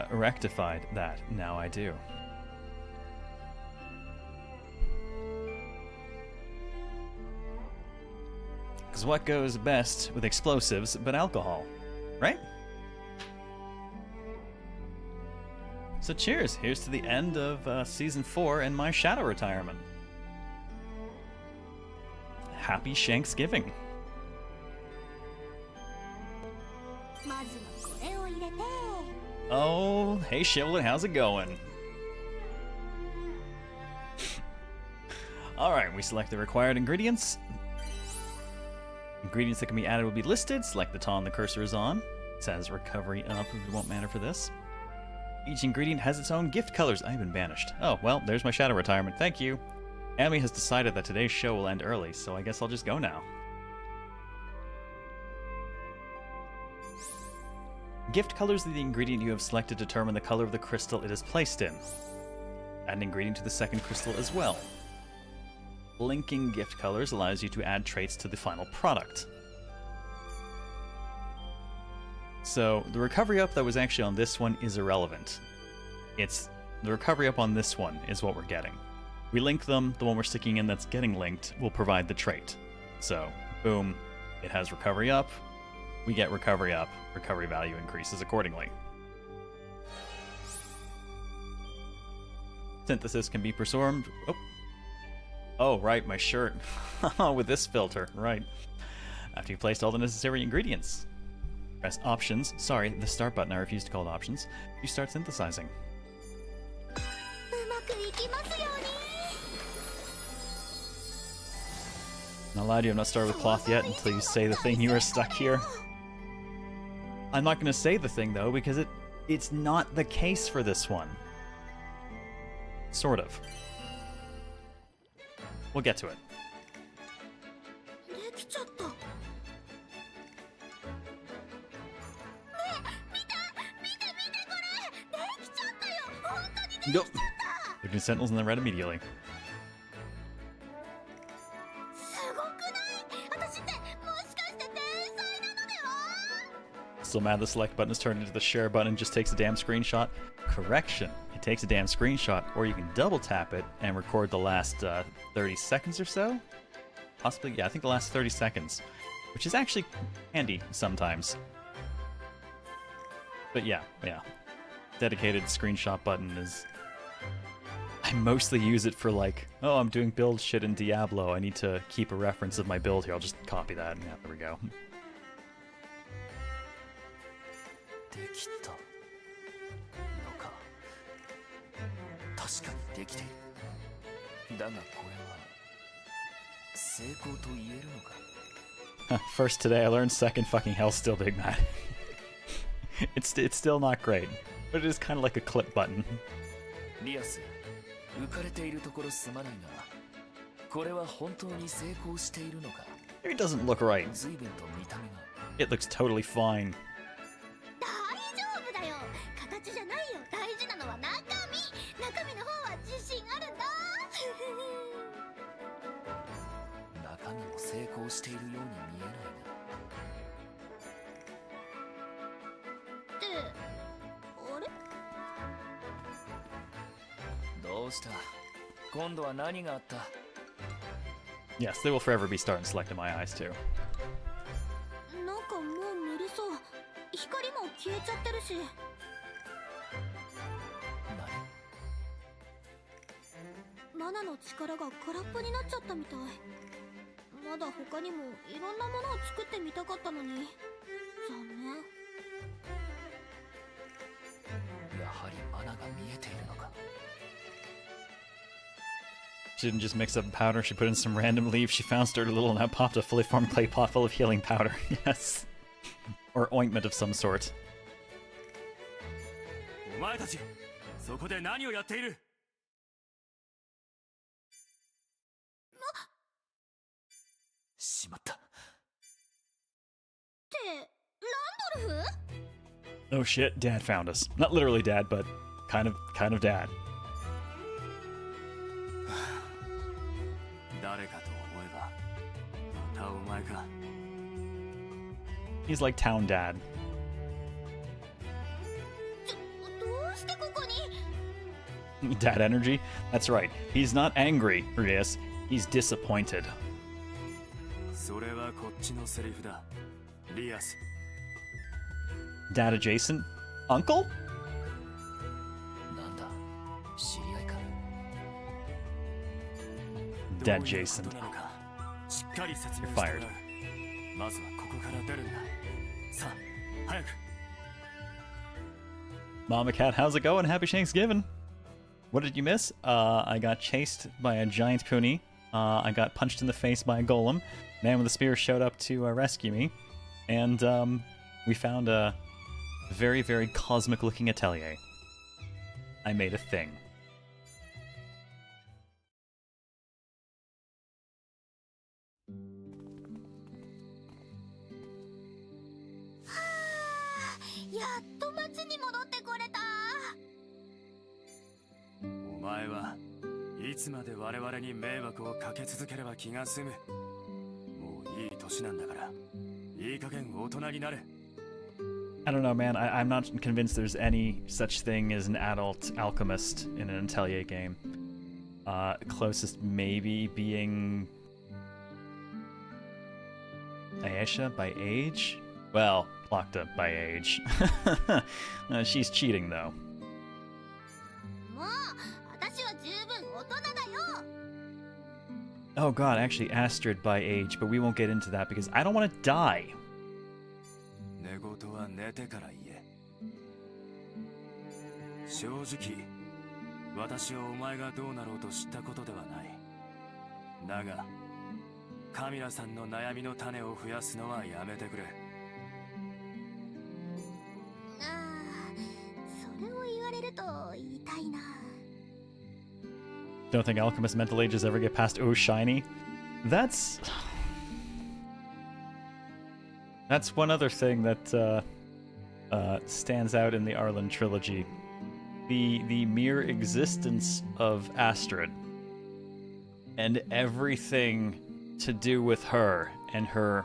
A: rectified that. Now I do. Because what goes best with explosives but alcohol, right? So cheers, here's to the end of Season 4 and my shadow retirement. Happy Shanksgiving. Oh, hey Shivlin, how's it going? Alright, we select the required ingredients. Ingredients that can be added will be listed. Select the tile the cursor is on. It says recovery up, it won't matter for this. Each ingredient has its own gift colors. I've been banished. Oh, well, there's my shadow retirement. Thank you. Amy has decided that today's show will end early, so I guess I'll just go now. Gift colors of the ingredient you have selected determine the color of the crystal it is placed in. Add an ingredient to the second crystal as well. Linking gift colors allows you to add traits to the final product. So, the recovery up that was actually on this one is irrelevant. It's the recovery up on this one is what we're getting. We link them, the one we're sticking in that's getting linked will provide the trait. So, boom, it has recovery up, we get recovery up, recovery value increases accordingly. Synthesis can be performed... Oh. Oh, right, my shirt. With this filter, right. After you placed all the necessary ingredients, press Options. Sorry, the Start button. I refuse to call it Options. You start synthesizing. Not lie to you, I'm not started with cloth yet until you say the thing you are stuck here. I'm not going to say the thing, though, because it's not the case for this one. Sort of. We'll get to it. Go. The two sentinels in the red immediately. Still mad the select button is turned into the share button and just takes a damn screenshot? Correction. It takes a damn screenshot, or you can double tap it and record the last 30 seconds or so? Possibly, yeah, I think the last 30 seconds. Which is actually handy sometimes. But yeah. Dedicated screenshot button is... I mostly use it for like, oh, I'm doing build shit in Diablo. I need to keep a reference of my build here. I'll just copy that and yeah, there we go. First today I learned, second fucking hell still big mad. It's still not great, but it is kind of like a clip button. It doesn't look right. It looks totally fine. Yes, they will forever be starting select in my eyes too. She didn't just mix up powder, she put in some random leaves she found, stirred a little, and out popped a fully formed clay pot full of healing powder. Yes. Or ointment of some sort. Oh shit, Dad found us. Not literally Dad, but kind of Dad. He's like town dad. Dad energy? That's right. He's not angry, Rias. He's disappointed. Dad adjacent? Uncle? Dad adjacent. You're fired. Mama Cat, how's it going? Happy Thanksgiving. What did you miss? I got chased by a giant pony. I got punched in the face by a golem. Man with a spear showed up to rescue me. And we found a very, very cosmic-looking atelier. I made a thing. I don't know, man. I'm not convinced there's any such thing as an adult alchemist in an Atelier game. Closest maybe being Ayesha by age? Well, Plakta by age. She's cheating, though. Oh god, actually Astrid by age, but we won't get into that because I don't want to die.
B: 寝言は寝てから言え。正直、私はお前がどうなろうと知ったことではない。だが、カミラさんの悩みの種を増やすのはやめてくれ。
C: ああ、それを言われると言いたいな。
A: Don't think Alchemist mental ages ever get past oh shiny. That's one other thing that stands out in the Arlen trilogy. The mere existence of Astrid and everything to do with her and her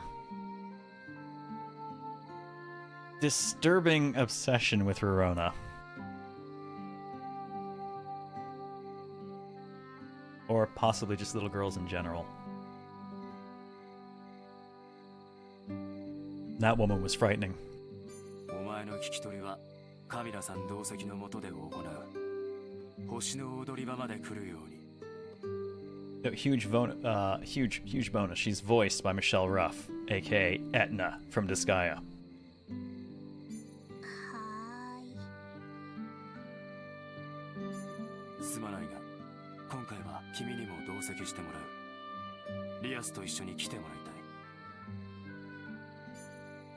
A: disturbing obsession with Rorona. Or possibly just little girls in general. That woman was frightening.
B: お前の聞き取りはカミラさん同席の下で行う。星の踊り場まで来るように。
A: Huge bonus. She's voiced by Michelle Ruff, aka Etna from Disgaea.
C: はーい。
B: すまないが、今回は君にも同席してもらう。リアスと一緒に来てもらい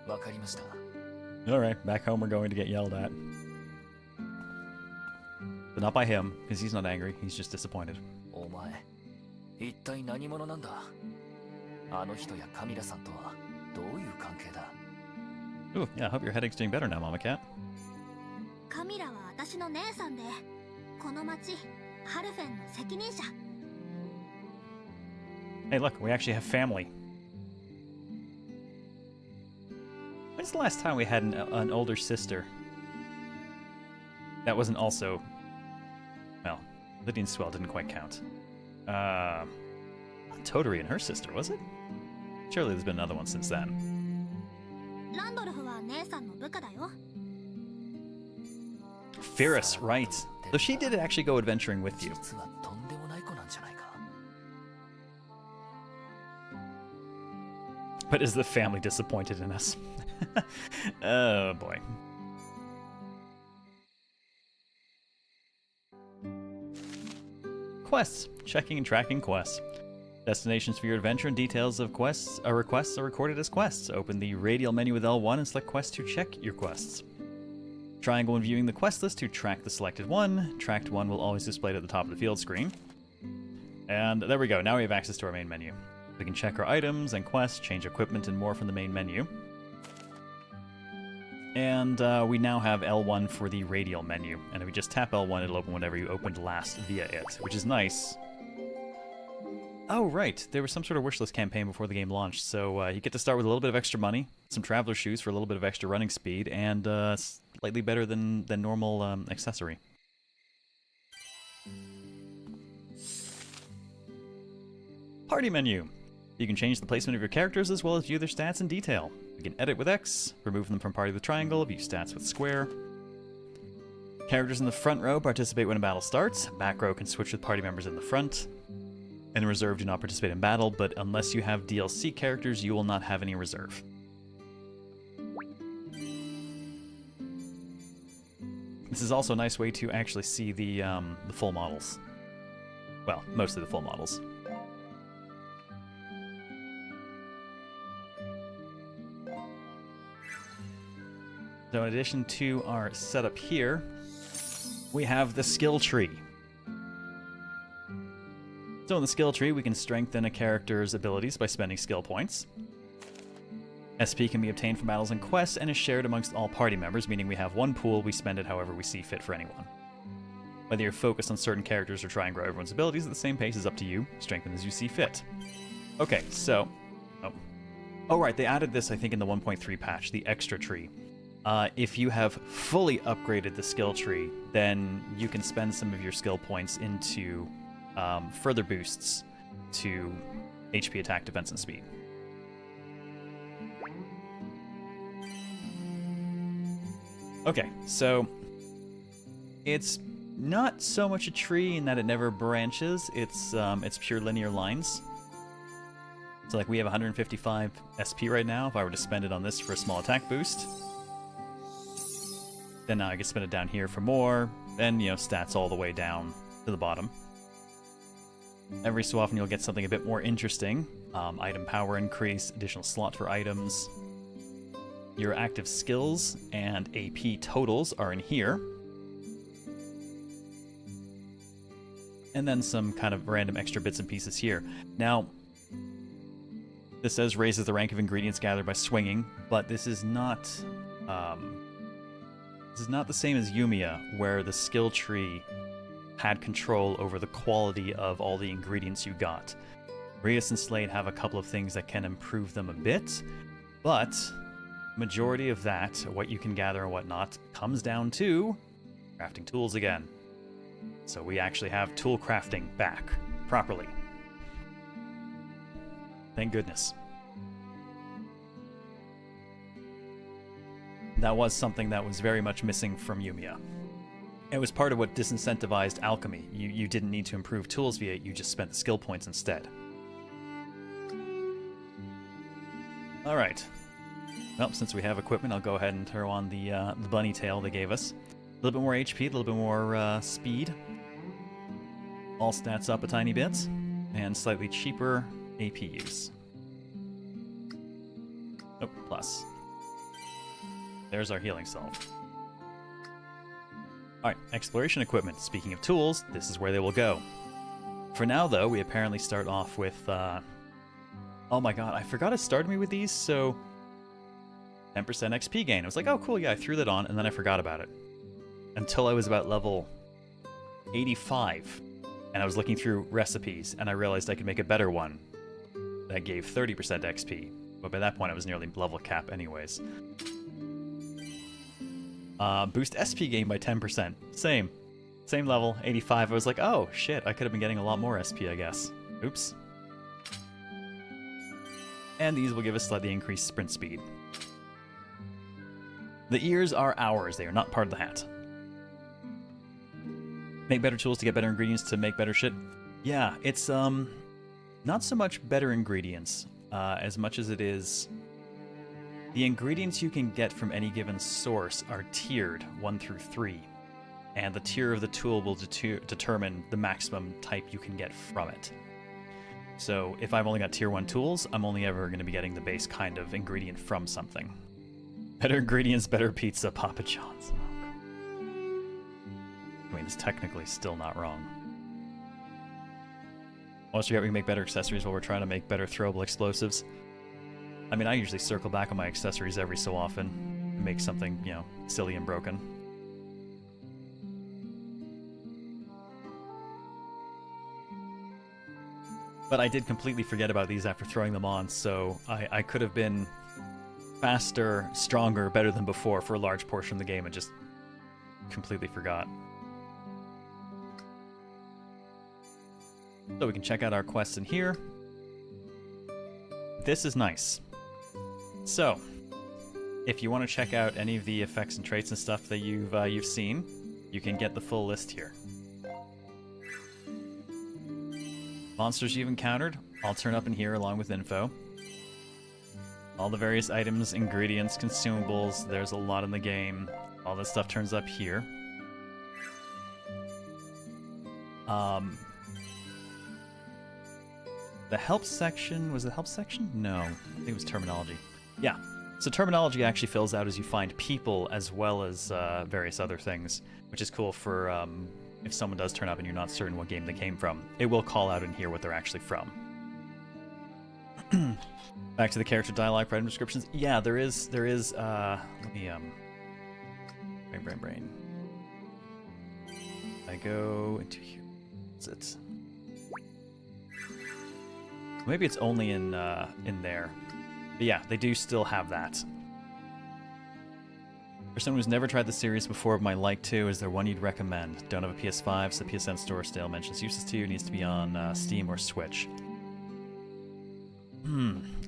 B: たい。わかりました。
A: Alright, back home we're going to get yelled at. But not by him, because he's not angry, he's just disappointed.
B: お前、一体何者なんだ？あの人やカミラさんとはどういう関係だ？
A: Ooh, yeah, I hope your headache's doing better now, Mama Cat.
C: カミラは私の姉さんで、この町、ハルフェンの責任者。
A: Hey, look, we actually have family. When's the last time we had an older sister? That wasn't also... Well, Lydian Swell didn't quite count. Not Toturi and her sister, was it? Surely there's been another one since then.
C: ランドルフは姉さんの部下だよ。
A: Ferris, right. Though she did actually go adventuring with you.
B: 実はとんでもない子なんじゃないか。
A: But is the family disappointed in us? Oh boy. Quests. Checking and tracking quests. Destinations for your adventure and details of requests are recorded as quests. Open the radial menu with L1 and select quests to check your quests. Triangle when viewing the quest list to track the selected one. Tracked one will always display at the top of the field screen. And there we go. Now we have access to our main menu. We can check our items and quests, change equipment, and more from the main menu. And we now have L1 for the radial menu. And if we just tap L1, it'll open whatever you opened last via it, which is nice. Oh, right. There was some sort of wishlist campaign before the game launched, so you get to start with a little bit of extra money, some traveler shoes for a little bit of extra running speed, and slightly better than normal accessory. Party menu. You can change the placement of your characters as well as view their stats in detail. You can edit with X, remove them from party with triangle, view stats with square. Characters in the front row participate when a battle starts. Back row can switch with party members in the front. And reserve do not participate in battle, but unless you have DLC characters, you will not have any reserve. This is also a nice way to actually see the full models. Well, mostly the full models. So in addition to our setup here, we have the skill tree. So in the skill tree, we can strengthen a character's abilities by spending skill points. SP can be obtained from battles and quests and is shared amongst all party members, meaning we have one pool, we spend it however we see fit for anyone. Whether you're focused on certain characters or try and grow everyone's abilities at the same pace is up to you. Strengthen as you see fit. Okay, so... Oh, right, they added this, I think, in the 1.3 patch, the extra tree. If you have fully upgraded the skill tree, then you can spend some of your skill points into further boosts to HP, attack, defense, and speed. Okay, so it's not so much a tree in that it never branches. It's pure linear lines. So like we have 155 SP right now. If I were to spend it on this for a small attack boost, then now I could spend it down here for more. Then, you know, stats all the way down to the bottom. Every so often you'll get something a bit more interesting. Item power increase, additional slot for items. Your active skills and AP totals are in here. And then some kind of random extra bits and pieces here. Now, this says raises the rank of ingredients gathered by swinging, but this is not the same as Yumia, where the skill tree had control over the quality of all the ingredients you got. Rias and Slade have a couple of things that can improve them a bit, but majority of that, what you can gather and whatnot, comes down to crafting tools again. So we actually have tool crafting back properly. Thank goodness. That was something that was very much missing from Yumia. It was part of what disincentivized alchemy. You didn't need to improve tools via it, you just spent the skill points instead. Alright. Well, since we have equipment, I'll go ahead and throw on the bunny tail they gave us. A little bit more HP, a little bit more speed. All stats up a tiny bit. And slightly cheaper AP use. Oh, plus. There's our healing salve. Alright, exploration equipment. Speaking of tools, this is where they will go. For now, though, we apparently start off with... Oh my god, I forgot it started me with these, so... 10% XP gain. I was like, oh cool, yeah, I threw that on, and then I forgot about it. Until I was about level 85, and I was looking through recipes, and I realized I could make a better one that gave 30% XP. But by that point, I was nearly level cap anyways. Boost SP gain by 10%. Same level, 85. I was like, oh shit, I could have been getting a lot more SP, I guess. Oops. And these will give us slightly increased sprint speed. The ears are ours, they are not part of the hat. Make better tools to get better ingredients to make better shit. Yeah, it's not so much better ingredients, as much as it is... The ingredients you can get from any given source are tiered 1 through 3, and the tier of the tool will determine the maximum type you can get from it. So if I've only got tier 1 tools, I'm only ever going to be getting the base kind of ingredient from something. Better ingredients, better pizza, Papa John's. I mean, it's technically still not wrong. Also, we can make better accessories while we're trying to make better throwable explosives. I mean, I usually circle back on my accessories every so often and make something, you know, silly and broken. But I did completely forget about these after throwing them on, so I could have been faster, stronger, better than before for a large portion of the game and just completely forgot. So we can check out our quests in here. This is nice. So, if you want to check out any of the effects and traits and stuff that you've seen, you can get the full list here. Monsters you've encountered, all turn up in here along with info. All the various items, ingredients, consumables, there's a lot in the game. All this stuff turns up here. The help section, was it help section? No, I think it was terminology. Yeah, so terminology actually fills out as you find people as well as various other things, which is cool for if someone does turn up and you're not certain what game they came from. It will call out in here what they're actually from. Back to the character dialogue for item descriptions. Yeah, there is, let me, brain. I go into here. What's it? Maybe it's only in there. But yeah, they do still have that. For someone who's never tried the series before but might like to, is there one you'd recommend? Don't have a PS5, so PSN Store still mentions uses to, needs to be on Steam or Switch.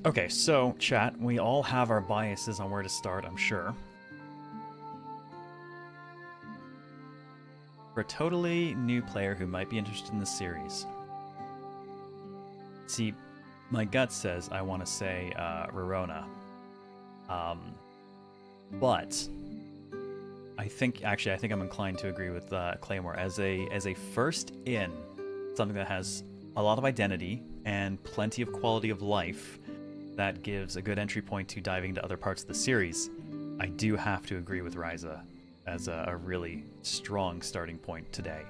A: Okay, so, chat, we all have our biases on where to start, I'm sure. For a totally new player who might be interested in the series. See, My gut says I want to say Rorona. But I think I'm inclined to agree with Claymore as a first in, something that has a lot of identity and plenty of quality of life that gives a good entry point to diving into other parts of the series. I do have to agree with Ryza as a really strong starting point today.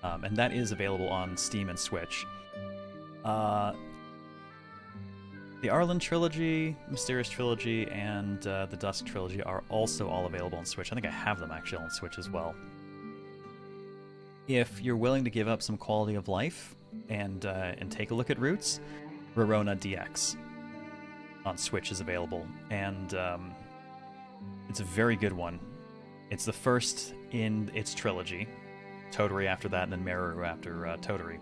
A: And that is available on Steam and Switch. The Arlen Trilogy, Mysterious Trilogy, and the Dusk Trilogy are also all available on Switch. I think I have them actually on Switch as well. If you're willing to give up some quality of life and take a look at Roots, Rorona DX on Switch is available, and it's a very good one. It's the first in its trilogy. Toturi after that, and then Meru after Toturi.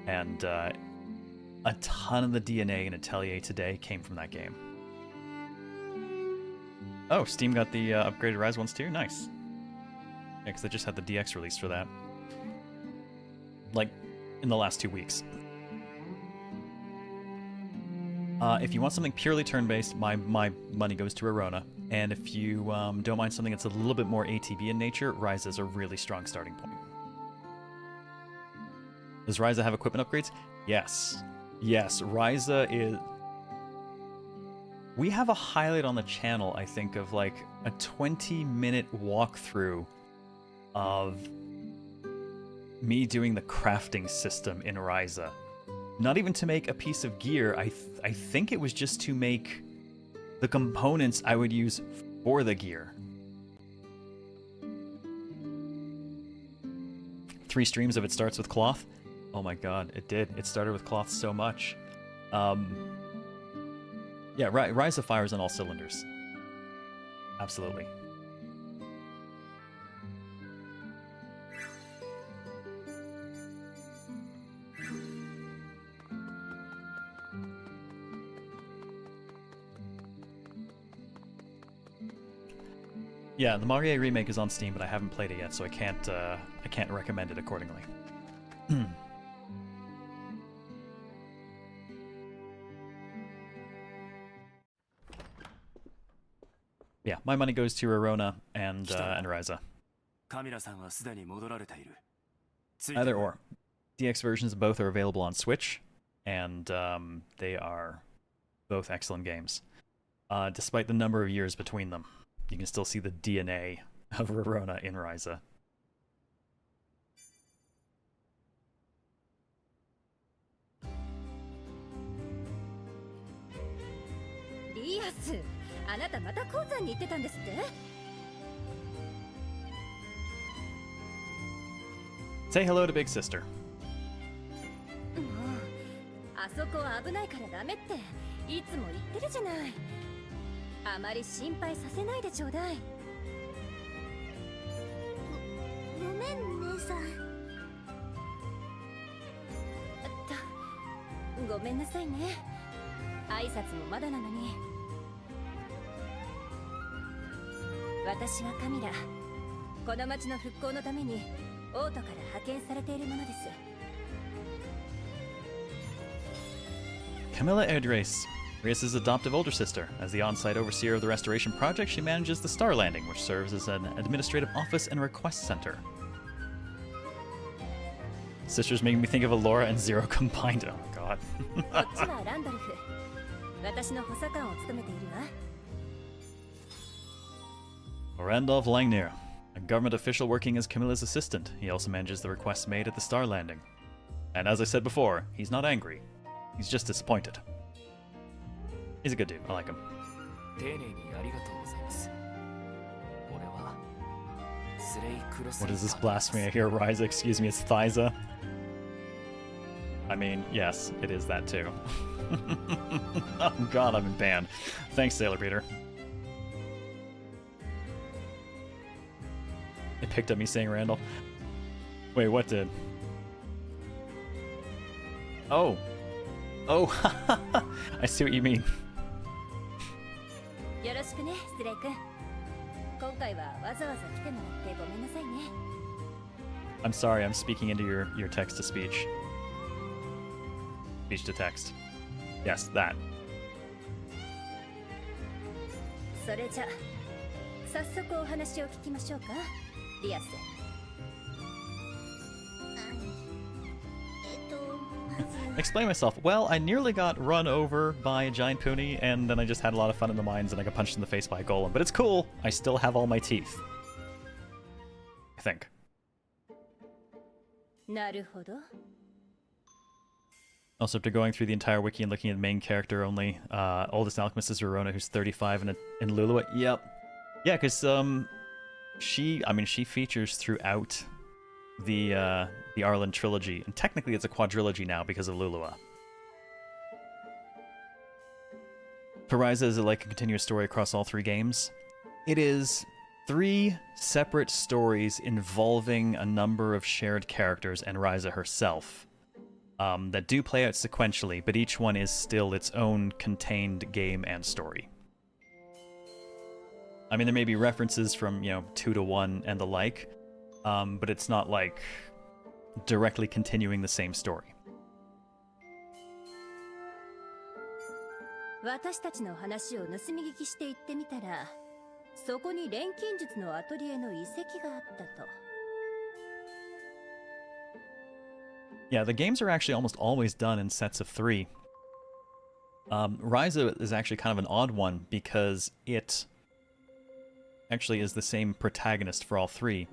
A: And a ton of the DNA in Atelier today came from that game. Oh, Steam got the upgraded Rise ones too? Nice. Yeah, because they just had the DX release for that. Like, in the last 2 weeks. If you want something purely turn-based, my money goes to Rorona. And if you don't mind something that's a little bit more ATB in nature, Ryza is a really strong starting point. Does Ryza have equipment upgrades? Yes. Yes, Ryza is... We have a highlight on the channel, I think, of like a 20-minute walkthrough of me doing the crafting system in Ryza. Not even to make a piece of gear, I think it was just to make the components I would use for the gear. 3 streams of It Starts With Cloth? Oh my god, it did. It started with cloth so much. Yeah, Ryza fires on all cylinders. Absolutely. Yeah, the Marie remake is on Steam, but I haven't played it yet, so I can't recommend it accordingly. Yeah, my money goes to Rorona and Ryza. Either or. DX versions of both are available on Switch, and they are both excellent games. Despite the number of years between them, you can still see the DNA of Rorona in Ryza. Say hello to Big Sister.
D: あそこ危ないからダメっていつも言ってるじゃない。あまり心配させないでちょうだい。
C: ごめん姉さん。
D: ごめんなさいね。挨拶もまだなのに。私はカミラ。この町の復興のために王都から派遣されているものです。
A: Camilla Erdrace, Reyes' adoptive older sister. As the on-site overseer of the restoration project, she manages the Star Landing, which serves as an administrative office and request center. Sisters making me think of Alora and Zero combined. Oh god.
D: こっちはランドルフ。私の補佐官を務めているわ。
A: Randolph Langnier, a government official working as Camilla's assistant. He also manages the requests made at the Star Landing. And as I said before, he's not angry. He's just disappointed. He's a good dude. I like him. What is this blasphemy? I hear Ryza. Excuse me, it's Thyza. I mean, yes, it is that too. Oh god, I've been banned. Thanks, Sailor Peter. It picked up me saying Randall. Wait, what did? Oh. Oh, I see what you mean.
D: よろしくね、スレイ君。今回はわざわざ来てもらってごめんなさいね。
A: I'm sorry, I'm speaking into your text-to-speech. Speech-to-text. Yes, that.
D: それじゃ早速お話を聞きましょうか、リアス。
A: Explain myself. Well, I nearly got run over by a giant pony, and then I just had a lot of fun in the mines, and I got punched in the face by a golem. But it's cool. I still have all my teeth. I think.
D: なるほど。
A: Also, after going through the entire wiki and looking at the main character only, oldest alchemist is Verona, who's 35, and Lulua. Yep. Yeah, because she features throughout the Arlen trilogy, and technically it's a quadrilogy now because of Lulua. Ryza is like a continuous story across all 3 games. It is 3 separate stories involving a number of shared characters and Ryza herself. That do play out sequentially, but each one is still its own contained game and story. I mean, there may be references from, 2 to 1 and the like, but it's not like directly continuing the same story.
D: 私たちの話を盗み聞きして行ってみたら、そこに錬金術のアトリエの遺跡があったと。
A: Yeah, the games are actually almost always done in sets of 3. Ryza is actually kind of an odd one because it actually is the same protagonist for all 3.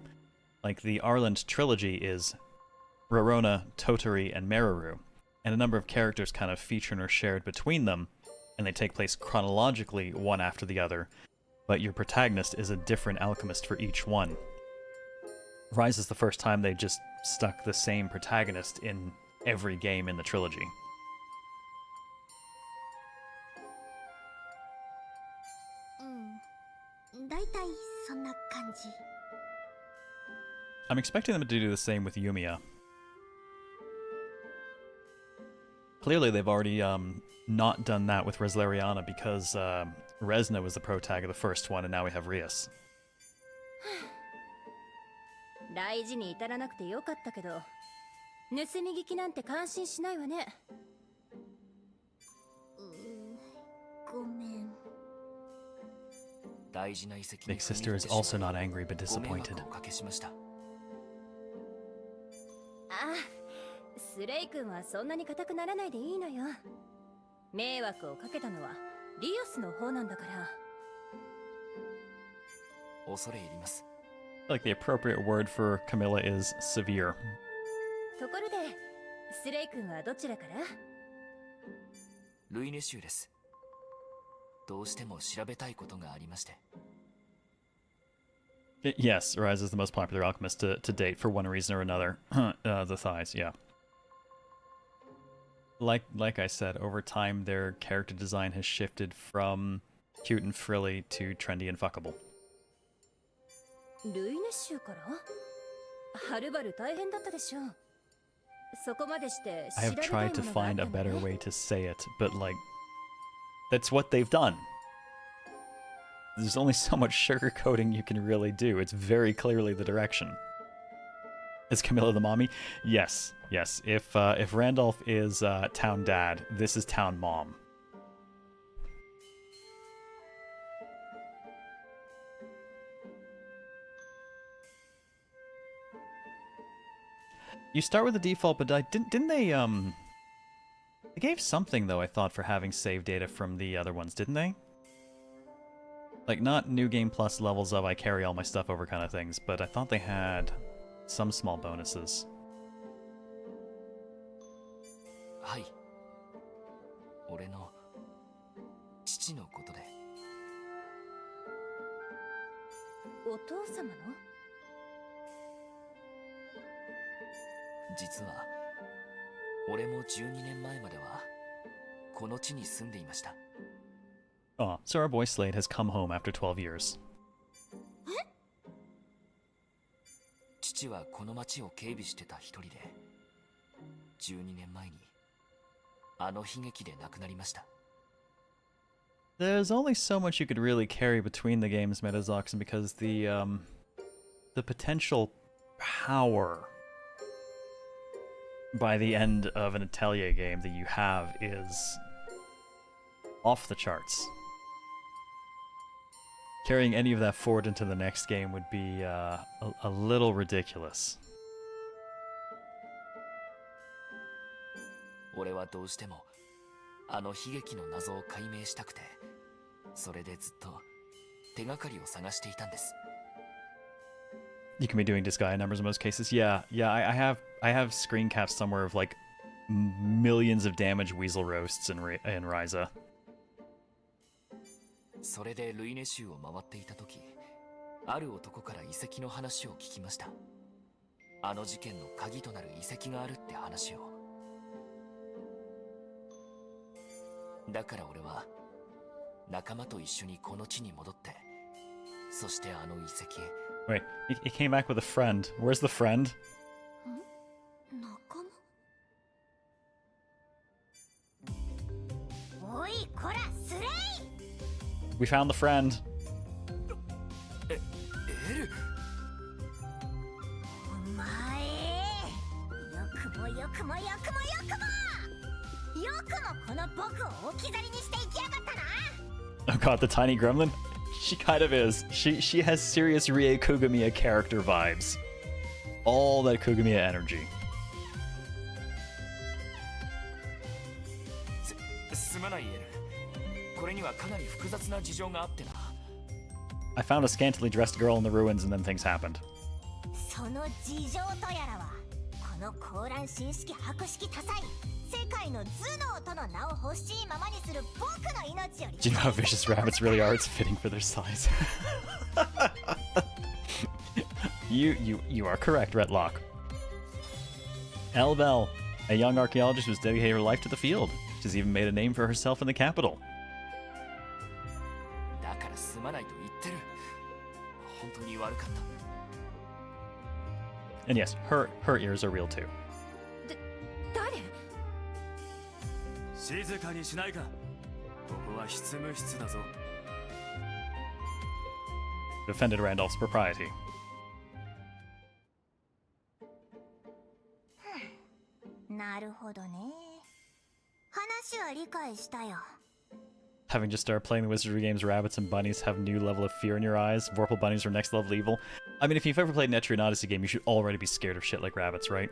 A: Like, the Arland trilogy is Rorona, Toturi, and Meruru, and a number of characters kind of feature and are shared between them, and they take place chronologically one after the other, but your protagonist is a different alchemist for each one. Rise is the first time they just stuck the same protagonist in every game in the trilogy. I'm expecting them to do the same with Yumia. Clearly they've already not done that with Resleriana because Resna was the protag of the first one and now we have Rias.
D: 大事に至らなくてよかったけど、盗み聞きなんて感心しないわね。
C: ごめん。
A: Big sister is also not angry but disappointed.
D: あ、スレイ君はそんなに硬くならないでいいのよ。迷惑をかけたのはリオスの方なんだから。
B: 恐れ入ります。
A: I feel like the appropriate word for Camilla is severe.
D: ところで、スレイ君はどちらから？
B: ルイネ州です。どうしても調べたいことがありまして。
A: Yes, Rise is the most popular alchemist to date for one reason or another. The thighs, yeah. Like I said, over time their character design has shifted from cute and frilly to trendy and fuckable.
D: ルイネ州から？はるばる大変だったでしょう。そこまでして調
A: I
D: べ
A: have
D: たい
A: tried to
D: ものがあっ
A: find
D: た
A: a
D: の
A: better
D: ね。
A: way to say it, but like, that's what they've done. There's only so much sugarcoating you can really do. It's very clearly the direction. Is Camilla the mommy? Yes, yes. If Randolph is town dad, this is town mom. You start with the default, but didn't they they gave something though, I thought, for having save data from the other ones, didn't they? Like, not new game plus levels of I carry all my stuff over kind of things, but I thought they had some small bonuses.
B: はい。俺の父のことで。
D: お父様の？
B: 実は俺も12年前まではこの地に住んでいました。
A: Oh, so our boy Slade has come home after 12 years.
B: 父はこの町を警備してた一人で、12年前にあの悲劇で亡くなりました。
A: There's only so much you could really carry between the games, Metazoxen, because the potential power by the end of an Atelier game that you have is off the charts. Carrying any of that forward into the next game would be a little ridiculous.
B: 俺はどうしてもあの悲劇の謎を解明したくて、それでずっと手がかりを探していたんです。
A: You can be doing Disgaea numbers in most cases. Yeah, I have screen caps somewhere of like millions of damage weasel roasts in Ryza.
B: それでルイネ州を回っていた時、ある男から遺跡の話を聞きました。あの事件の鍵となる遺跡があるって話を。だから俺は仲間と一緒にこの地に戻って、そしてあの遺跡へ。
A: Wait, he came back with a friend. Where's the friend?
C: 仲間？おい、こら、スレイ！
A: We found the friend.
B: エル。
C: お前、よくもよくもよくもよくも！よくもこの僕を置き去りにしていきやがったな！
A: Oh god, the tiny gremlin? She kind of is. She has serious Rie Kugamiya character vibes. All that Kugamiya energy.
B: すまないエル。これにはかなり複雑な事情があってな。
A: I found a scantily dressed girl in the ruins and then things happened.
C: その事情とやらは、この高蘭新式博識多彩、世界の頭脳との名を欲しいままにする僕の命より。
A: Do you know how vicious rabbits really are? It's fitting for their size. You are correct, Retlock. Elbel, a young archaeologist who's dedicated her life to the field. She's even made a name for herself in the capital.
B: だからすまないと言ってる。本当に悪かった。
A: And yes, her ears are real too.
D: 誰？
B: 静かにしないか。ここは執務室だぞ。
A: Defended Randolph's propriety.
C: なるほどね。話は理解したよ。
A: Having just started playing the Wizardry games, rabbits and bunnies have new level of fear in your eyes. Vorpal bunnies are next level evil. I mean, if you've ever played an Etrian Odyssey game, you should already be scared of shit like rabbits, right?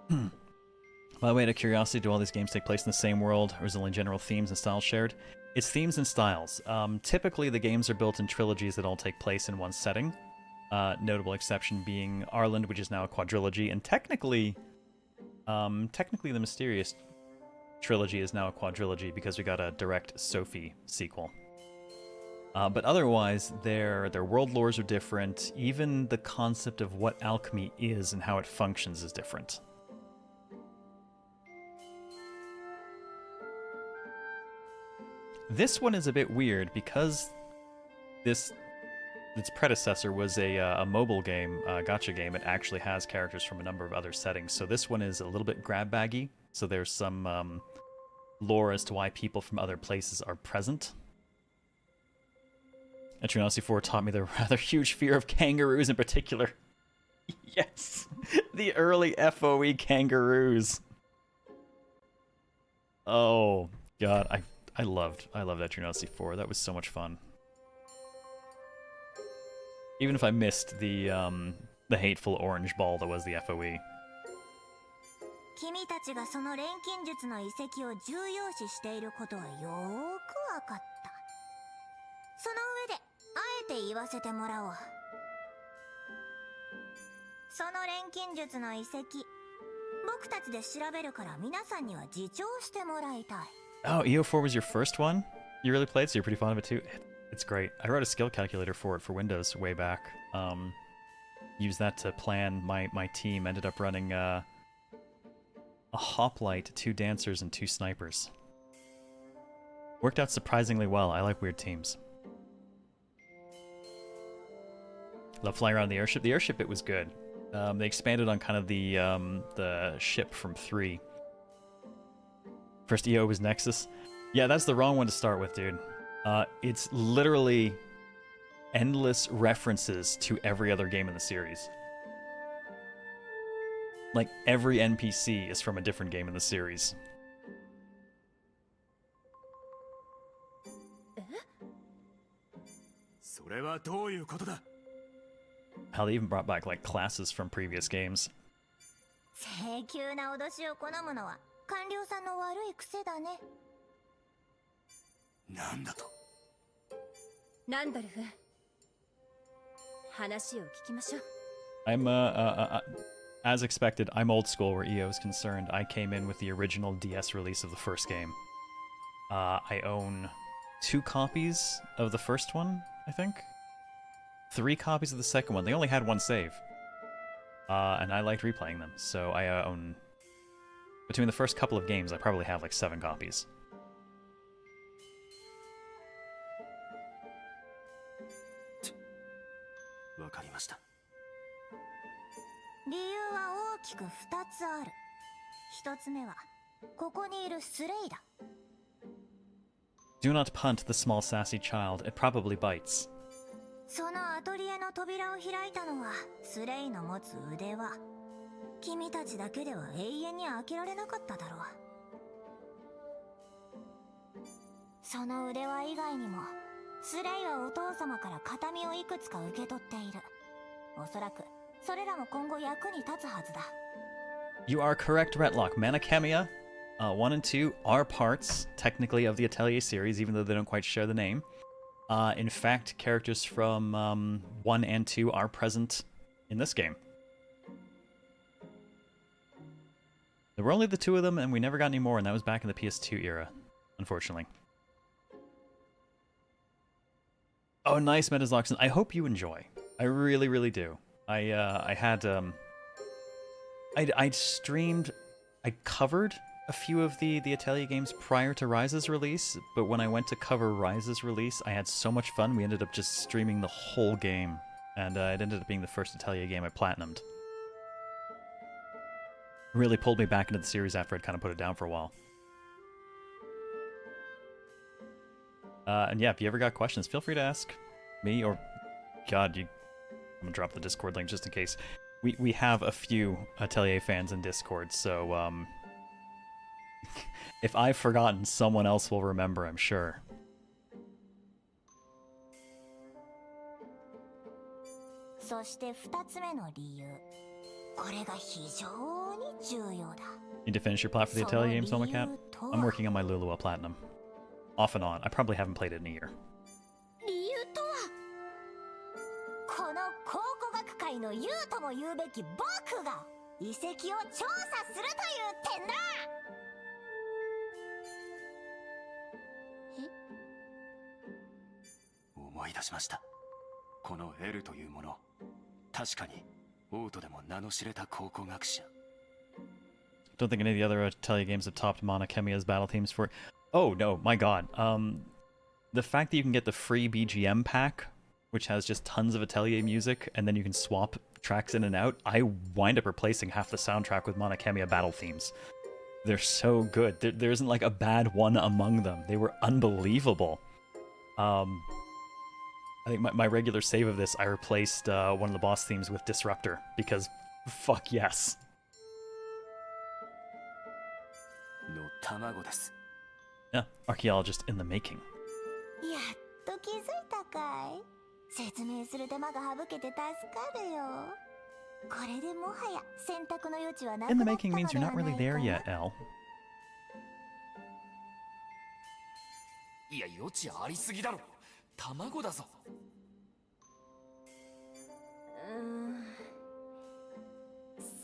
A: By the way, out of curiosity, do all these games take place in the same world, or is it only general themes and styles shared? It's themes and styles. Typically, the games are built in trilogies that all take place in one setting. Notable exception being Arland, which is now a quadrilogy, and technically the Mysterious trilogy is now a quadrilogy because we got a direct Sophie sequel. But otherwise, their world lores are different. Even the concept of what alchemy is and how it functions is different. This one is a bit weird because its predecessor was a mobile game, a gacha game. It actually has characters from a number of other settings. So this one is a little bit grab baggy. So there's some lore as to why people from other places are present. Etrian Odyssey 4 taught me the rather huge fear of kangaroos in particular. Yes, the early FOE kangaroos. Oh god, I loved Etrian Odyssey 4. That was so much fun. Even if I missed the hateful orange ball that was the FOE.
C: 君たちがその錬金術の遺跡を重要視していることはよーくわかった。その上で、あえて言わせてもらおう。その錬金術の遺跡、僕たちで調べるから皆さんには自重してもらいたい。
A: Oh, EO4 was your first one? You really played, so you're pretty fond of it too? It's great. I wrote a skill calculator for it for Windows way back. Used that to plan my team. Ended up running a hoplite, 2 dancers, and 2 snipers. Worked out surprisingly well. I like weird teams. Love flying around the airship. The airship, it was good. They expanded on kind of the ship from 3. First EO was Nexus. Yeah, that's the wrong one to start with, dude. It's literally endless references to every other game in the series. Like, every NPC is from a different game in the series. Hell, they even brought back, like, classes from previous games.
C: 請求な脅しを好むのは官僚さんの悪い癖だね。
B: なんだと。
D: ランドルフ、話を聞きましょう。
A: I'm, as expected, I'm old school where EO is concerned. I came in with the original DS release of the first game. I own 2 copies of the first one, I think? 3 copies of the second one. They only had 1 save. And I liked replaying them, so I own... Between the first couple of games, I probably have like 7 copies.
B: わかりました。
C: 理由は大きく2つある。1つ目はここにいるスレイだ。
A: Do not punt the small sassy child. It probably bites.
C: そのアトリエの扉を開いたのはスレイの持つ腕輪。君たちだけでは永遠に開けられなかっただろう。その腕輪以外にもスレイはお父様から形見をいくつか受け取っている。おそらくそれらも今後役に立つはずだ。
A: You are correct, Retlock. Manakemia 1 and 2 are parts, technically, of the Atelier series, even though they don't quite share the name. In fact, characters from 1 and 2 are present in this game. There were only the 2 of them, and we never got any more, and that was back in the PS2 era, unfortunately. Oh, nice, Metazloxen. I hope you enjoy. I really, really do. I streamed... I covered a few of the Atelier games prior to Rise's release, but when I went to cover Rise's release, I had so much fun, we ended up just streaming the whole game, and it ended up being the first Atelier game I platinumed. Really pulled me back into the series after I'd kind of put it down for a while. And yeah, if you ever got questions, feel free to ask me, or... God, I'm gonna drop the Discord link just in case. We have a few Atelier fans in Discord, so if I've forgotten, someone else will remember, I'm sure.
C: そして2つ目の理由。これが非常に重要だ。
A: Need to finish your plat for the Atelier games, Cat? I'm working on my Lulua Platinum. Off and on. I probably haven't played it in a year.
C: 理由とはこの考古学界の雄とも言うべき僕が遺跡を調査するという点だ。
B: 思い出しました。この L というもの、確かに王都でも名の知れた考古学者。
A: Don't think any of the other Atelier games have topped Manakemia's battle themes for... Oh, no, my god. The fact that you can get the free BGM pack, which has just tons of Atelier music, and then you can swap tracks in and out, I wind up replacing half the soundtrack with Manakemia battle themes. They're so good. There isn't like a bad one among them. They were unbelievable. I think my regular save of this, I replaced one of the boss themes with Disruptor, because fuck yes.
B: の卵です。
A: Yeah, archaeologist in the making.
C: やっと気づいたかい。説明する手間が省けて助かるよ。これでもはや選択の余地はなく
A: In
C: な
A: the
C: った
A: making
C: の
A: means
C: で
A: you're
C: は
A: not
C: ない
A: really
C: か
A: there
C: な。
A: yet, L.
B: いや、余地ありすぎだろ。卵だぞ。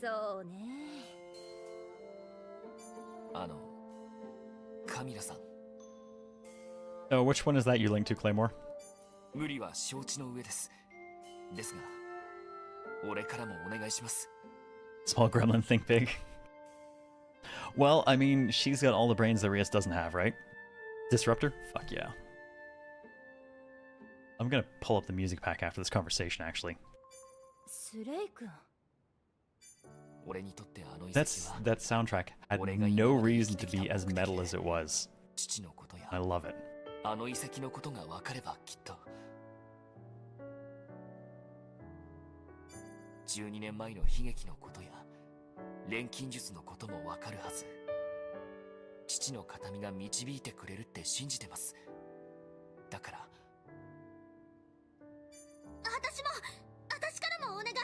D: そうね。
B: カミラさん。
A: Oh, which one is that you linked to, Claymore?
B: 無理は承知の上です。ですが、俺からもお願いします。
A: Small gremlin, think big. Well, I mean, she's got all the brains that Rias doesn't have, right? Disruptor? Fuck yeah. I'm gonna pull up the music pack after this conversation, actually.
D: スレイ君。
B: 俺にとってあの遺跡
A: That soundtrack had no reason to be as metal as it was.
B: 父のことや
A: I love it.
B: あの遺跡のことが分かればきっと12年前の悲劇のことや錬金術のこともわかるはず。父の形見が導いてくれるって信じてます。だから
C: 私からもお願い。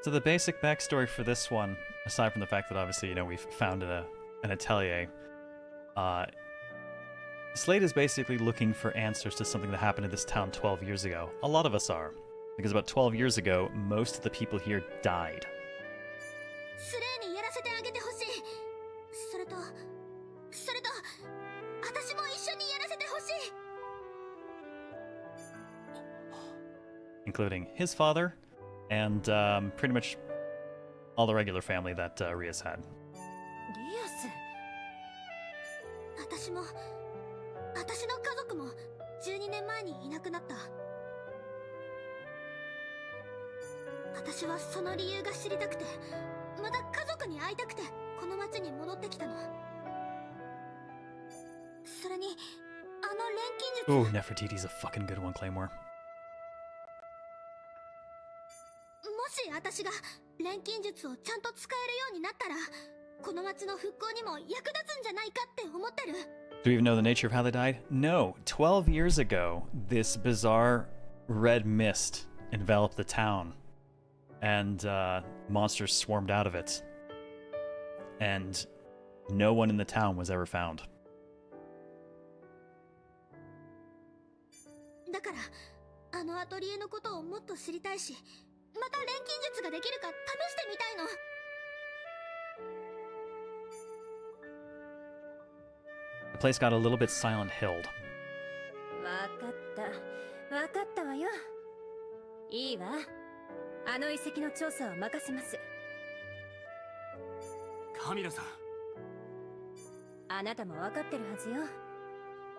A: So the basic backstory for this one, aside from the fact that obviously, you know, we've founded an atelier, Slade is basically looking for answers to something that happened in this town 12 years ago. A lot of us are. Because about 12 years ago, most of the people here died.
C: スレイにやらせてあげてほしい。それと私も一緒にやらせてほしい。
A: Including his father, and pretty much all the regular family that Rias had.
D: リアス。
C: 私の家族も12年前にいなくなった。私はその理由が知りたくて、また家族に会いたくてこの町に戻ってきたの。それに錬金
A: Ooh,
C: 術。
A: Nefertiti's a fucking good one, Claymore.
C: もし私が錬金術をちゃんと使えるようになったら、この町の復興にも役立つんじゃないかって思ってる。
A: Do we even know the nature of how they died? No. 12 years ago, this bizarre red mist enveloped the town, and monsters swarmed out of it. And no one in the town was ever found.
C: だからアトリエのことをもっと知りたいし、また錬金術ができるか試してみたいの。
A: The place got a little bit Silent Hilled.
D: わかったわよ。いいわ。あの遺跡の調査を任せます。
B: カミラさん。
D: あなたもわかってるはずよ。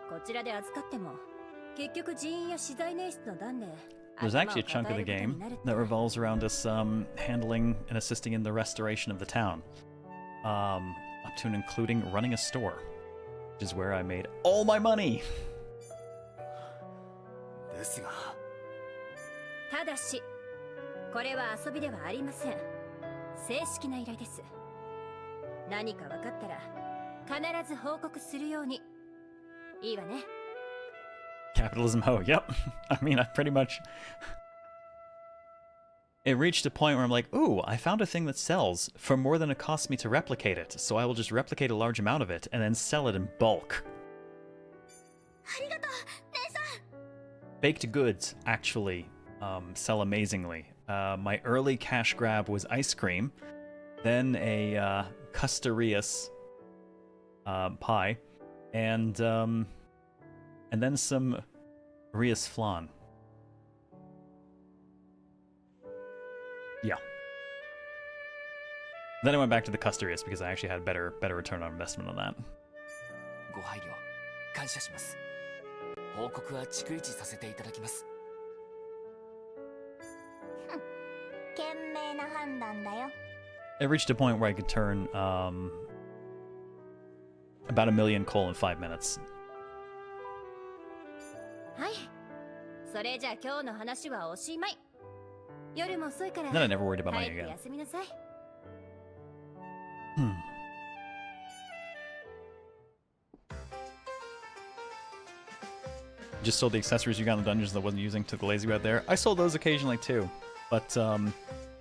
D: こちらで預かっても結局人員や資材捻出の段で
A: There's actually a chunk of the game that revolves around us handling and assisting in the restoration of the town. Up to and including running a store, which is where I made all my money.
B: ですが。
D: ただし、これは遊びではありません。正式な依頼です。何か分かったら必ず報告するように。いいわね。
A: Capitalism ho, yep. I mean, I pretty much... It reached a point where I'm like, ooh, I found a thing that sells for more than it costs me to replicate it, so I will just replicate a large amount of it and then sell it in bulk.
C: ありがとう、姉さん。
A: Baked goods actually sell amazingly. My early cash grab was ice cream, then a custarius pie, and then some Rias flan. Yeah. Then I went back to the custarius because I actually had better return on investment on that.
B: ご配慮感謝します。報告は逐一させていただきます。
C: 賢明な判断だよ。
A: It reached a point where I could turn about 1 million coal in 5 minutes.
D: はい。それじゃあ今日の話はおしまい。夜も遅いから。
A: Then I never worried about
D: 帰
A: money
D: って
A: again.
D: 休みなさい。
A: Just sold the accessories you got in the dungeons that I wasn't using, took the lazy out there. I sold those occasionally too, but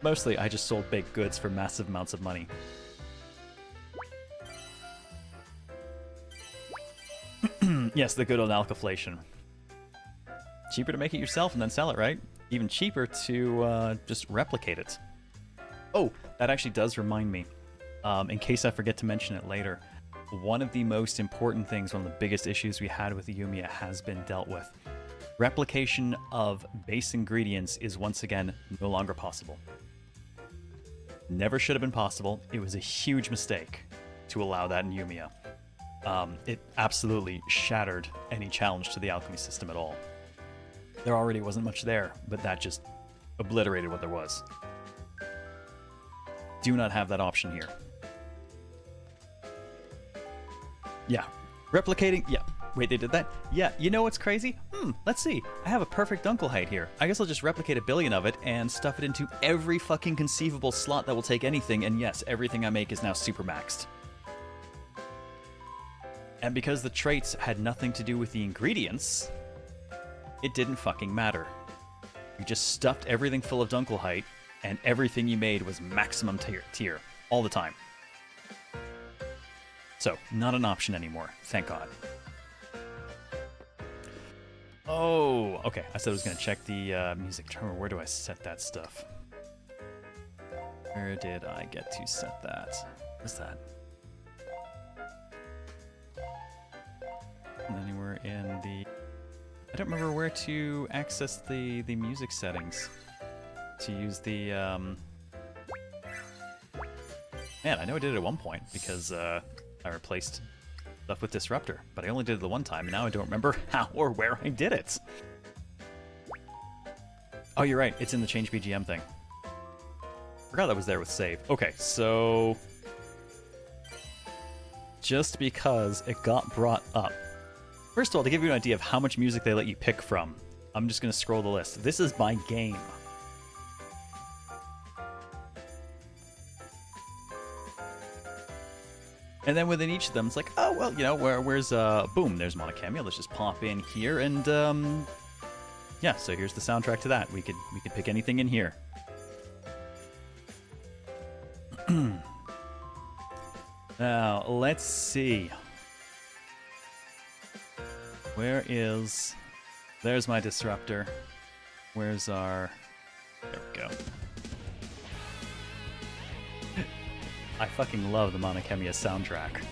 A: mostly I just sold baked goods for massive amounts of money. Yes, the good old alkaflation. Cheaper to make it yourself and then sell it, right? Even cheaper to just replicate it. Oh, that actually does remind me, in case I forget to mention it later, one of the most important things, one of the biggest issues we had with Yumia has been dealt with. Replication of base ingredients is once again no longer possible. Never should have been possible. It was a huge mistake to allow that in Yumia. It absolutely shattered any challenge to the alchemy system at all. There already wasn't much there, but that just obliterated what there was. Do not have that option here. Yeah. Replicating, yeah. Wait, they did that? Yeah, you know what's crazy? let's see. I have a perfect Dunkel height here. I guess I'll just replicate 1 billion of it and stuff it into every fucking conceivable slot that will take anything, and yes, everything I make is now super maxed. And because the traits had nothing to do with the ingredients, it didn't fucking matter. You just stuffed everything full of Dunkel height, and everything you made was maximum tier all the time. So, not an option anymore, thank God. Oh, okay. I said I was going to check the music terminal. Where do I set that stuff? Where did I get to set that? What's that? Anywhere in the... I don't remember where to access the music settings. To use the... Man, I know I did it at one point because I replaced stuff with Disruptor, but I only did it the one time, and now I don't remember how or where I did it. Oh, you're right. It's in the Change BGM thing. Forgot that was there with save. Okay, so... just because it got brought up. First of all, to give you an idea of how much music they let you pick from, I'm just going to scroll the list. This is my game. And then within each of them, it's like, oh, well, you know, where's, boom, there's Monocamia. Let's just pop in here, and, yeah, so here's the soundtrack to that. We could pick anything in here. Now, let's see. Where is... There's my Disruptor. Where's our... There we go. I fucking love the Monokemia soundtrack.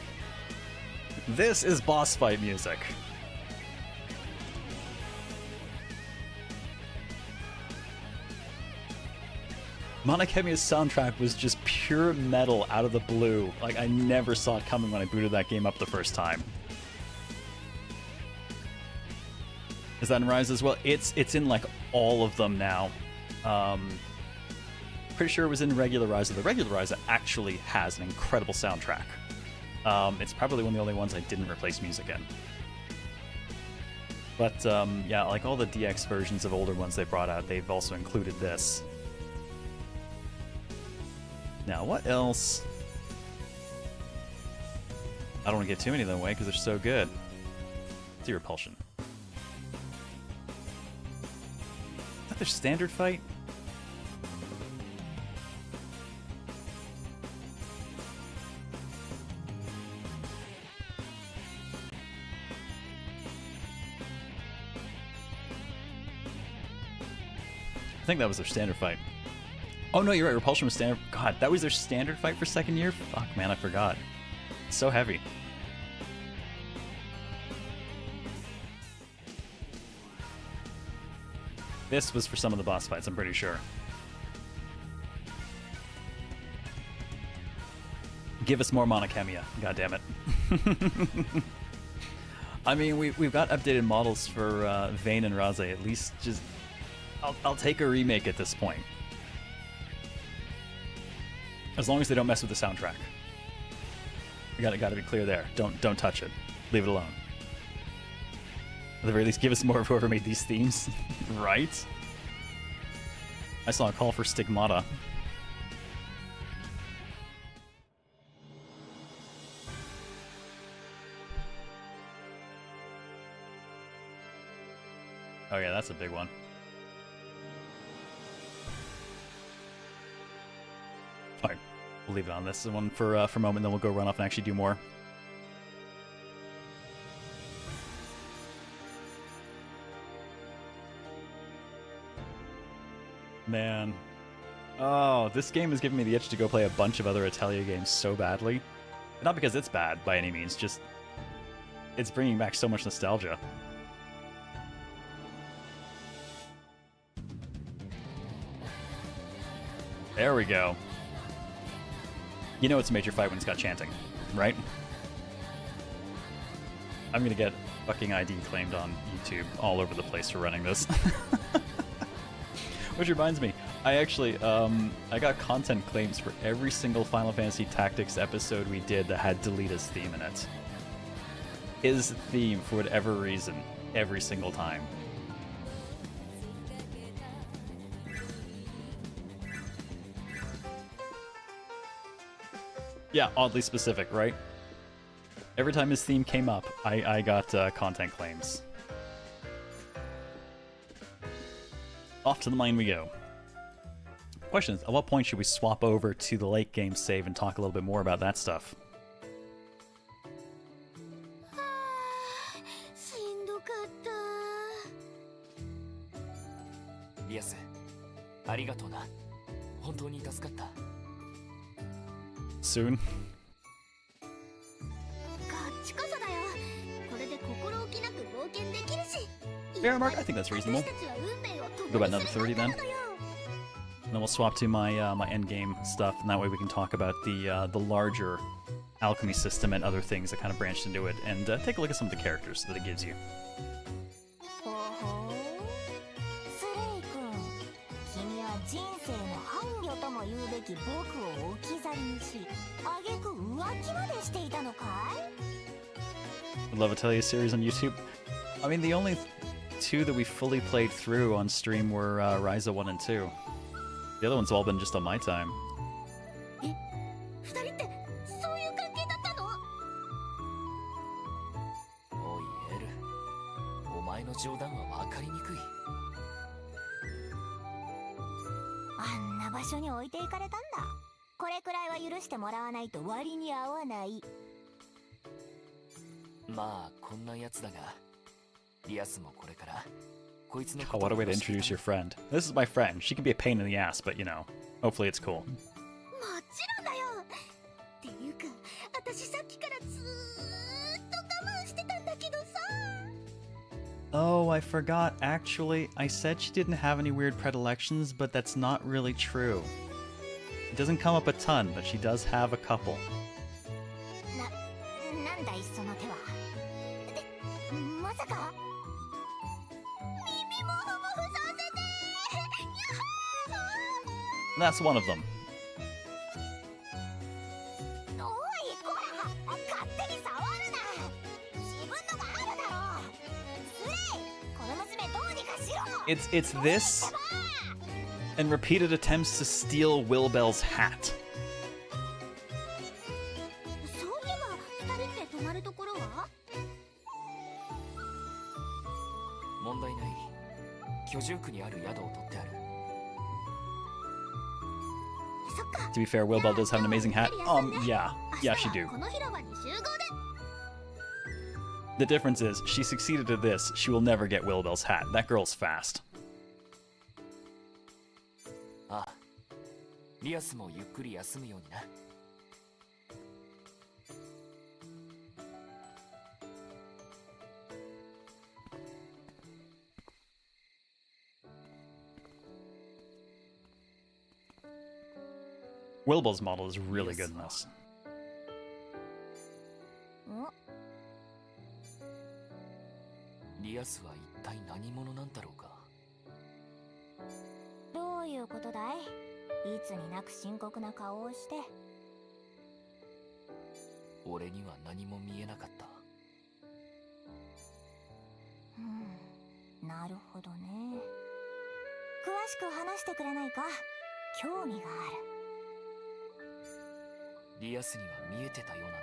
A: This is boss fight music. Monokemia's soundtrack was just pure metal out of the blue. Like, I never saw it coming when I booted that game up the first time. Is that in Rise as well? It's in like all of them now. Pretty sure it was in regular Rise. The regular Rise actually has an incredible soundtrack. It's probably one of the only ones I didn't replace music in. But yeah, like all the DX versions of older ones they brought out, they've also included this. Now, what else? I don't want to give too many of them away because they're so good. Let's see Repulsion. Is that their standard fight? I think that was their standard fight. Oh no, you're right, Repulsion was standard. God, that was their standard fight for second year? Fuck, man, I forgot. It's so heavy. This was for some of the boss fights, I'm pretty sure. Give us more Monokemia, goddammit. I mean, we've got updated models for Vayne and Raze. At least just... I'll take a remake at this point. As long as they don't mess with the soundtrack. Gotta be clear there. Don't touch it. Leave it alone. At the very least, give us more of whoever made these themes. Right? I saw a call for Stigmata. Oh yeah, that's a big one. Alright, we'll leave it on this one for a moment, then we'll go run off and actually do more. Man. Oh, this game is giving me the itch to go play a bunch of other Atelier games so badly. Not because it's bad by any means, just... it's bringing back so much nostalgia. There we go. You know it's a major fight when it's got chanting, right? I'm gonna get fucking ID claimed on YouTube all over the place for running this. Which reminds me, I actually, I got content claims for every single Final Fantasy Tactics episode we did that had Delita's theme in it. His theme, for whatever reason, every single time. Yeah, oddly specific, right? Every time his theme came up, I got content claims. Off to the mine we go. Question is, at what point should we swap over to the late game save and talk a little bit more about that stuff?
C: しんどかった
B: リアス、ありがとうな。本当に助かった。
A: Soon?
C: こっちこそだよ。これで心置きなく冒険できるし。
A: Fair mark, I think that's reasonable.
C: 私たちは運命を
A: Go
C: 共
A: about
C: に
A: another
C: する
A: 30 then.
C: 仲なのよ。
A: And then we'll swap to my my end game stuff, and that way we can talk about the larger alchemy system and other things that kind of branched into it, and take a look at some of the characters that it gives you.
C: ほほう。スレイ君、君は人生の伴侶とも言うべき僕を置き去りにし、挙句浮気までしていたのかい？
A: Love Atelier series on YouTube. I mean, the only two that we fully played through on stream were Ryza 1 and 2. The other one's all been just on my time.
C: え、二人ってそういう関係だったの？
B: おいエル、お前の冗談は分かりにくい。
C: あんな場所に置いていかれたんだ。これくらいは許してもらわないと割に合わない。
B: まあこんなやつだが、リアスもこれからこいつの
A: Oh, what a way to introduce your friend. This is my friend. She can be a pain in the ass, but you know, hopefully it's cool.
C: もちろんだよ。っていうか、私さっきからずーっと我慢してたんだけどさ。
A: Oh, I forgot. Actually, I said she didn't have any weird predilections, but that's not really true. It doesn't come up a ton, but she does have a couple.
C: なんだいその手は。で、まさか耳もふもふさせて。
A: That's one of them.
C: おいこら、勝手に触るな。自分のがあるだろう。スレイ、この娘どうにかしろ。
A: It's this and repeated attempts to steal Wilbel's hat.
C: そういえば二人って泊まるところは？
B: 問題ない。居住区にある宿を取ってある。
C: そっか。
A: To be fair, Wilbel does have an amazing hat. Yeah, she do.
C: この広場に集合で。
A: The difference is, she succeeded at this, she will never get Wilbel's hat. That girl's fast.
B: ああ、リアスもゆっくり休むようにな。
A: Wilbel's model is really good in this.
B: リアスは一体何者なんだろうか。
C: どういうことだい？いつになく深刻な顔をして。
B: 俺には何も見えなかった。
C: なるほどね。詳しく話してくれないか？興味がある。
B: リアスには見えてたようなんだ。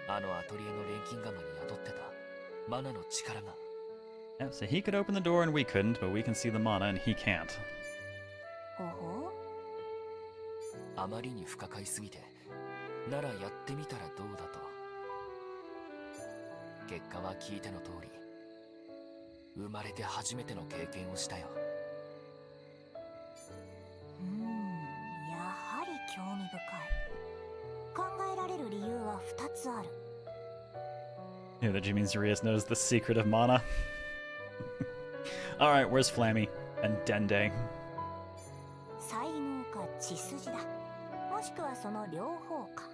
B: あのアトリエの錬金釜に宿ってたマナの力が。
A: Yeah, so he could open the door and we couldn't, but we can see the mana and he can't.
C: ほほ
B: あまりに不可解すぎて、ならやってみたらどうだと。結果は聞いての通り、生まれて初めての経験をしたよ。
C: やはり興味深い。考えられる理由は2つある。
A: Yeah, that means Urias knows the secret of mana. Alright, where's Flammy and Dende?
C: 才能か血筋だ。もしくはその両方か。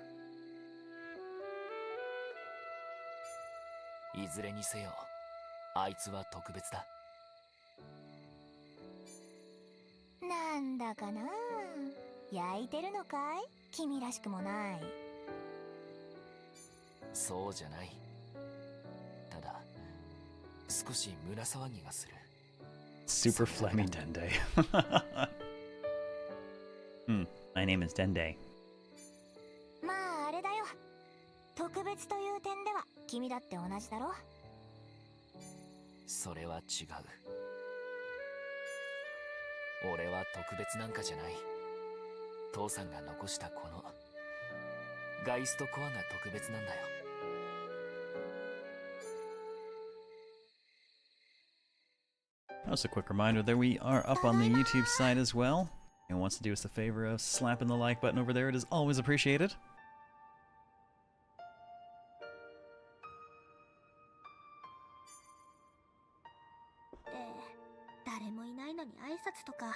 B: いずれにせよ、あいつは特別だ。
C: なんだかな、焼いてるのかい？君らしくもない。
B: そうじゃない。ただ、少し胸騒ぎがする。
A: Super Flammy Dende.
C: My
A: My name is Dende.
C: 別という点では君だって同じだろ。
B: それは違う。俺は特別なんかじゃない。父さんが残したこのガイストコアが特別なんだよ。
A: Just a quick reminder that we are up on the YouTube side as well. And wants to do us the favor of slapping the like button over there. It is always appreciated.
C: 誰もいないのに挨拶とか。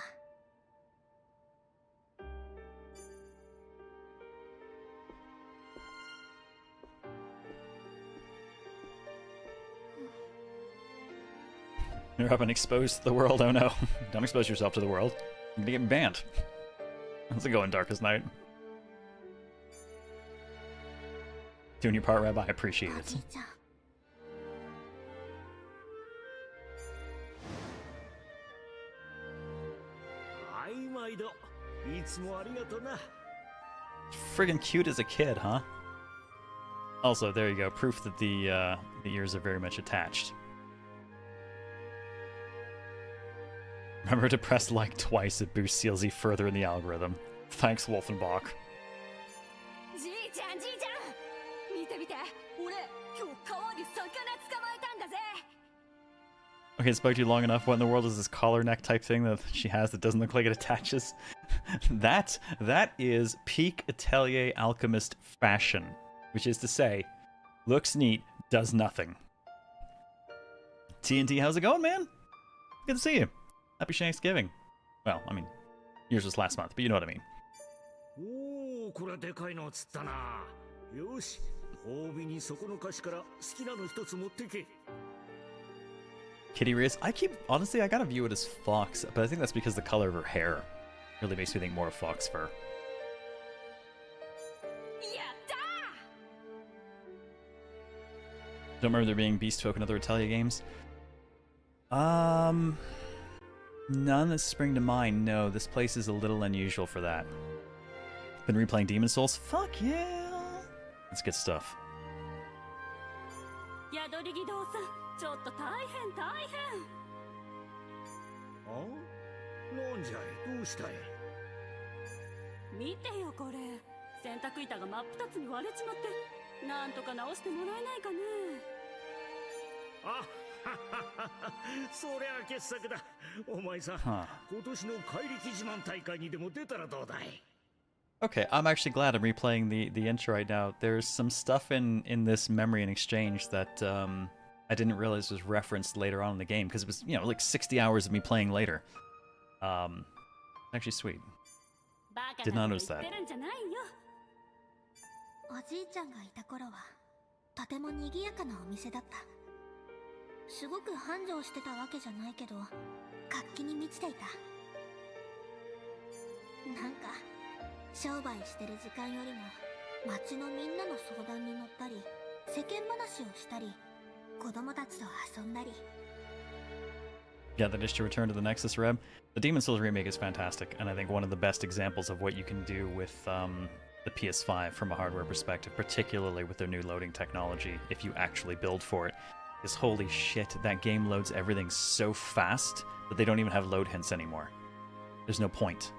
A: You're up and exposed to the world. Oh no. Don't expose yourself to the world. You're gonna get banned. How's it going, Darkest Night? Doing your part, Reb. I appreciate it.
E: はい、毎度。いつもありがとな。
A: Friggin' cute as a kid, huh? Also, there you go. Proof that the ears are very much attached. Remember to press like twice. It boosts CLZ further in the algorithm. Thanks, Wolfenbach.
D: じいちゃんじいちゃん、見て見て、俺今日川で魚捕まえたんだぜ。
A: Okay, it's bugged you long enough. What in the world is this collar neck type thing that she has that doesn't look like it attaches? that is peak Atelier Alchemist fashion, which is to say, looks neat, does nothing. TNT, how's it going, man? Good to see you. Happy Thanksgiving. Well, I mean, yours was last month, but you know what I mean.
E: おお、これはでかいのを釣ったな。よし、褒美にそこの菓子から好きなの一つ持ってけ。
A: Kitty Riz, honestly, I gotta view it as fox, but I think that's because the color of her hair really makes me think more of fox fur.
D: やったー。
A: Don't remember there being Beast Folk and other Atelier games? None that spring to mind. No, this place is a little unusual for that. Been replaying Demon Souls? Fuck yeah! That's good stuff.
D: 宿り木堂さん、ちょっと大変大変。
E: あ？なんじゃい、どうしたい？
D: 見てよこれ、洗濯板が真っ二つに割れちまって、なんとか直してもらえないかね。
E: あ、そりゃ傑作だ。お前さん、今年の怪力自慢大会にでも出たらどうだい？
A: Okay, I'm actually glad I'm replaying the intro right now. There's some stuff in this memory and exchange that I didn't realize was referenced later on in the game, because it was, you know, like 60 hours of me playing later. Actually sweet. Did not notice that.
C: おじいちゃんがいた頃はとても賑やかなお店だった。すごく繁盛してたわけじゃないけど、活気に満ちていた。なんか商売してる時間よりも町のみんなの相談に乗ったり、世間話をしたり、子供たちと遊んだり。
A: Yeah, that is to return to the Nexus, Reb. The Demon Souls remake is fantastic, and I think one of the best examples of what you can do with the PS5 from a hardware perspective, particularly with their new loading technology, if you actually build for it, is holy shit, that game loads everything so fast that they don't even have load hints anymore. There's no point.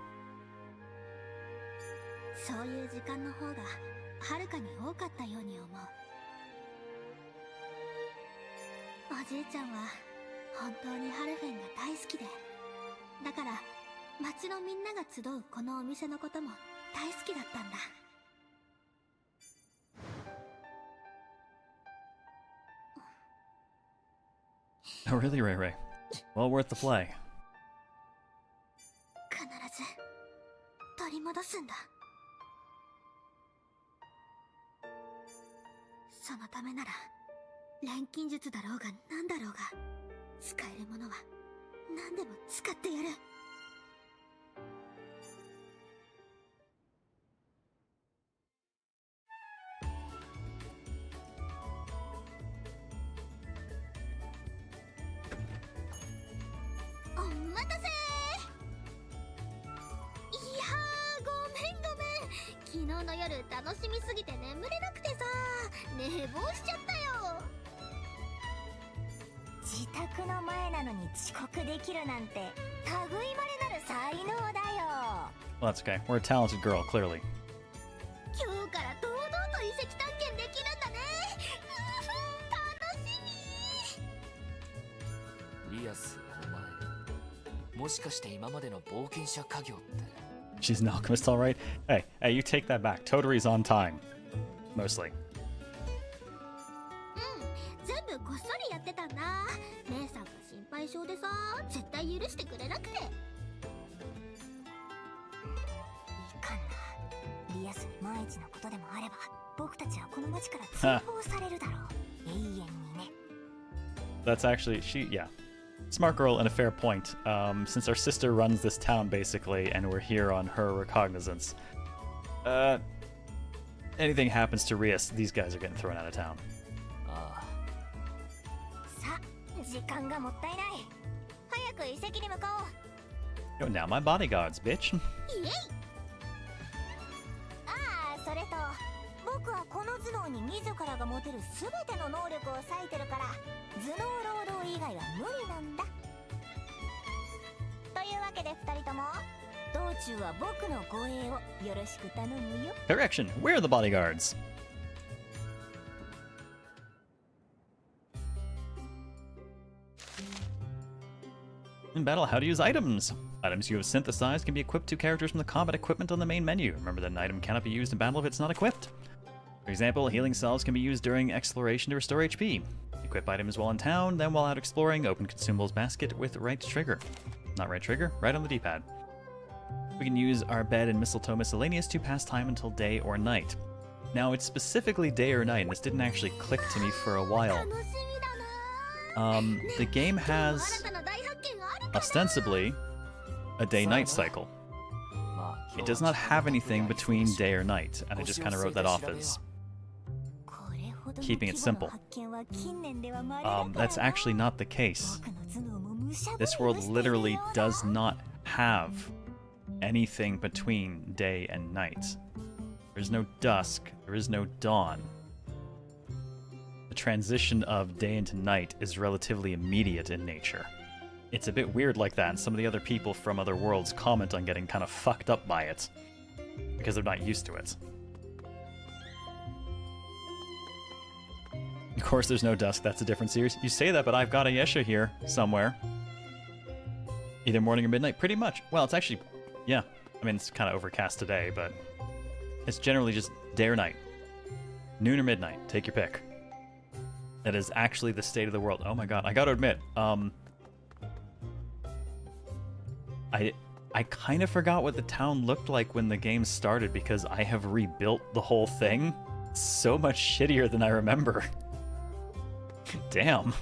C: そういう時間の方がはるかに多かったように思う。おじいちゃんは本当にハルフェンが大好きで、だから町のみんなが集うこのお店のことも大好きだったんだ。
A: Oh, really, Ray Ray? Well worth the play.
C: 必ず取り戻すんだ。そのためなら錬金術だろうが何だろうが、使えるものは何でも使ってやる。お待たせー。いやー、ごめん。昨日の夜楽しみすぎて眠れなくてさ、寝坊しちゃったよ。自宅の前なのに遅刻できるなんて類まれなる才能だよ。
A: Well, that's okay. We're a talented girl, clearly.
C: 今日から堂々と遺跡探検できるんだね。楽しみ。
B: リアス、お前もしかして今までの冒険者家業って。
A: She's an alchemist, all right. Hey, you take that back. Totari's on time, mostly.
C: 全部こっそりやってたんだ。姉さんが心配性でさ、絶対許してくれなくて。いかんな。リアスに万一のことでもあれば、僕たちはこの町から通報されるだろう。永遠にね。
A: That's actually yeah. Smart girl and a fair point. Since our sister runs this town basically, and we're here on her recognizance, anything happens to Rias, these guys are getting thrown out of town.
B: あ
C: さあ、時間がもったいない。早く遺跡に向かおう。
A: Yo, now my bodyguards, bitch.
C: イエイ。ああ、それと僕はこの頭脳に自らが持てる全ての能力を割いてるから、頭脳労働以外は無理なんだ。というわけで2人とも道中は僕の護衛をよろしく頼むよ。
A: Correction, we're the bodyguards. In battle, how to use items. Items you have synthesized can be equipped to characters from the combat equipment on the main menu. Remember that an item cannot be used in battle if it's not equipped. For example, healing salves can be used during exploration to restore HP. Equip items while in town, then while out exploring, open consumables basket with right trigger. Not right trigger, right on the D-pad. We can use our bed and mistletoe miscellaneous to pass time until day or night. Now, it's specifically day or night, and this didn't actually click to me for a while.
C: 楽しみだな。
A: The game has,
C: 新たな大発見があるかな。
A: ostensibly, a day-night cycle.
B: まあ
A: It does not have anything between day or night, and I just kind of wrote that off as keeping it simple. That's actually not the case. This world literally does not have anything between day and night. There's no dusk, there is no dawn. The transition of day into night is relatively immediate in nature. It's a bit weird like that, and some of the other people from other worlds comment on getting kind of fucked up by it, because they're not used to it. Of course there's no dusk, that's a different series. You say that, but I've got a Yesha here, somewhere. Either morning or midnight, pretty much. Well, it's actually, yeah. I mean, it's kind of overcast today, but it's generally just day or night. Noon or midnight, take your pick. That is actually the state of the world. Oh my god, I gotta admit, I kind of forgot what the town looked like when the game started because I have rebuilt the whole thing. It's so much shittier than I remember. Damn.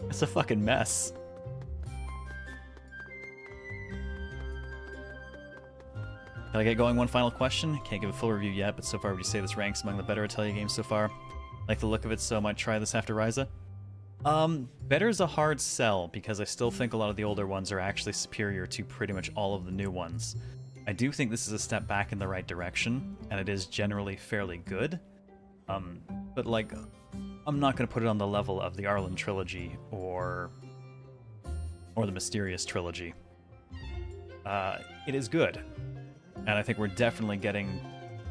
A: It's a fucking mess. Can I get going one final question? Can't give a full review yet, but so far would you say this ranks among the better Atelier games so far? Like the look of it, so I might try this after Ryza. Better is a hard sell, because I still think a lot of the older ones are actually superior to pretty much all of the new ones. I do think this is a step back in the right direction, and it is generally fairly good. But like, I'm not going to put it on the level of the Arlen trilogy or the Mysterious trilogy. It is good, and I think we're definitely getting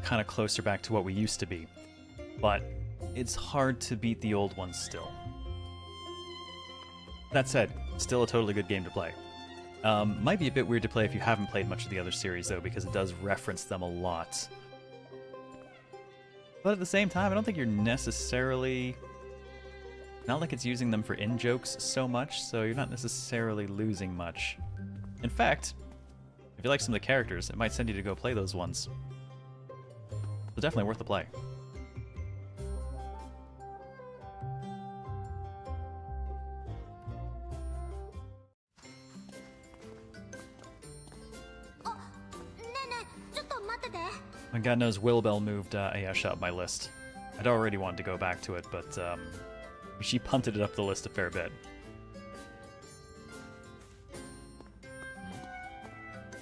A: kind of closer back to what we used to be. But it's hard to beat the old ones still. That said, still a totally good game to play. Might be a bit weird to play if you haven't played much of the other series, though, because it does reference them a lot. But at the same time, I don't think you're necessarily... Not like it's using them for in-jokes so much, so you're not necessarily losing much. In fact, if you like some of the characters, it might send you to go play those ones. So definitely worth the play. And God knows Wilbell moved Ayesha up my list. I'd already wanted to go back to it, but she punted it up the list a fair bit.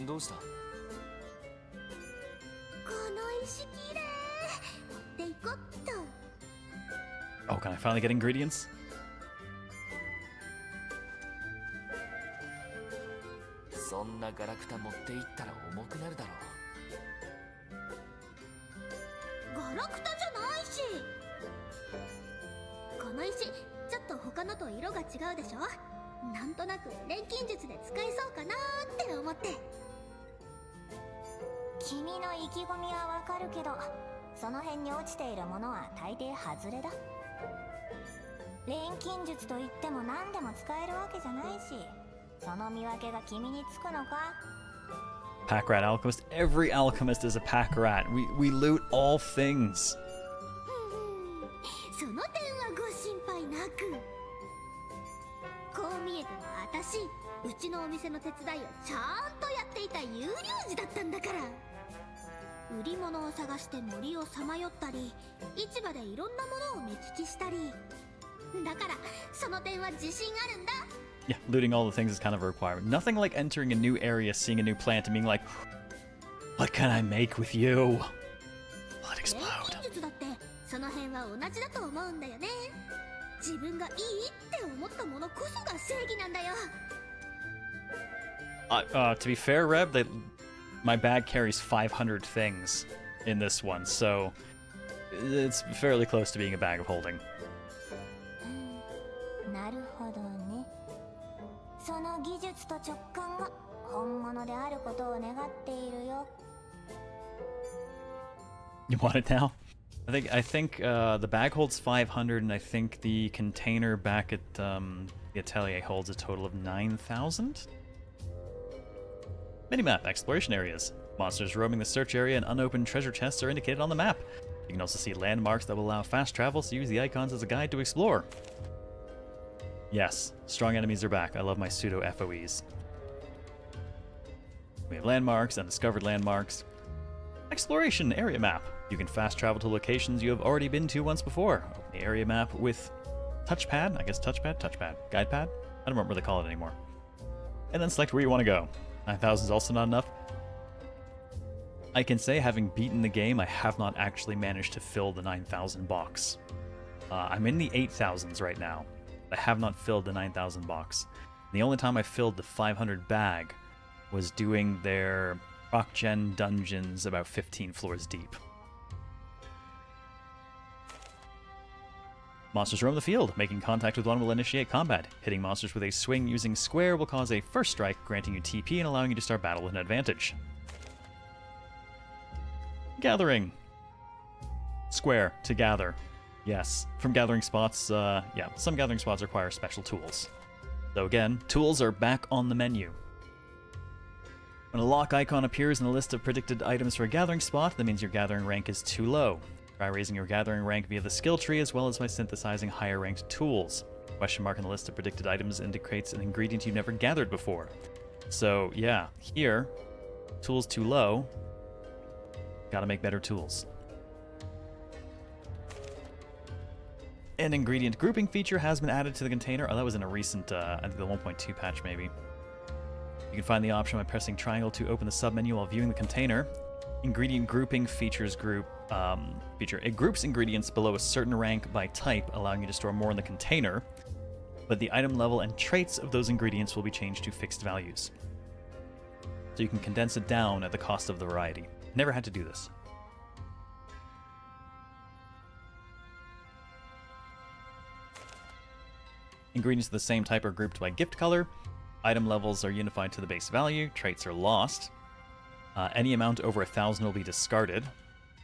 B: どうした？
C: この石きれい。持っていこっと。
A: Oh, can I finally get ingredients?
B: そんなガラクタ持っていったら重くなるだろう。
C: ガラクタじゃないし。この石ちょっと他のと色が違うでしょ。なんとなく錬金術で使えそうかなーって思って。君の意気込みはわかるけど、その辺に落ちているものは大抵外れだ。錬金術といっても何でも使えるわけじゃないし、その見分けが君につくのか。
A: Pack rat alchemist. Every alchemist is a pack rat. We loot all things.
C: その点はご心配なく。こう見えても私、うちのお店の手伝いをちゃんとやっていた優良児だったんだから。売り物を探して森をさまよったり、市場でいろんなものを目利きしたり。だからその点は自信あるんだ。
A: Yeah, looting all the things is kind of a requirement. Nothing like entering a new area, seeing a new plant, and being like, what can I make with you? Let explode.
C: 錬金術だってその辺は同じだと思うんだよね。自分がいいって思ったものこそが正義なんだよ。
A: To be fair, Reb, my bag carries 500 things in this one, so it's fairly close to being a bag of holding.
C: なるほどね。その技術と直感が本物であることを願っているよ。
A: You want it now? I think the bag holds 500, and I think the container back at the Atelier holds a total of 9,000. Minimap exploration areas. Monsters roaming the search area and unopened treasure chests are indicated on the map. You can also see landmarks that will allow fast travel, so use the icons as a guide to explore. Yes, strong enemies are back. I love my pseudo FOEs. We have landmarks, undiscovered landmarks. Exploration area map. You can fast travel to locations you have already been to once before. Open the area map with touchpad. I guess touchpad? Touchpad. Guidepad? I don't remember what they call it anymore. And then select where you want to go. 9,000 is also not enough. I can say, having beaten the game, I have not actually managed to fill the 9,000 box. I'm in the 8,000s right now. I have not filled the 9,000 box. The only time I filled the 500 bag was doing their proc-gen dungeons about 15 floors deep. Monsters roam the field. Making contact with one will initiate combat. Hitting monsters with a swing using square will cause a first strike, granting you TP and allowing you to start battle with an advantage. Gathering. Square to gather. Yes. From gathering spots, yeah, some gathering spots require special tools. So again, tools are back on the menu. When a lock icon appears in the list of predicted items for a gathering spot, that means your gathering rank is too low. Try raising your gathering rank via the skill tree as well as by synthesizing higher ranked tools. Question mark in the list of predicted items indicates an ingredient you've never gathered before. So yeah, here, tools too low, gotta make better tools. An ingredient grouping feature has been added to the container. Oh, that was in a recent, I think the 1.2 patch maybe. You can find the option by pressing triangle to open the submenu while viewing the container. Ingredient grouping features it groups ingredients below a certain rank by type, allowing you to store more in the container, but the item level and traits of those ingredients will be changed to fixed values. So you can condense it down at the cost of the variety. Never had to do this. Ingredients of the same type are grouped by gift color. Item levels are unified to the base value. Traits are lost. Any amount over 1,000 will be discarded.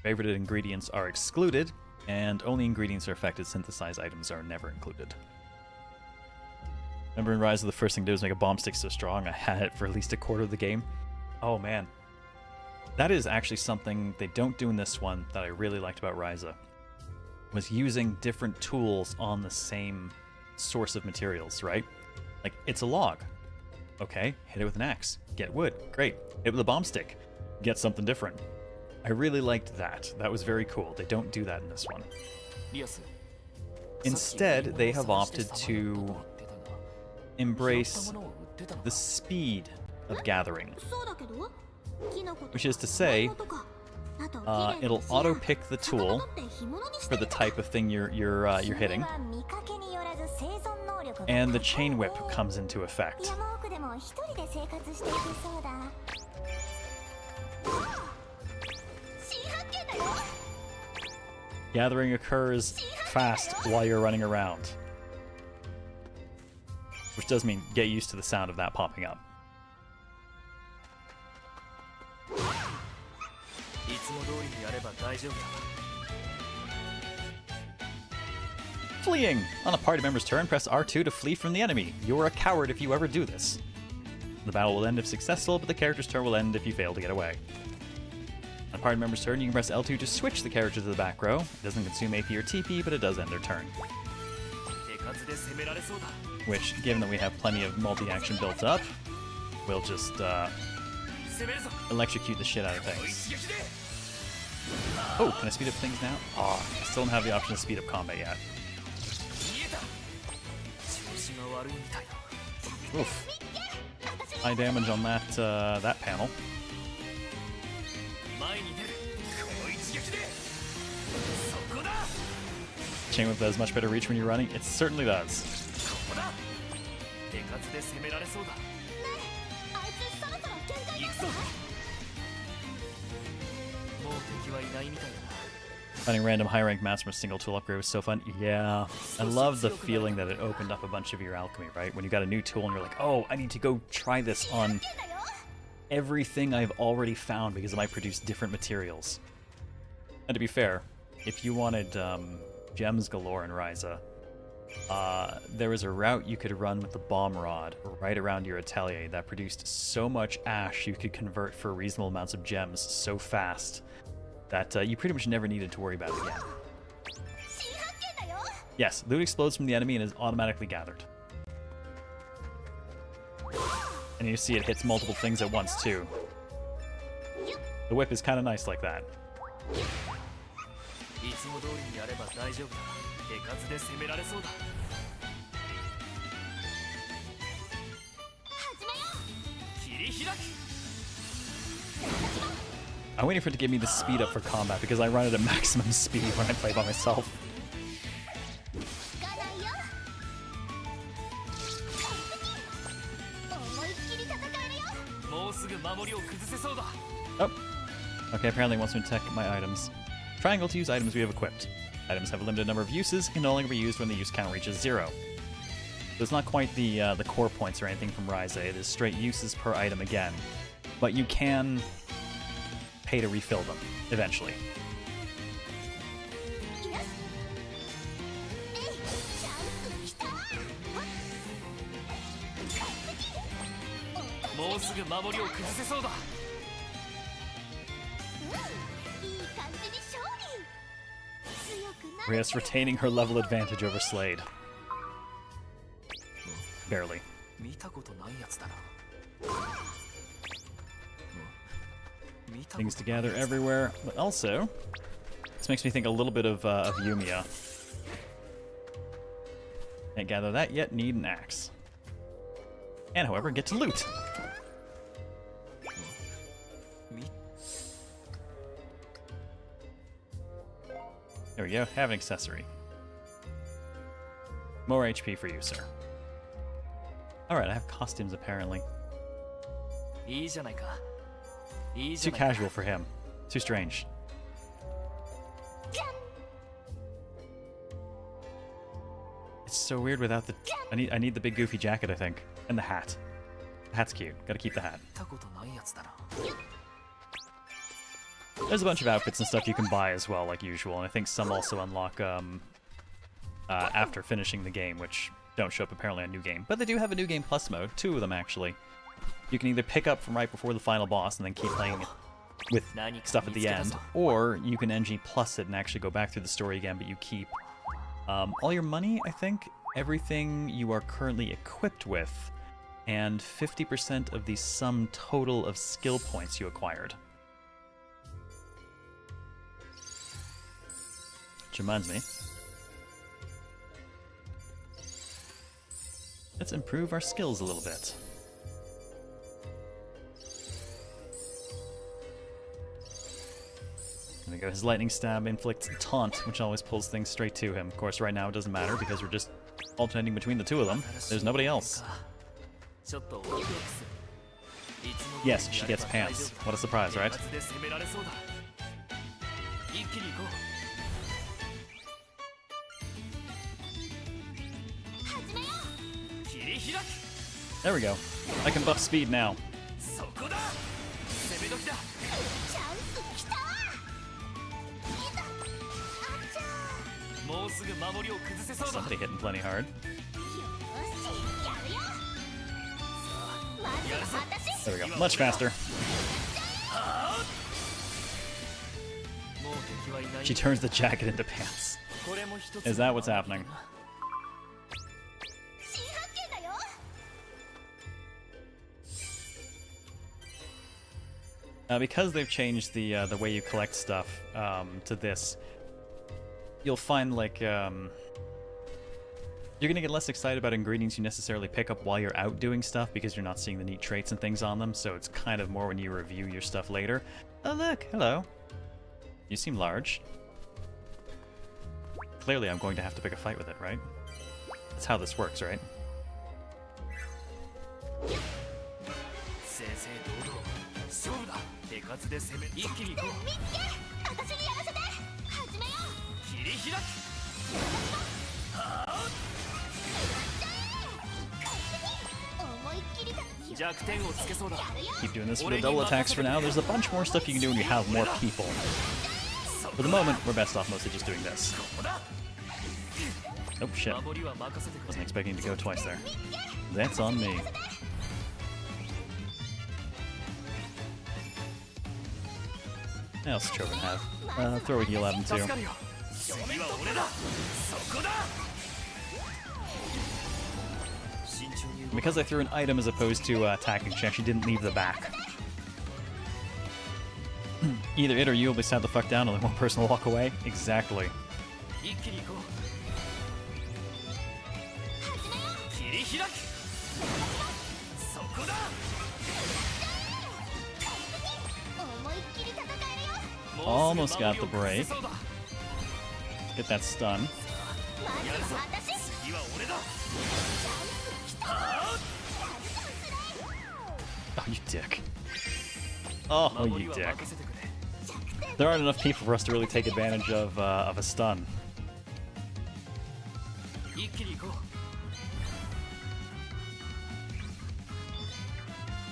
A: Favorited ingredients are excluded, and only ingredients or affected synthesized items are never included. Remember in Rise of the first thing to do was make a bomb stick so strong I had it for at least a quarter of the game? Oh man. That is actually something they don't do in this one that I really liked about Ryza. Was using different tools on the same source of materials, right? Like, it's a log. Okay, hit it with an axe. Get wood. Great. Hit it with a bomb stick. Get something different. I really liked that. That was very cool. They don't do that in this one. Instead, they have opted to embrace the speed of gathering. Which is to say, it'll auto pick the tool for the type of thing you're hitting, and the chain whip comes into effect. Gathering occurs fast while you're running around, which does mean get used to the sound of that popping up. Fleeing! On a party member's turn, press R2 to flee from the enemy. You're a coward if you ever do this. The battle will end if successful, but the character's turn will end if you fail to get away. On a party member's turn, you can press L2 to switch the character to the back row. It doesn't consume AP or TP, but it does end their turn. Which, given that we have plenty of multi-action built up, we'll just electrocute the shit out of things. Oh, can I speed up things now? Oh, I still don't have the option to speed up combat yet. Oof. High damage on that panel. Chain whip does much better reach when you're running. It certainly does. Finding random high-rank mats from a single tool upgrade was so fun. Yeah, I love the feeling that it opened up a bunch of your alchemy, right? When you got a new tool and you're like, oh, I need to go try this on everything I've already found because it might produce different materials. And to be fair, if you wanted gems galore in Ryza, there was a route you could run with the bomb rod right around your atelier that produced so much ash you could convert for reasonable amounts of gems so fast that you pretty much never needed to worry about it again. Yes, loot explodes from the enemy and is automatically gathered. And you see it hits multiple things at once too. The whip is kind of nice like that. I'm waiting for it to give me the speed up for combat because I run it at maximum speed when I play by myself. Oh. Okay, apparently it wants me to attack my items. Triangle to use items we have equipped. Items have a limited number of uses and can no longer be used when the use count reaches 0. So it's not quite the core points or anything from Ryza. It is straight uses per item again. But you can pay to refill them, eventually. Rias retaining her level advantage over Slade. Barely. Things to gather everywhere, but also, this makes me think a little bit of Yumia. Can't gather that yet, need an axe. And however, get to loot! There we go, have an accessory. More HP for you, sir. Alright, I have costumes apparently. Too casual for him. Too strange. It's so weird without the... I need the big goofy jacket, I think. And the hat. The hat's cute. Gotta keep the hat. There's a bunch of outfits and stuff you can buy as well, like usual, and I think some also unlock after finishing the game, which don't show up apparently on New Game. But they do have a New Game Plus mode, 2 of them actually. You can either pick up from right before the final boss and then keep playing it with stuff at the end, or you can NG Plus it and actually go back through the story again, but you keep all your money, I think, everything you are currently equipped with, and 50% of the sum total of skill points you acquired. Which reminds me, let's improve our skills a little bit. go. His lightning stab inflicts taunt, which always pulls things straight to him. Of course, right now it doesn't matter because we're just alternating between the two of them. There's nobody else. Yes, she gets pants. What a surprise, right? There we go. I can buff speed now. Somebody hitting plenty hard. There we go. Much faster. She turns the jacket into pants. Is that what's happening? Because they've changed the way you collect stuff to this, you'll find like you're gonna get less excited about ingredients you necessarily pick up while you're out doing stuff because you're not seeing the neat traits and things on them. So it's kind of more when you review your stuff later. Oh look, hello. You seem large. Clearly, I'm going to have to pick a fight with it, right? That's how this works, right? Keep doing this for the double attacks for now. There's a bunch more stuff you can do when you have more people. For the moment, we're best off mostly just doing this. Oh shit. Wasn't expecting to go twice there. That's on me. What else does Children have? Throw a heal at him too. Because I threw an item as opposed to attacking, she actually didn't leave the back. Either it or you will be sat the fuck down, only one person will walk away. Exactly. Almost got the break. Get that stun. Oh, you dick. Oh, you dick. There aren't enough people for us to really take advantage of a stun.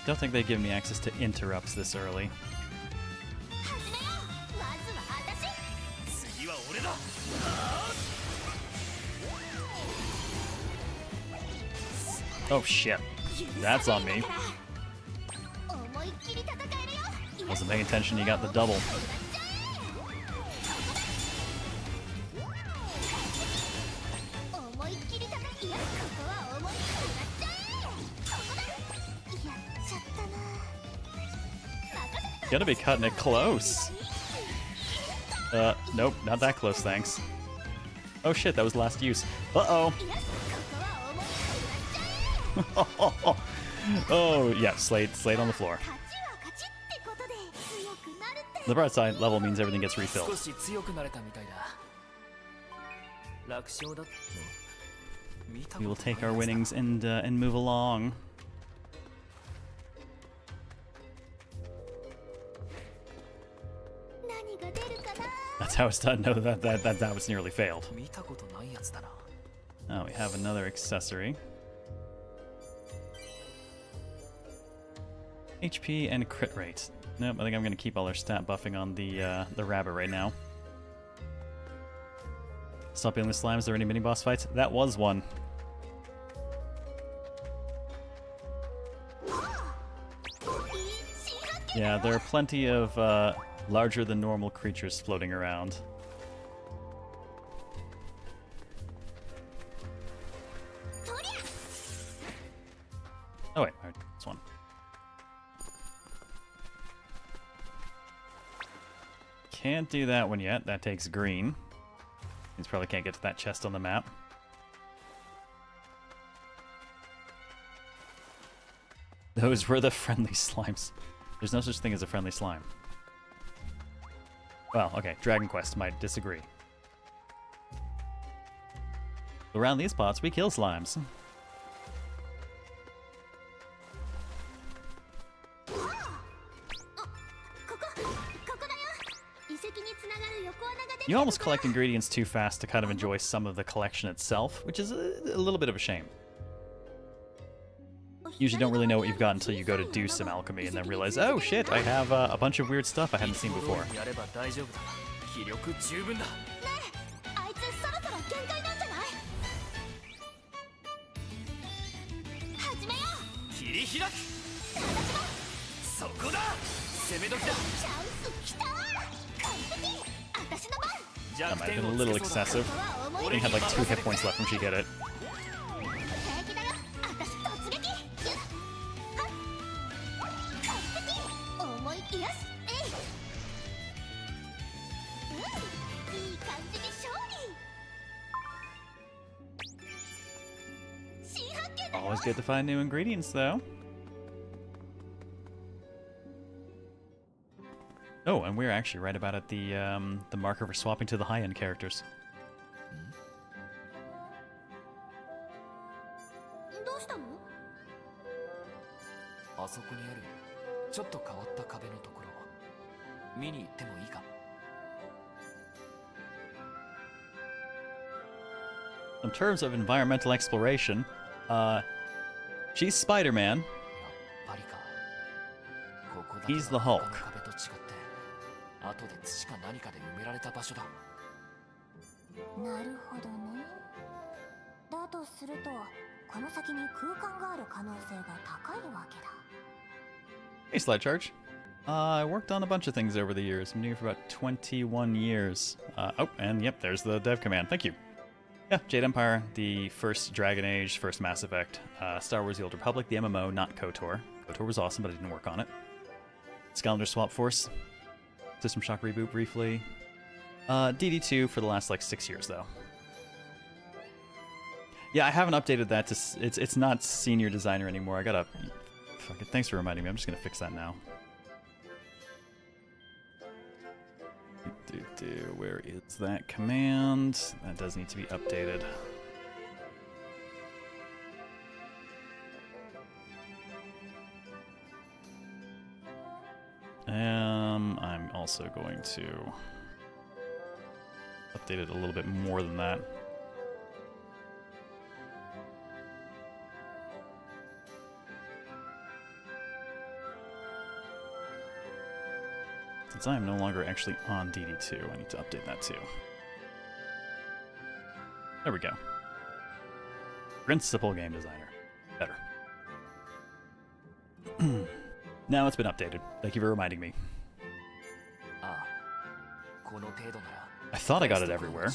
A: Don't think they give me access to interrupts this early. Oh shit. That's on me. Wasn't paying attention, you got the double. Gonna be cutting it close. Nope, not that close, thanks. Oh shit, that was last use. Uh-oh. Oh, yeah, Slate on the floor. The bright side level means everything gets refilled. We will take our winnings and move along. That's how it's done. No, that was nearly failed. Oh, we have another accessory. HP and crit rate. Nope, I think I'm gonna keep all our stat buffing on the rabbit right now. Stop being the slime. Is there any mini boss fights? That was one. Yeah, there are plenty of larger than normal creatures floating around. Oh wait, alright, this one. Can't do that one yet. That takes green. Means probably can't get to that chest on the map. Those were the friendly slimes. There's no such thing as a friendly slime. Well, okay, Dragon Quest might disagree. Around these spots, we kill slimes. You almost collect ingredients too fast to kind of enjoy some of the collection itself, which is a little bit of a shame. Usually don't really know what you've got until you go to do some alchemy and then realize, oh shit, I have a bunch of weird stuff I hadn't seen before. That might have been a little excessive. She had like 2 hit points left when she hit it. Always good to find new ingredients, though. Oh, and we're actually right about at the marker for swapping to the high-end characters. In terms of environmental exploration, she's Spider-Man. He's the Hulk.
B: 後で土か何かで埋められた場所だ。
C: なるほどね。だとすると、この先に空間がある可能性が高いわけだ。
A: Hey, Slide Charge. I worked on a bunch of things over the years. I'm new for about 21 years. Oh, and yep, there's the dev command. Thank you. Yeah, Jade Empire, the first Dragon Age, first Mass Effect, Star Wars The Old Republic, the MMO, not KOTOR. KOTOR was awesome, but I didn't work on it. Scavenger Swap Force. System Shock reboot briefly. DD2 for the last like 6 years though. Yeah, I haven't updated that to it's not senior designer anymore. I gotta fuck it. Thanks for reminding me. I'm just gonna fix that now. Where is that command? That does need to be updated. I'm also going to update it a little bit more than that. Since I am no longer actually on DD2, I need to update that too. There we go. Principal game designer. Better. Now it's been updated. Thank you for reminding me. I thought I got it everywhere.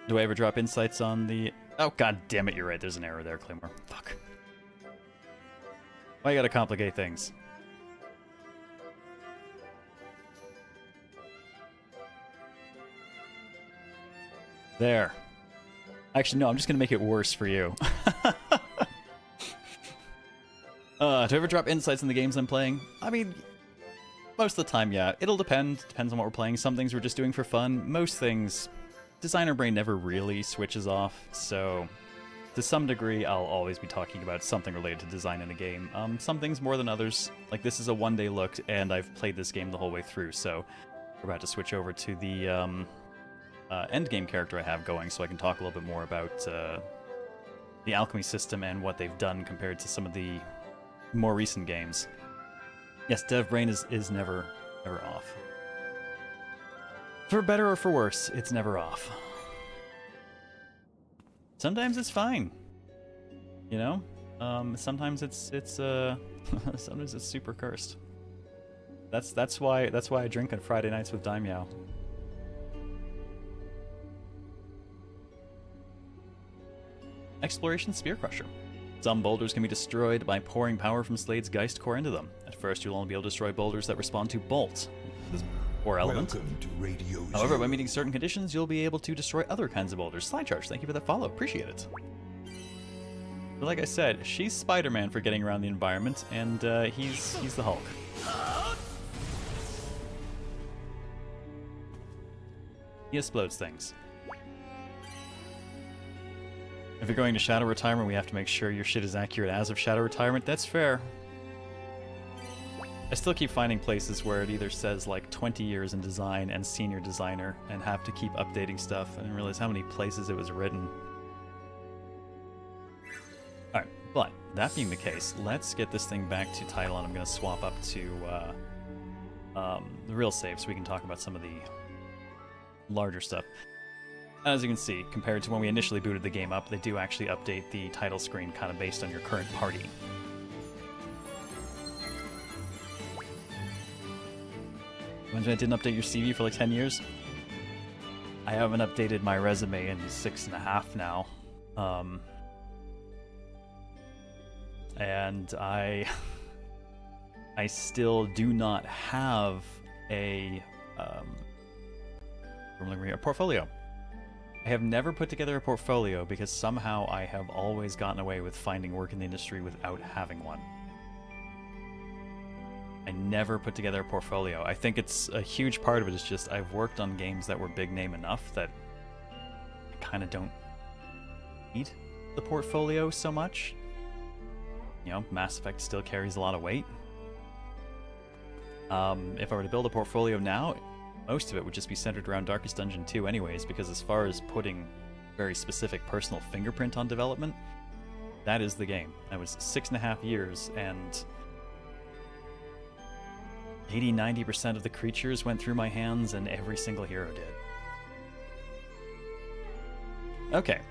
A: Do I ever drop insights on the... Oh, god damn it, you're right. There's an error there, Claymore. Fuck. Why you gotta complicate things? There. Actually, no, I'm just gonna make it worse for you. Do I ever drop insights in the games I'm playing? I mean, most of the time, yeah. It'll depend. Depends on what we're playing. Some things we're just doing for fun. Most things, designer brain never really switches off, so to some degree, I'll always be talking about something related to design in a game. Some things more than others. Like, this is a one-day look, and I've played this game the whole way through, so we're about to switch over to the endgame character I have going, so I can talk a little bit more about the alchemy system and what they've done compared to some of the more recent games. Yes, dev brain is never off. For better or for worse, it's never off. Sometimes it's fine, you know. Sometimes it's sometimes it's super cursed. That's why I drink on Friday nights with Daimyo. Exploration Spear Crusher. Some boulders can be destroyed by pouring power from Slade's Geist Core into them. At first, you'll only be able to destroy boulders that respond to Bolt, or Element.
F: Welcome to Radio
A: However,
F: Zero.
A: by meeting certain conditions, you'll be able to destroy other kinds of boulders. Slide Charge, thank you for that follow. Appreciate it. But like I said, she's Spider-Man for getting around the environment, and he's the Hulk. He explodes things. If you're going to Shadow Retirement, we have to make sure your shit is accurate as of Shadow Retirement. That's fair. I still keep finding places where it either says like 20 years in design and senior designer and have to keep updating stuff. I didn't realize how many places it was written. Alright, but that being the case, let's get this thing back to title, and I'm going to swap up to the real save so we can talk about some of the larger stuff. As you can see, compared to when we initially booted the game up, they do actually update the title screen kind of based on your current party. Imagine I didn't update your CV for like 10 years. I haven't updated my resume in 6.5 now. And I still do not have a portfolio. I have never put together a portfolio because somehow I have always gotten away with finding work in the industry without having one. I never put together a portfolio. I think it's a huge part of it is just I've worked on games that were big name enough that I kind of don't need the portfolio so much. You know, Mass Effect still carries a lot of weight. If I were to build a portfolio now, most of it would just be centered around Darkest Dungeon 2 anyways, because as far as putting very specific personal fingerprint on development, that is the game. That was 6.5 years, and 80-90% of the creatures went through my hands, and every single hero did. Okay,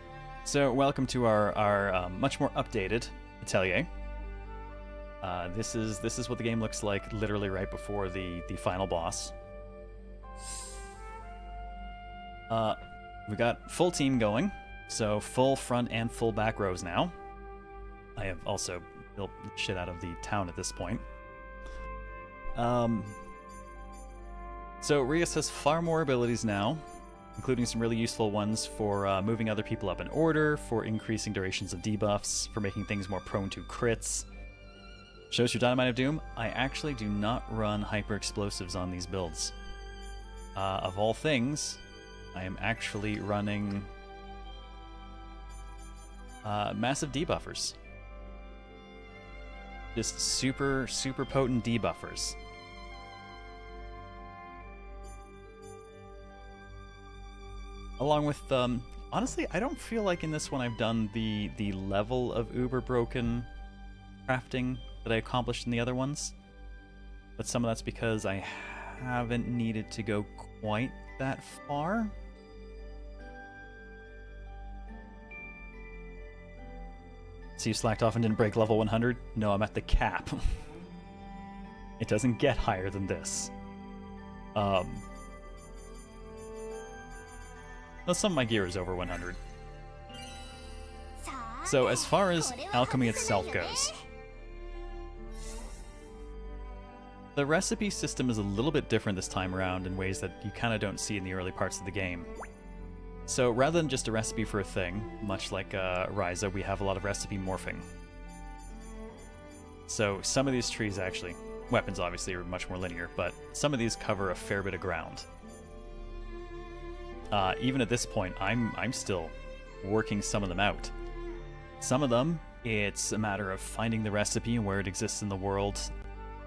A: so welcome to our much more updated Atelier. This is what the game looks like literally right before the final boss. We got full team going, so full front and full back rows now. I have also built shit out of the town at this point. So Rias has far more abilities now, including some really useful ones for moving other people up in order, for increasing durations of debuffs, for making things more prone to crits. Shows your Dynamite of Doom. I actually do not run hyper explosives on these builds. Of all things, I am actually running massive debuffers. Just super potent debuffers. Along with, honestly, I don't feel like in this one I've done the level of uber broken crafting that I accomplished in the other ones. But some of that's because I haven't needed to go quite that far. So you slacked off and didn't break level 100? No, I'm at the cap. It doesn't get higher than this. Well, some of my gear is over 100. So as far as alchemy itself goes, the recipe system is a little bit different this time around in ways that you kind of don't see in the early parts of the game. So rather than just a recipe for a thing, much like Ryza, we have a lot of recipe morphing. So some of these trees actually, weapons obviously are much more linear, but some of these cover a fair bit of ground. Even at this point, I'm still working some of them out. Some of them, it's a matter of finding the recipe and where it exists in the world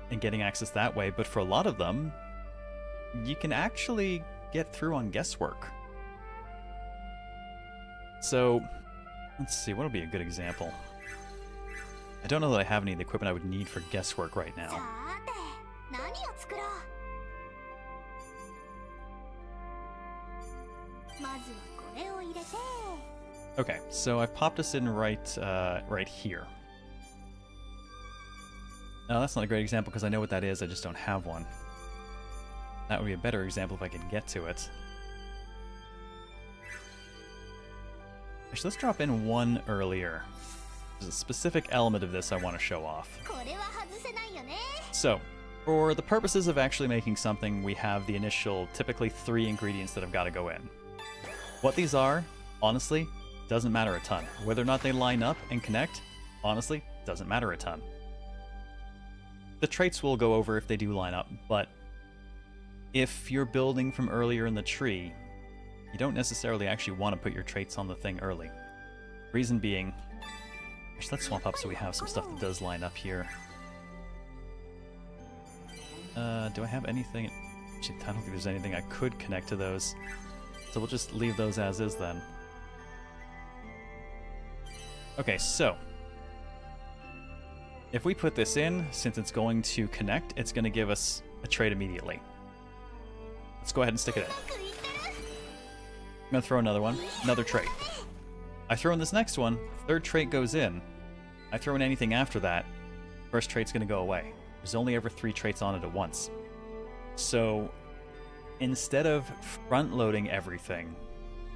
A: and getting access that way, but for a lot of them, you can actually get through on guesswork. So, let's see, what would be a good example? I don't know that I have any of the equipment I would need for guesswork right now. Okay, so I've popped us in right here. Now that's not a great example because I know what that is, I just don't have one. That would be a better example if I could get to it. Actually, let's drop in one earlier. There's a specific element of this I want to show off. So, for the purposes of actually making something, we have the initial, typically 3 ingredients that have got to go in. What these are, honestly, doesn't matter a ton. Whether or not they line up and connect honestly, doesn't matter a ton. The traits we'll go over if they do line up, but if you're building from earlier in the tree, you don't necessarily actually want to put your traits on the thing early. Reason being, actually, let's swap up so we have some stuff that does line up here. Do I have anything? Actually, I don't think there's anything I could connect to those. So we'll just leave those as is then. Okay, so if we put this in, since it's going to connect, it's going to give us a trait immediately. Let's go ahead and stick it in. I'm going to throw another one, another trait. I throw in this next one, third trait goes in. I throw in anything after that, first trait's going to go away. There's only ever 3 traits on it at once. So instead of front-loading everything,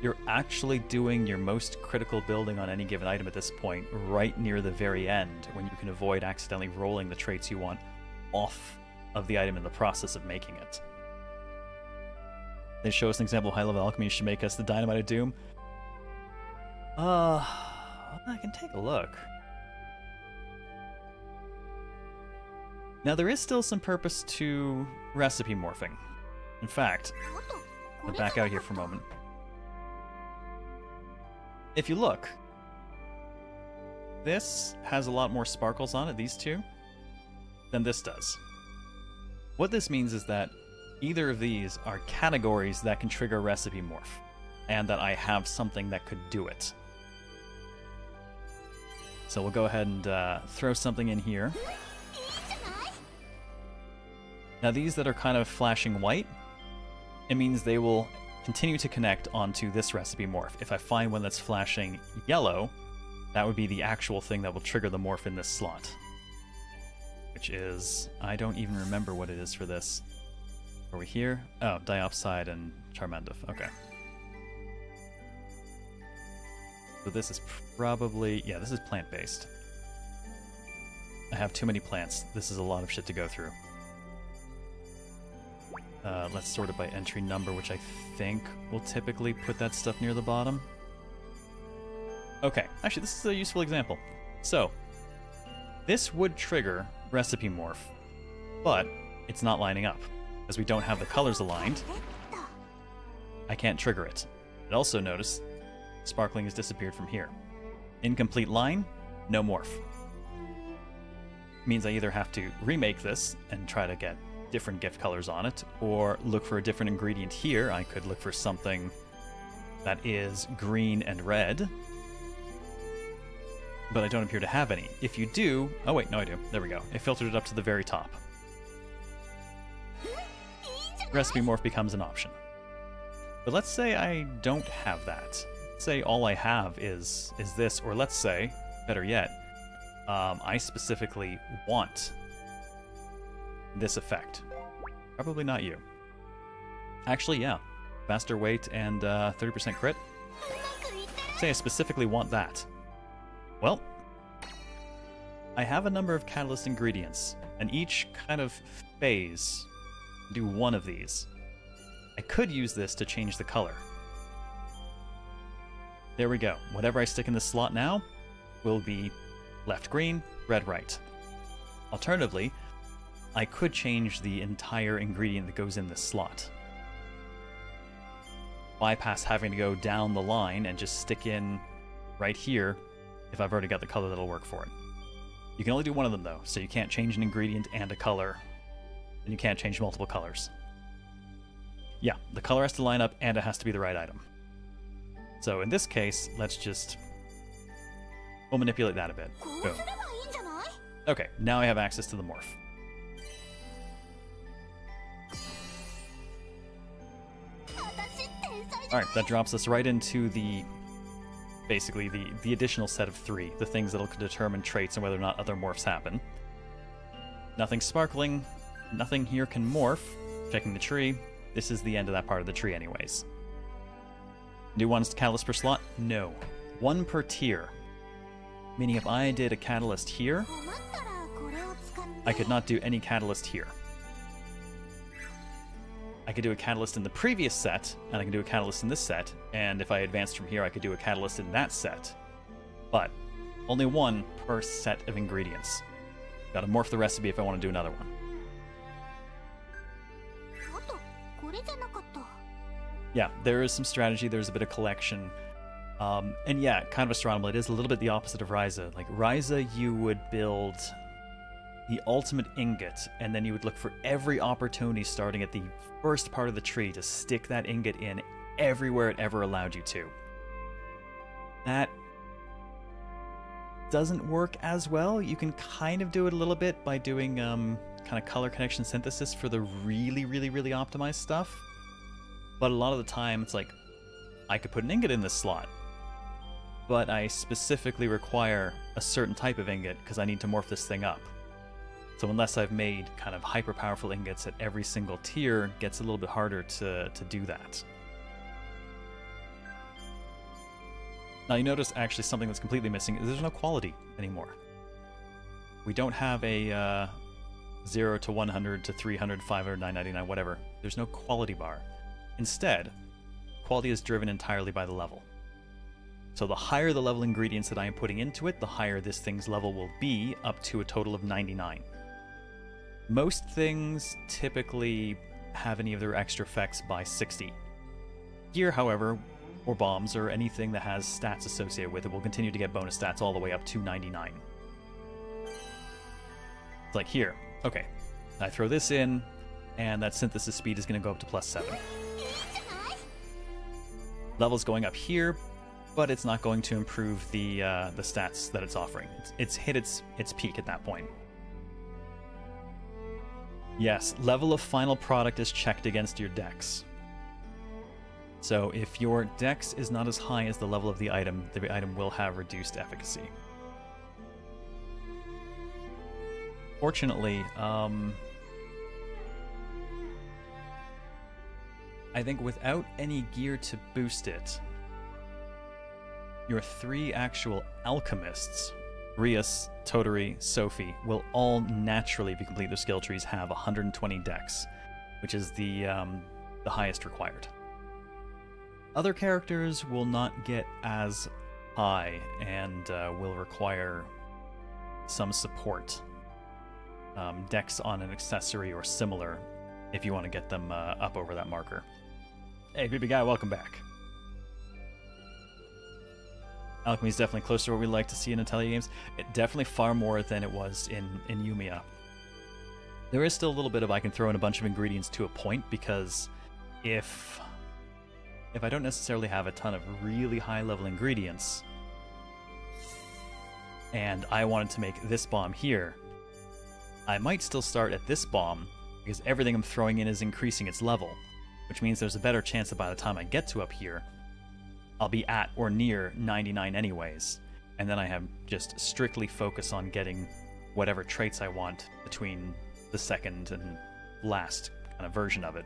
A: you're actually doing your most critical building on any given item at this point right near the very end, when you can avoid accidentally rolling the traits you want off of the item in the process of making it. They show us an example of high-level alchemy should make us the Dynamite of Doom. I can take a look. Now, there is still some purpose to recipe morphing. In fact, I'll back out here for a moment. If you look, this has a lot more sparkles on it, these two, than this does. What this means is that either of these are categories that can trigger a recipe morph, and that I have something that could do it. So we'll go ahead and throw something in here. Now these that are kind of flashing white, it means they will continue to connect onto this recipe morph. If I find one that's flashing yellow, that would be the actual thing that will trigger the morph in this slot. Which is, I don't even remember what it is for this. Are we here? Oh, Diopside and Charmandiv. Okay. So this is probably, yeah, this is plant-based. I have too many plants. This is a lot of shit to go through. Let's sort it by entry number, which I think will typically put that stuff near the bottom. Okay, actually, this is a useful example. So, this would trigger recipe morph, but it's not lining up. As we don't have the colors aligned, I can't trigger it. But also notice, sparkling has disappeared from here. Incomplete line, no morph. Means I either have to remake this and try to get different gift colors on it, or look for a different ingredient here. I could look for something that is green and red, but I don't appear to have any. If you do, oh wait, no I do. There we go. It filtered it up to the very top. Recipe morph becomes an option. But let's say I don't have that. Let's say all I have is this, or let's say, better yet, I specifically want this effect. Probably not you. Actually, yeah. Faster weight and 30% crit. Say I specifically want that. Well, I have a number of catalyst ingredients, and each kind of phase do one of these. I could use this to change the color. There we go. Whatever I stick in this slot now will be left green, red right. Alternatively, I could change the entire ingredient that goes in this slot. Bypass having to go down the line and just stick in right here if I've already got the color that'll work for it. You can only do one of them though, so you can't change an ingredient and a color, and you can't change multiple colors. Yeah, the color has to line up and it has to be the right item. So in this case, we'll manipulate that a bit. Boom. Okay, now I have access to the morph. Alright, that drops us right into basically the additional set of 3, the things that'll determine traits and whether or not other morphs happen. Nothing sparkling, nothing here can morph. Checking the tree, this is the end of that part of the tree anyways. New ones catalyst per slot? No. 1 per tier. Meaning if I did a catalyst here, I could not do any catalyst here. I could do a catalyst in the previous set, and I can do a catalyst in this set, and if I advanced from here, I could do a catalyst in that set. But Only one per set of ingredients. Gotta morph the recipe if I want to do another one.
C: あとこれじゃなかった。
A: Yeah, there is some strategy, there's a bit of collection. And yeah, kind of astronomical. It is a little bit the opposite of Ryza. Like, Ryza, you would build the ultimate ingot, and then you would look for every opportunity starting at the first part of the tree to stick that ingot in everywhere it ever allowed you to. That doesn't work as well. You can kind of do it a little bit by doing kind of color connection synthesis for the really, really, really optimized stuff. But a lot of the time, it's like, I could put an ingot in this slot, but I specifically require a certain type of ingot because I need to morph this thing up. So unless I've made kind of hyper powerful ingots at every single tier, it gets a little bit harder to do that. Now you notice actually something that's completely missing is there's no quality anymore. We don't have a 0 to 100 to 300, 500, 999, whatever. There's no quality bar. Instead, quality is driven entirely by the level. So the higher the level ingredients that I am putting into it, the higher this thing's level will be, up to a total of 99. Most things typically have any of their extra effects by 60. Gear, however, or bombs, or anything that has stats associated with it will continue to get bonus stats all the way up to 99. It's like here, okay, I throw this in, and that synthesis speed is going to go up to +7. Level's going up here, but it's not going to improve the stats that it's offering. It's hit its peak at that point. Yes, level of final product is checked against your dex. So if your dex is not as high as the level of the item will have reduced efficacy. Fortunately, I think without any gear to boost it, your 3 actual alchemists, Rias, Toturi, Sophie, will all naturally, if you complete their skill trees, have 120 dex, which is the highest required. Other characters will not get as high and will require some support. Dex on an accessory or similar if you want to get them up over that marker. Hey, baby guy, welcome back. Alchemy is definitely closer to what we like to see in Atelier games. It definitely far more than it was in Yumia. There is still a little bit of I can throw in a bunch of ingredients to a point, because if I don't necessarily have a ton of really high level ingredients and I wanted to make this bomb here, I might still start at this bomb because everything I'm throwing in is increasing its level, which means there's a better chance that by the time I get to up here, I'll be at or near 99 anyways, and then I have just strictly focus on getting whatever traits I want between the second and last kind of version of it.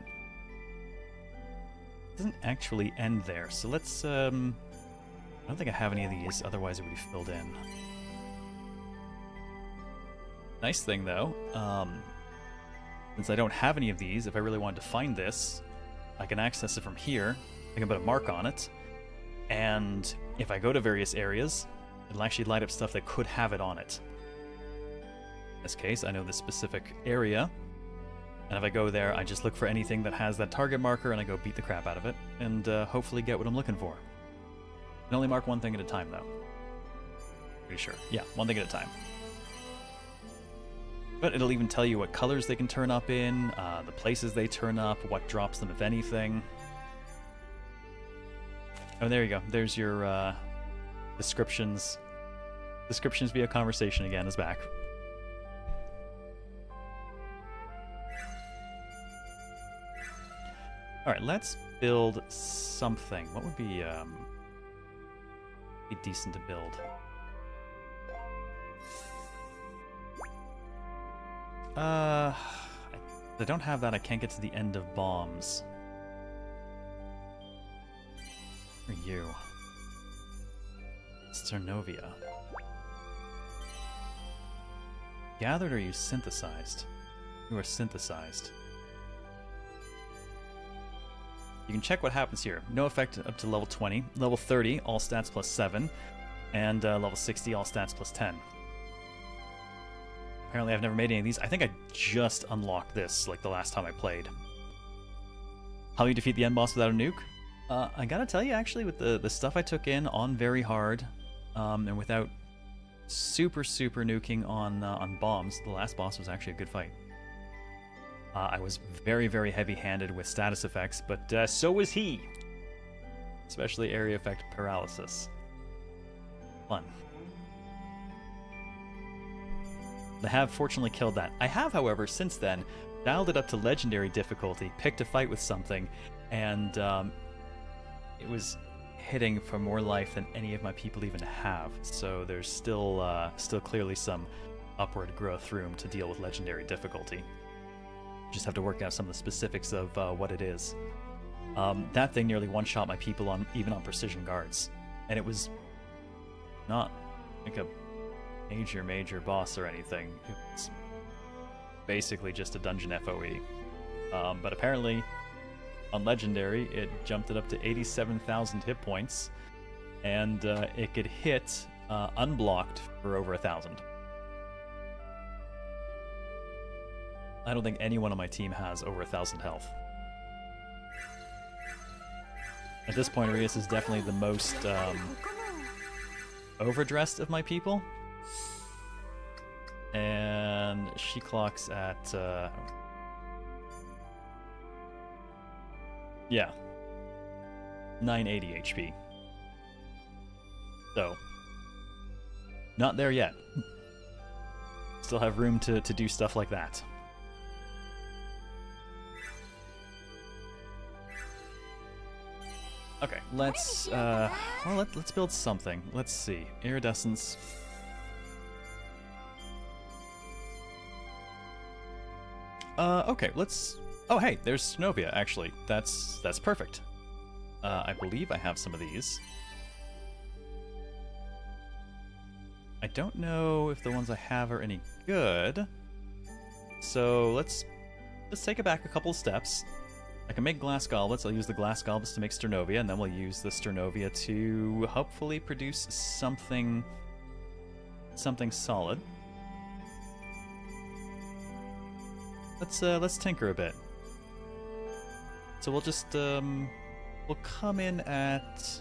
A: It doesn't actually end there, so let's, I don't think I have any of these, otherwise it would be filled in. Nice thing though, since I don't have any of these, if I really wanted to find this, I can access it from here, I can put a mark on it, and if I go to various areas, it'll actually light up stuff that could have it on it. In this case, I know this specific area, and if I go there, I just look for anything that has that target marker and I go beat the crap out of it, and hopefully get what I'm looking for. I can only mark one thing at a time though. Pretty sure. Yeah, one thing at a time. But it'll even tell you what colors they can turn up in, the places they turn up, what drops them if anything. Oh, there you go. There's your descriptions. Descriptions via conversation again is back. Alright, let's build something. What would be decent to build? I don't have that. I can't get to the end of bombs. Where are you? Sternovia. Gathered or you synthesized? You are synthesized. You can check what happens here. No effect up to level 20. Level 30, all stats +7. And level 60, all stats plus 10. Apparently I've never made any of these. I think I just unlocked this, like, the last time I played. How do you defeat the end boss without a nuke? I gotta tell you, actually, with the stuff I took in on very hard, and without super nuking on bombs, the last boss was actually a good fight. I was very heavy-handed with status effects, but so was he. Especially area effect paralysis. Fun. I have fortunately killed that. I have, however, since then, dialed it up to legendary difficulty, picked a fight with something, and it was hitting for more life than any of my people even have. So there's still clearly some upward growth room to deal with legendary difficulty. Just have to work out some of the specifics of what it is. That thing nearly one-shot my people even on precision guards, and it was not like a major boss or anything. It was basically just a dungeon FOE. But apparently, on Legendary, it jumped it up to 87,000 hit points, and it could hit unblocked for over 1,000. I don't think anyone on my team has over 1,000 health. At this point, Arias is definitely the most overdressed of my people. And she clocks at, yeah, 980 HP. So, not there yet. Still have room to do stuff like that. Okay, let's build something. Let's see. Iridescence. Okay, let's... Oh, hey, there's Synovia, actually. That's perfect. I believe I have some of these. I don't know if the ones I have are any good. So let's take it back a couple of steps. I can make glass goblets. I'll use the glass goblets to make Sternovia, and then we'll use the Sternovia to hopefully produce something solid. Let's tinker a bit. So we'll just we'll come in at...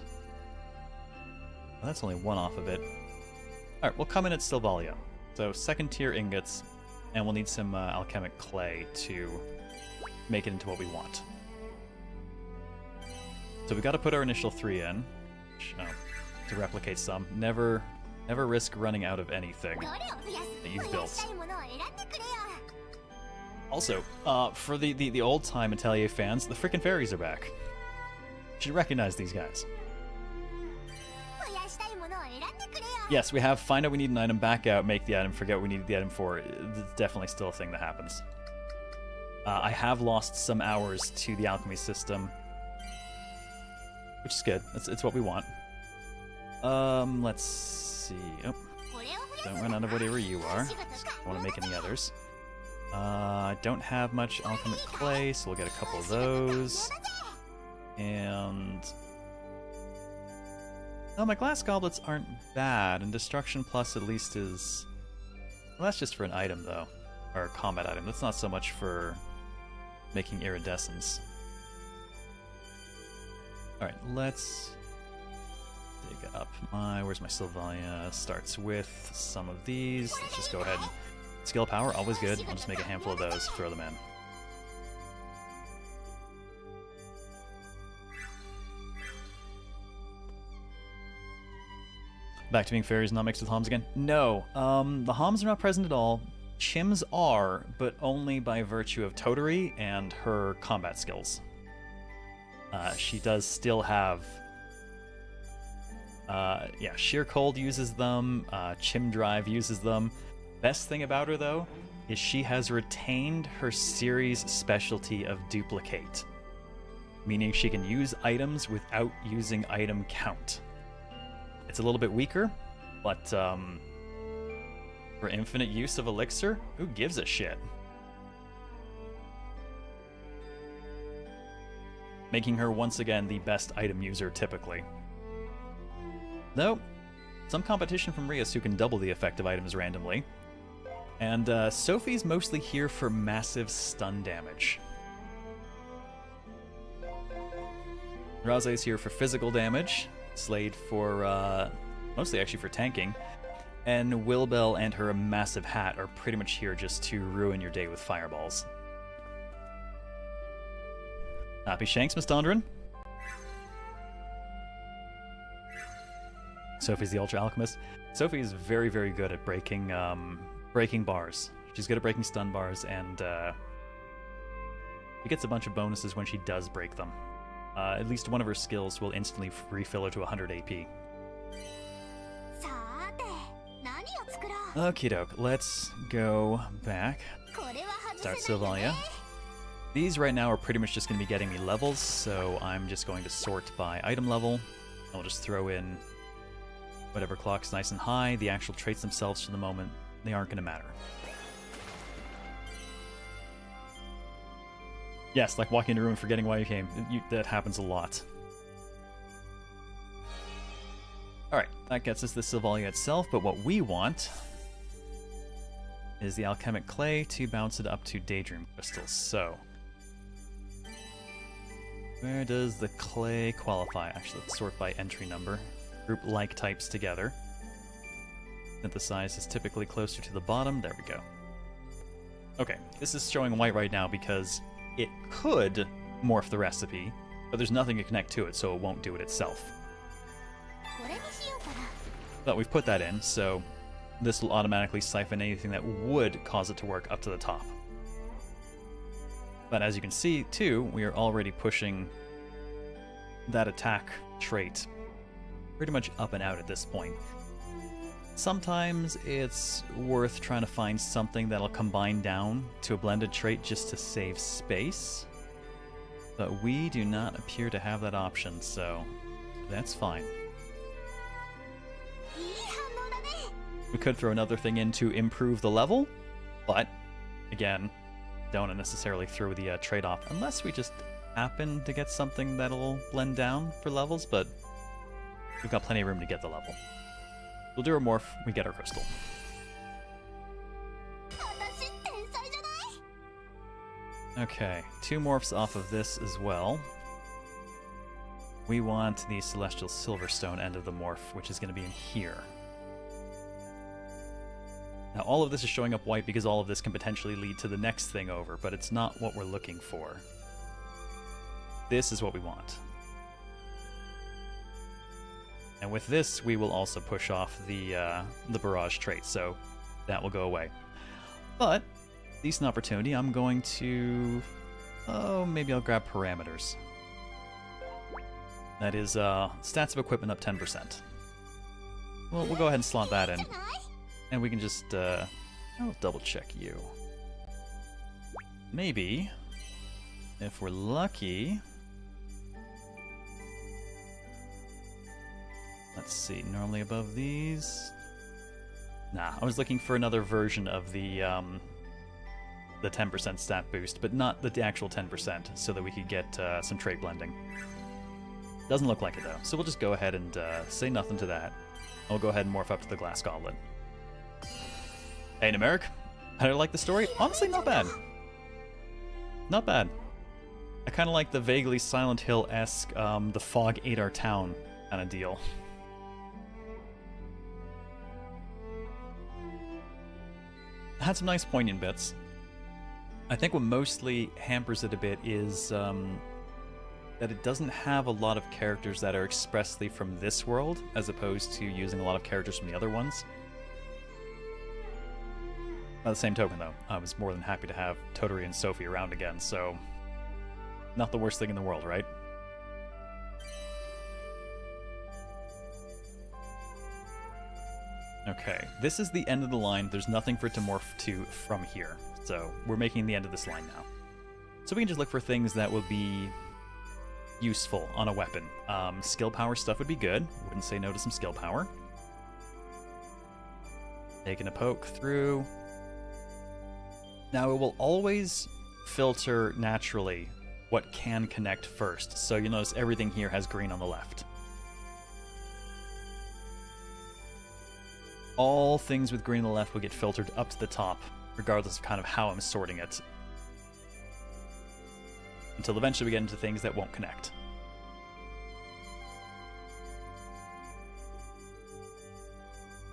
A: Well, that's only one off of it. All right, we'll come in at Sylvalia. So second tier ingots, and we'll need some alchemic clay to make it into what we want. So we got to put our initial 3 in, to replicate some. Never risk running out of anything that you've built. Also, for the old-time Atelier fans, the frickin' fairies are back. You should recognize these guys. Yes, we have find out we need an item, back out, make the item, forget what we needed the item for. It's definitely still a thing that happens. I have lost some hours to the alchemy system, which is good. It's what we want. Let's see. Oh, don't run out of whatever you are. I want to make any others. I don't have much alchemic clay, so we'll get a couple of those. And... Oh, my glass goblets aren't bad, and Destruction Plus at least is... Well, that's just for an item, though. Or a combat item. That's not so much for making iridescence. Alright, let's dig up where's my Sylvalia? Starts with some of these. Let's just go ahead and... Skill power, always good. I'll just make a handful of those, throw them in. Back to being fairies not mixed with Homs again? No, the Homs are not present at all. Chims are, but only by virtue of Totery and her combat skills. She does still have... yeah, Sheer Cold uses them, Chim Drive uses them. Best thing about her, though, is she has retained her series specialty of Duplicate, meaning she can use items without using item count. It's a little bit weaker, but for infinite use of Elixir, who gives a shit? Making her once again the best item user typically. Though, some competition from Rias who can double the effect of items randomly. And Sophie's mostly here for massive stun damage. Raze is here for physical damage. Slade for, mostly actually for tanking. And Wilbell and her massive hat are pretty much here just to ruin your day with fireballs. Happy Shanks, Miss Dondrin. Sophie's the Ultra Alchemist. Sophie is very, very good at breaking bars. She's good at breaking stun bars, and she gets a bunch of bonuses when she does break them. At least one of her skills will instantly refill her to 100 AP. Okie doke, let's go back. Start Sylvalia. These right now are pretty much just going to be getting me levels, so I'm just going to sort by item level. I'll just throw in whatever clock's nice and high. The actual traits themselves for the moment, they aren't going to matter. Yes, like walking into a room and forgetting why you came. That happens a lot. Alright, that gets us the Sylvalia itself, but what we want is the alchemic clay to bounce it up to daydream crystals. So, where does the clay qualify? Actually, let's sort by entry number. Group like types together. Synthesize is typically closer to the bottom. There we go. Okay, this is showing white right now because it could morph the recipe, but there's nothing to connect to it, so it won't do it itself. But we've put that in, so this will automatically siphon anything that would cause it to work up to the top. But as you can see, too, we are already pushing that attack trait pretty much up and out at this point. Sometimes it's worth trying to find something that'll combine down to a blended trait just to save space. But we do not appear to have that option, so that's fine. We could throw another thing in to improve the level, but again, don't necessarily throw the trait off unless we just happen to get something that'll blend down for levels, but we've got plenty of room to get the level. We'll do our morph, we get our crystal. Okay, 2 morphs off of this as well. We want the Celestial Silverstone end of the morph, which is going to be in here. Now all of this is showing up white because all of this can potentially lead to the next thing over, but it's not what we're looking for. This is what we want. And with this, we will also push off the barrage trait, so that will go away. But, decent opportunity, I'm going to... oh, maybe I'll grab parameters. That is, stats of equipment up 10%. Well, we'll go ahead and slot that in. And we can just, I'll double check you. Maybe, if we're lucky... let's see, normally above these... nah, I was looking for another version of the 10% stat boost, but not the actual 10%, so that we could get some trait blending. Doesn't look like it, though, so we'll just go ahead and say nothing to that. I'll go ahead and morph up to the glass goblet. Hey, Numeric, how do you like the story? Honestly, not bad. Not bad. I kind of like the vaguely Silent Hill-esque, the fog ate our town kind of deal. Had some nice poignant bits. I think what mostly hampers it a bit is that it doesn't have a lot of characters that are expressly from this world, as opposed to using a lot of characters from the other ones. By the same token, though, I was more than happy to have Toturi and Sophie around again, so not the worst thing in the world, right? Okay, this is the end of the line. There's nothing for it to morph to from here. So we're making the end of this line now. So we can just look for things that will be useful on a weapon. Skill power stuff would be good. Wouldn't say no to some skill power. Taking a poke through. Now it will always filter naturally what can connect first. So you'll notice everything here has green on the left. all things with green on the left will get filtered up to the top, regardless of kind of how I'm sorting it. Until eventually we get into things that won't connect.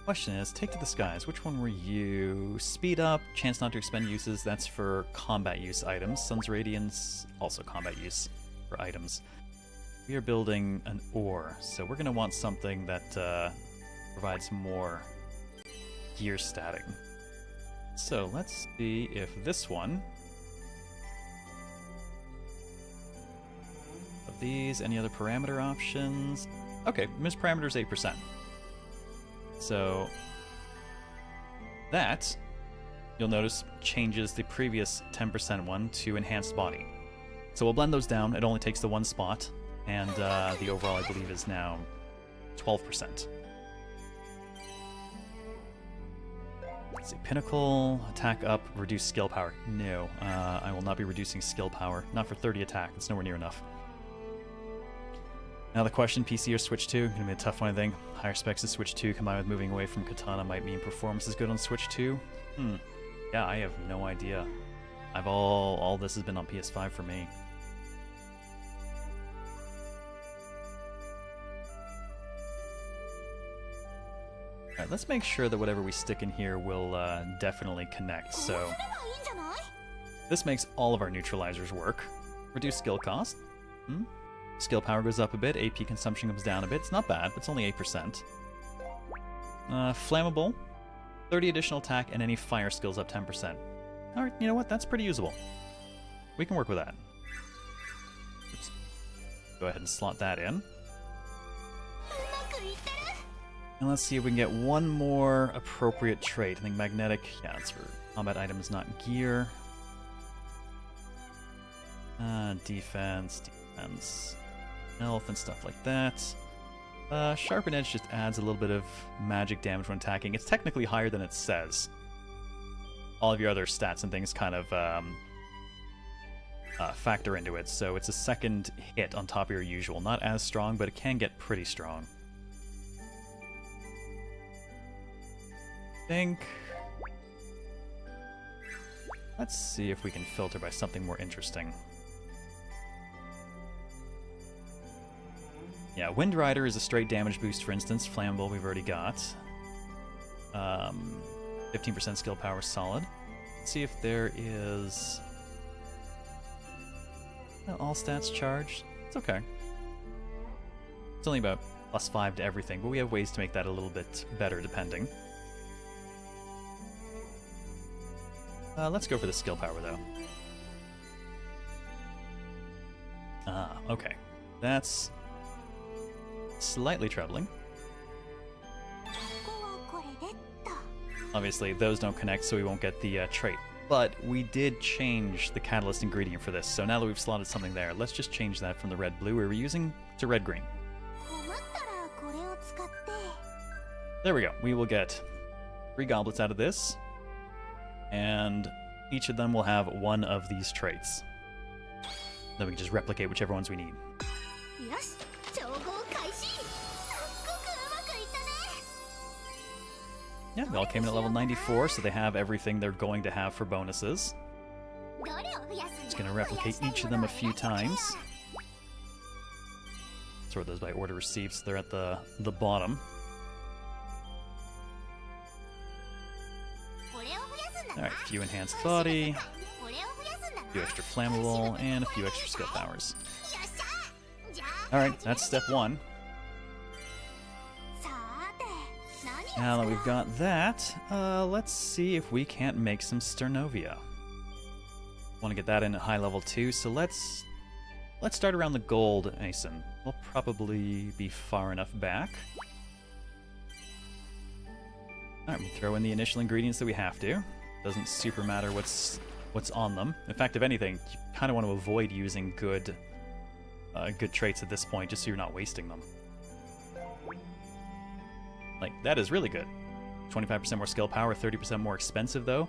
A: Question is, take to the skies. Which one were you? Speed up, chance not to expend uses. That's for combat use items. Sun's Radiance, also combat use for items. We are building an ore, so we're going to want something that provides more gear statting. So let's see if this one of these, any other parameter options? Okay, miss parameter is 8%. So that, you'll notice, changes the previous 10% one to enhanced body. So we'll blend those down. It only takes the one spot, and the overall, I believe, is now 12%. Let's see, Pinnacle, attack up, reduce skill power. No, I will not be reducing skill power. Not for 30 attack, it's nowhere near enough. Now the question, PC or Switch 2? Gonna be a tough one, I think. Higher specs of Switch 2 combined with moving away from Katana might mean performance is good on Switch 2. Yeah, I have no idea. All this has been on PS5 for me. Alright, let's make sure that whatever we stick in here will definitely connect. So this makes all of our neutralizers work. Reduce skill cost. Skill power goes up a bit, AP consumption comes down a bit. It's not bad, but it's only 8%. Flammable, 30 additional attack, and any fire skills up 10%. Alright, you know what? That's pretty usable. We can work with that. Oops. Go ahead and slot that in. And let's see if we can get one more appropriate trait. I think magnetic, yeah, that's for combat items, not gear. Defense, health and stuff like that. Sharpen Edge just adds a little bit of magic damage when attacking. It's technically higher than it says. All of your other stats and things kind of factor into it, so it's a second hit on top of your usual. Not as strong, but it can get pretty strong. Let's see if we can filter by something more interesting. Yeah, Wind Rider is a straight damage boost, for instance. Flammable, we've already got. 15% skill power, solid. Let's see if there is... all stats charged. It's okay. It's only about +5 to everything, but we have ways to make that a little bit better, depending. Let's go for the skill power, though. Okay. That's slightly troubling. Obviously, those don't connect, so we won't get the trait. But we did change the catalyst ingredient for this, so now that we've slotted something there, let's just change that from the red-blue we were using to red-green. There we go. We will get 3 goblets out of this, and each of them will have one of these traits. Then we can just replicate whichever ones we need. Yeah, they all came in at level 94, so they have everything they're going to have for bonuses. Just going to replicate each of them a few times. Sort those by order received, so they're at the bottom. Alright, a few enhanced body, a few extra flammable, and a few extra skill powers. Alright, that's step 1. Now that we've got that, let's see if we can't make some Sternovia. Want to get that in at high level 2, so let's start around the gold Asen. We'll probably be far enough back. Alright, we throw in the initial ingredients that we have to. Doesn't super matter what's on them. In fact, if anything, you kind of want to avoid using good traits at this point, just so you're not wasting them. Like, that is really good. 25% more skill power, 30% more expensive, though.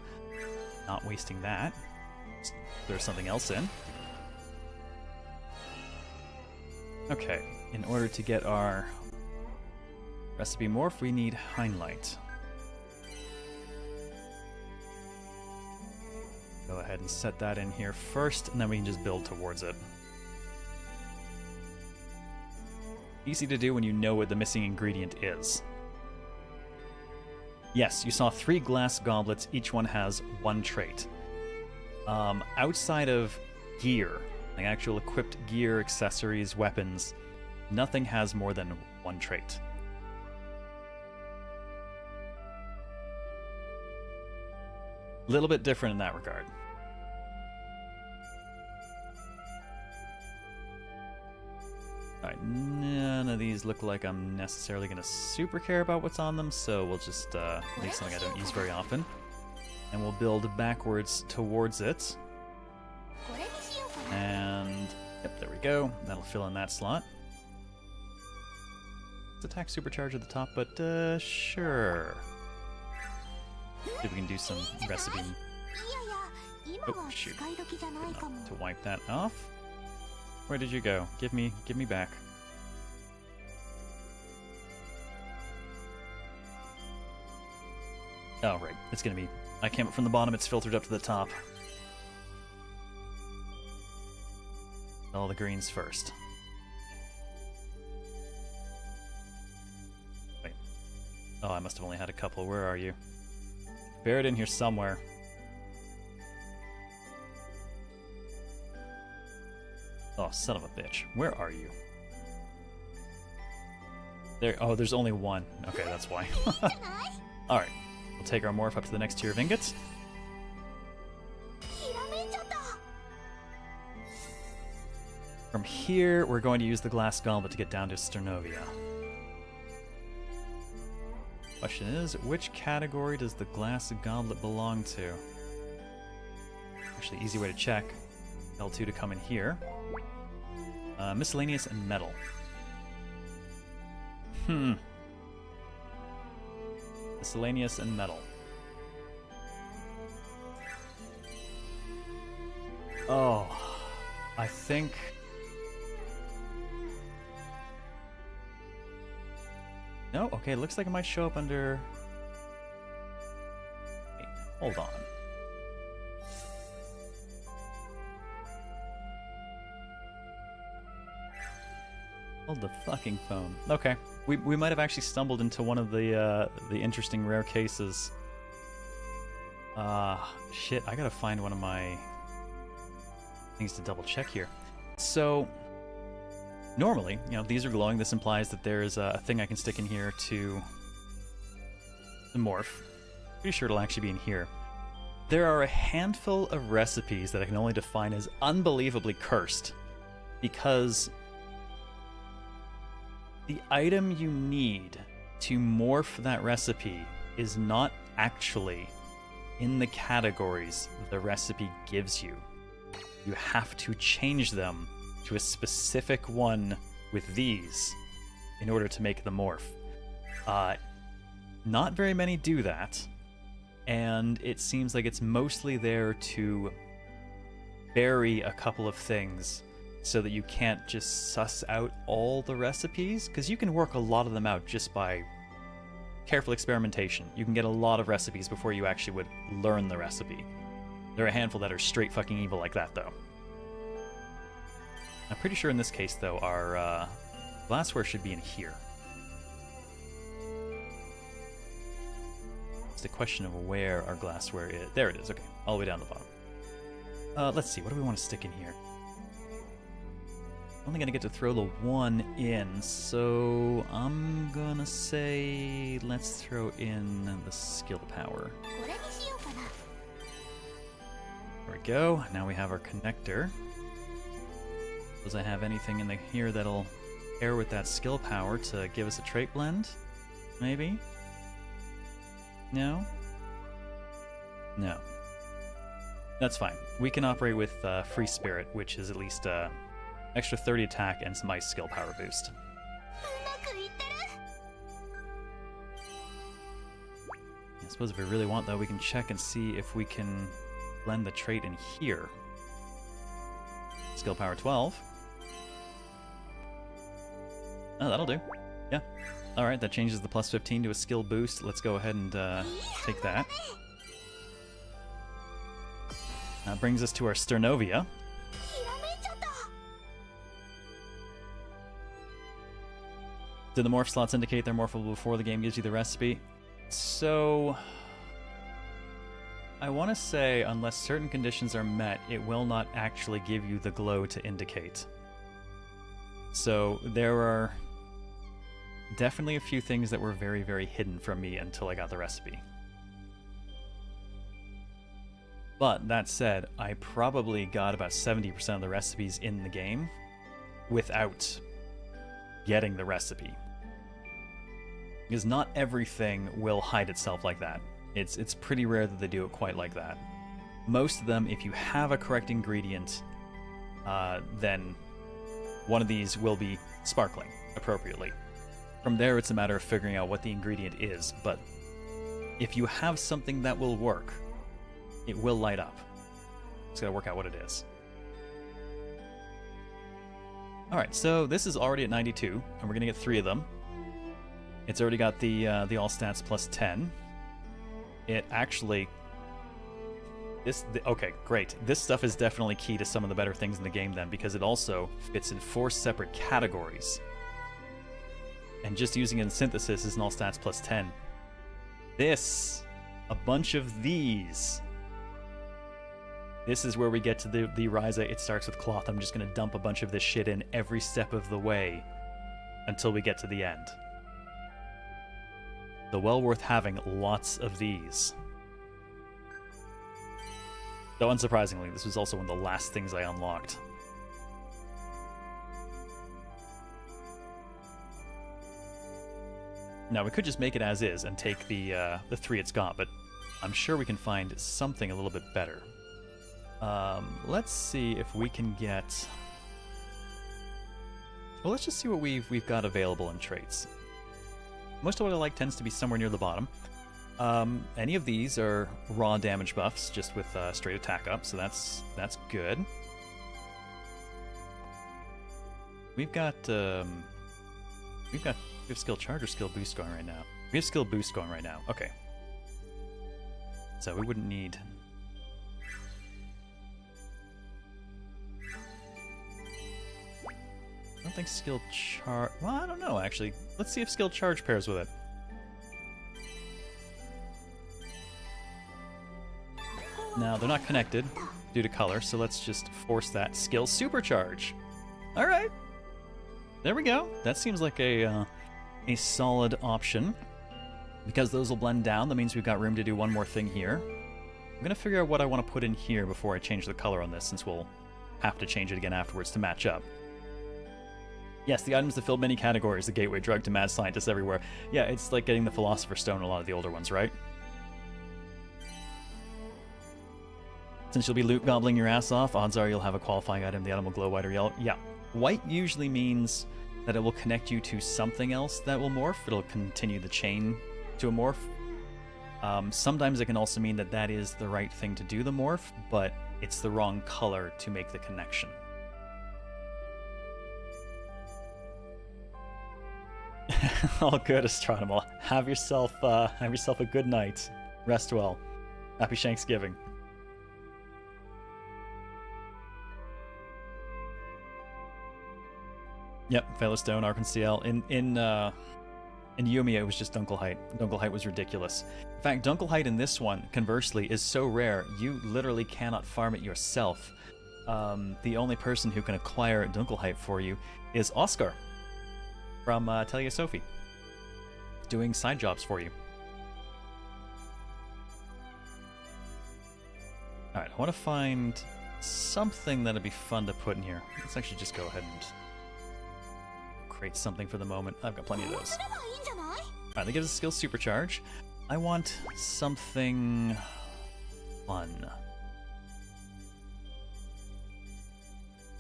A: Not wasting that. Just throw something else in. Okay, in order to get our recipe morph, we need Hindlight. Go ahead and set that in here first, and then we can just build towards it. Easy to do when you know what the missing ingredient is. Yes, you saw 3 glass goblets. Each one has 1 trait. Outside of gear, like actual equipped gear, accessories, weapons, nothing has more than 1 trait. A little bit different in that regard. Alright, none of these look like I'm necessarily going to super care about what's on them, so we'll just leave something I don't use very often. And we'll build backwards towards it. And, yep, there we go. That'll fill in that slot. It's attack supercharge at the top, but sure. See if we can do some recipe. Oh, shoot. To wipe that off. Where did you go? Give me back. Oh, right. It's gonna be... I came up from the bottom, it's filtered up to the top. All the greens first. Wait. Oh, I must have only had a couple. Where are you? Buried in here somewhere. Oh, son of a bitch. Where are you? There. Oh, there's only 1. Okay, that's why. Alright. We'll take our morph up to the next tier of ingots. From here, we're going to use the glass goblet to get down to Sternovia. Question is, which category does the glass goblet belong to? Actually, easy way to check. L2 to come in here. Miscellaneous and metal. Miscellaneous and metal. Oh, I think... No? Okay, looks like it might show up under... Wait, hold on. Hold the fucking phone. Okay. We might have actually stumbled into one of the interesting rare cases. Shit, I gotta find one of my things to double check here. So, normally, you know, these are glowing. This implies that there's a thing I can stick in here to morph. Pretty sure it'll actually be in here. There are a handful of recipes that I can only define as unbelievably cursed, because the item you need to morph that recipe is not actually in the categories the recipe gives you. You have to change them to a specific one with these in order to make the morph. Not very many do that, and it seems like it's mostly there to bury a couple of things so that you can't just suss out all the recipes, because you can work a lot of them out just by careful experimentation. You can get a lot of recipes before you actually would learn the recipe. There are a handful that are straight fucking evil like that, though. I'm pretty sure in this case, though, our glassware should be in here. It's a question of where our glassware is. There it is, okay. All the way down the bottom. Let's see, what do we want to stick in here? I'm only gonna get to throw the 1 in, so I'm gonna say let's throw in the skill power. There we go. Now we have our connector. Does I have anything in here that'll pair with that skill power to give us a trait blend? Maybe? No? No. That's fine. We can operate with Free Spirit, which is at least extra 30 attack and some ice skill power boost. I suppose if we really want, though, we can check and see if we can blend the trait in here. Skill power 12. Oh, that'll do. Yeah. Alright, that changes the plus 15 to a skill boost. Let's go ahead and take that. That brings us to our Sternovia.
C: ひらめいちゃった。
A: Did the morph slots indicate they're morphable before the game gives you the recipe? So, I want to say, unless certain conditions are met, it will not actually give you the glow to indicate. So, there are definitely a few things that were very, very hidden from me until I got the recipe. But that said, I probably got about 70% of the recipes in the game without getting the recipe. Because not everything will hide itself like that. It's pretty rare that they do it quite like that. Most of them, if you have a correct ingredient, then one of these will be sparkling appropriately. From there, it's a matter of figuring out what the ingredient is, but if you have something that will work, it will light up. Just gotta work out what it is. Alright, so this is already at 92, and we're gonna get 3 of them. It's already got the all stats plus 10. It actually... okay, great. This stuff is definitely key to some of the better things in the game then, because it also fits in 4 separate categories. And just using it in synthesis is an all stats plus 10. This, a bunch of these. This is where we get to the Ryza, it starts with cloth. I'm just going to dump a bunch of this shit in every step of the way until we get to the end. So well worth having lots of these. Though unsurprisingly, this was also one of the last things I unlocked. Now we could just make it as is and take the 3 it's got, but I'm sure we can find something a little bit better. Let's see if we can get... Well, let's just see what we've got available in traits. Most of what I like tends to be somewhere near the bottom. Any of these are raw damage buffs, just with straight attack up, so that's good. We have skill charge or skill boost going right now. We have skill boost going right now. Okay. So we wouldn't need... I don't think skill charge... Well, I don't know, actually. Let's see if skill charge pairs with it. Now, they're not connected due to color, so let's just force that skill supercharge. Alright. There we go. That seems like a solid option. Because those will blend down, that means we've got room to do one more thing here. I'm going to figure out what I want to put in here before I change the color on this, since we'll have to change it again afterwards to match up. Yes, the items that fill many categories, the gateway drug to mad scientists everywhere. Yeah, it's like getting the Philosopher's Stone in a lot of the older ones, right? Since you'll be loot gobbling your ass off, odds are you'll have a qualifying item. The item will glow white or yellow. Yeah, white usually means that it will connect you to something else that will morph. It'll continue the chain to a morph. Sometimes it can also mean that that is the right thing to do the morph, but it's the wrong color to make the connection. All good, Astronomal. Have yourself a good night. Rest well. Happy Shanksgiving. Yep, Featherstone, Arkansas. In Yumia, it was just Dunkelheit. Dunkelheit was ridiculous. In fact, Dunkelheit in this one, conversely, is so rare, you literally cannot farm it yourself. The only person who can acquire Dunkelheit for you is Oscar from Atelier Sophie, doing side jobs for you. Alright, I want to find something that'd be fun to put in here. Let's actually just go ahead and create something for the moment. I've got plenty of those. Alright, that gives us skill supercharge. I want something fun.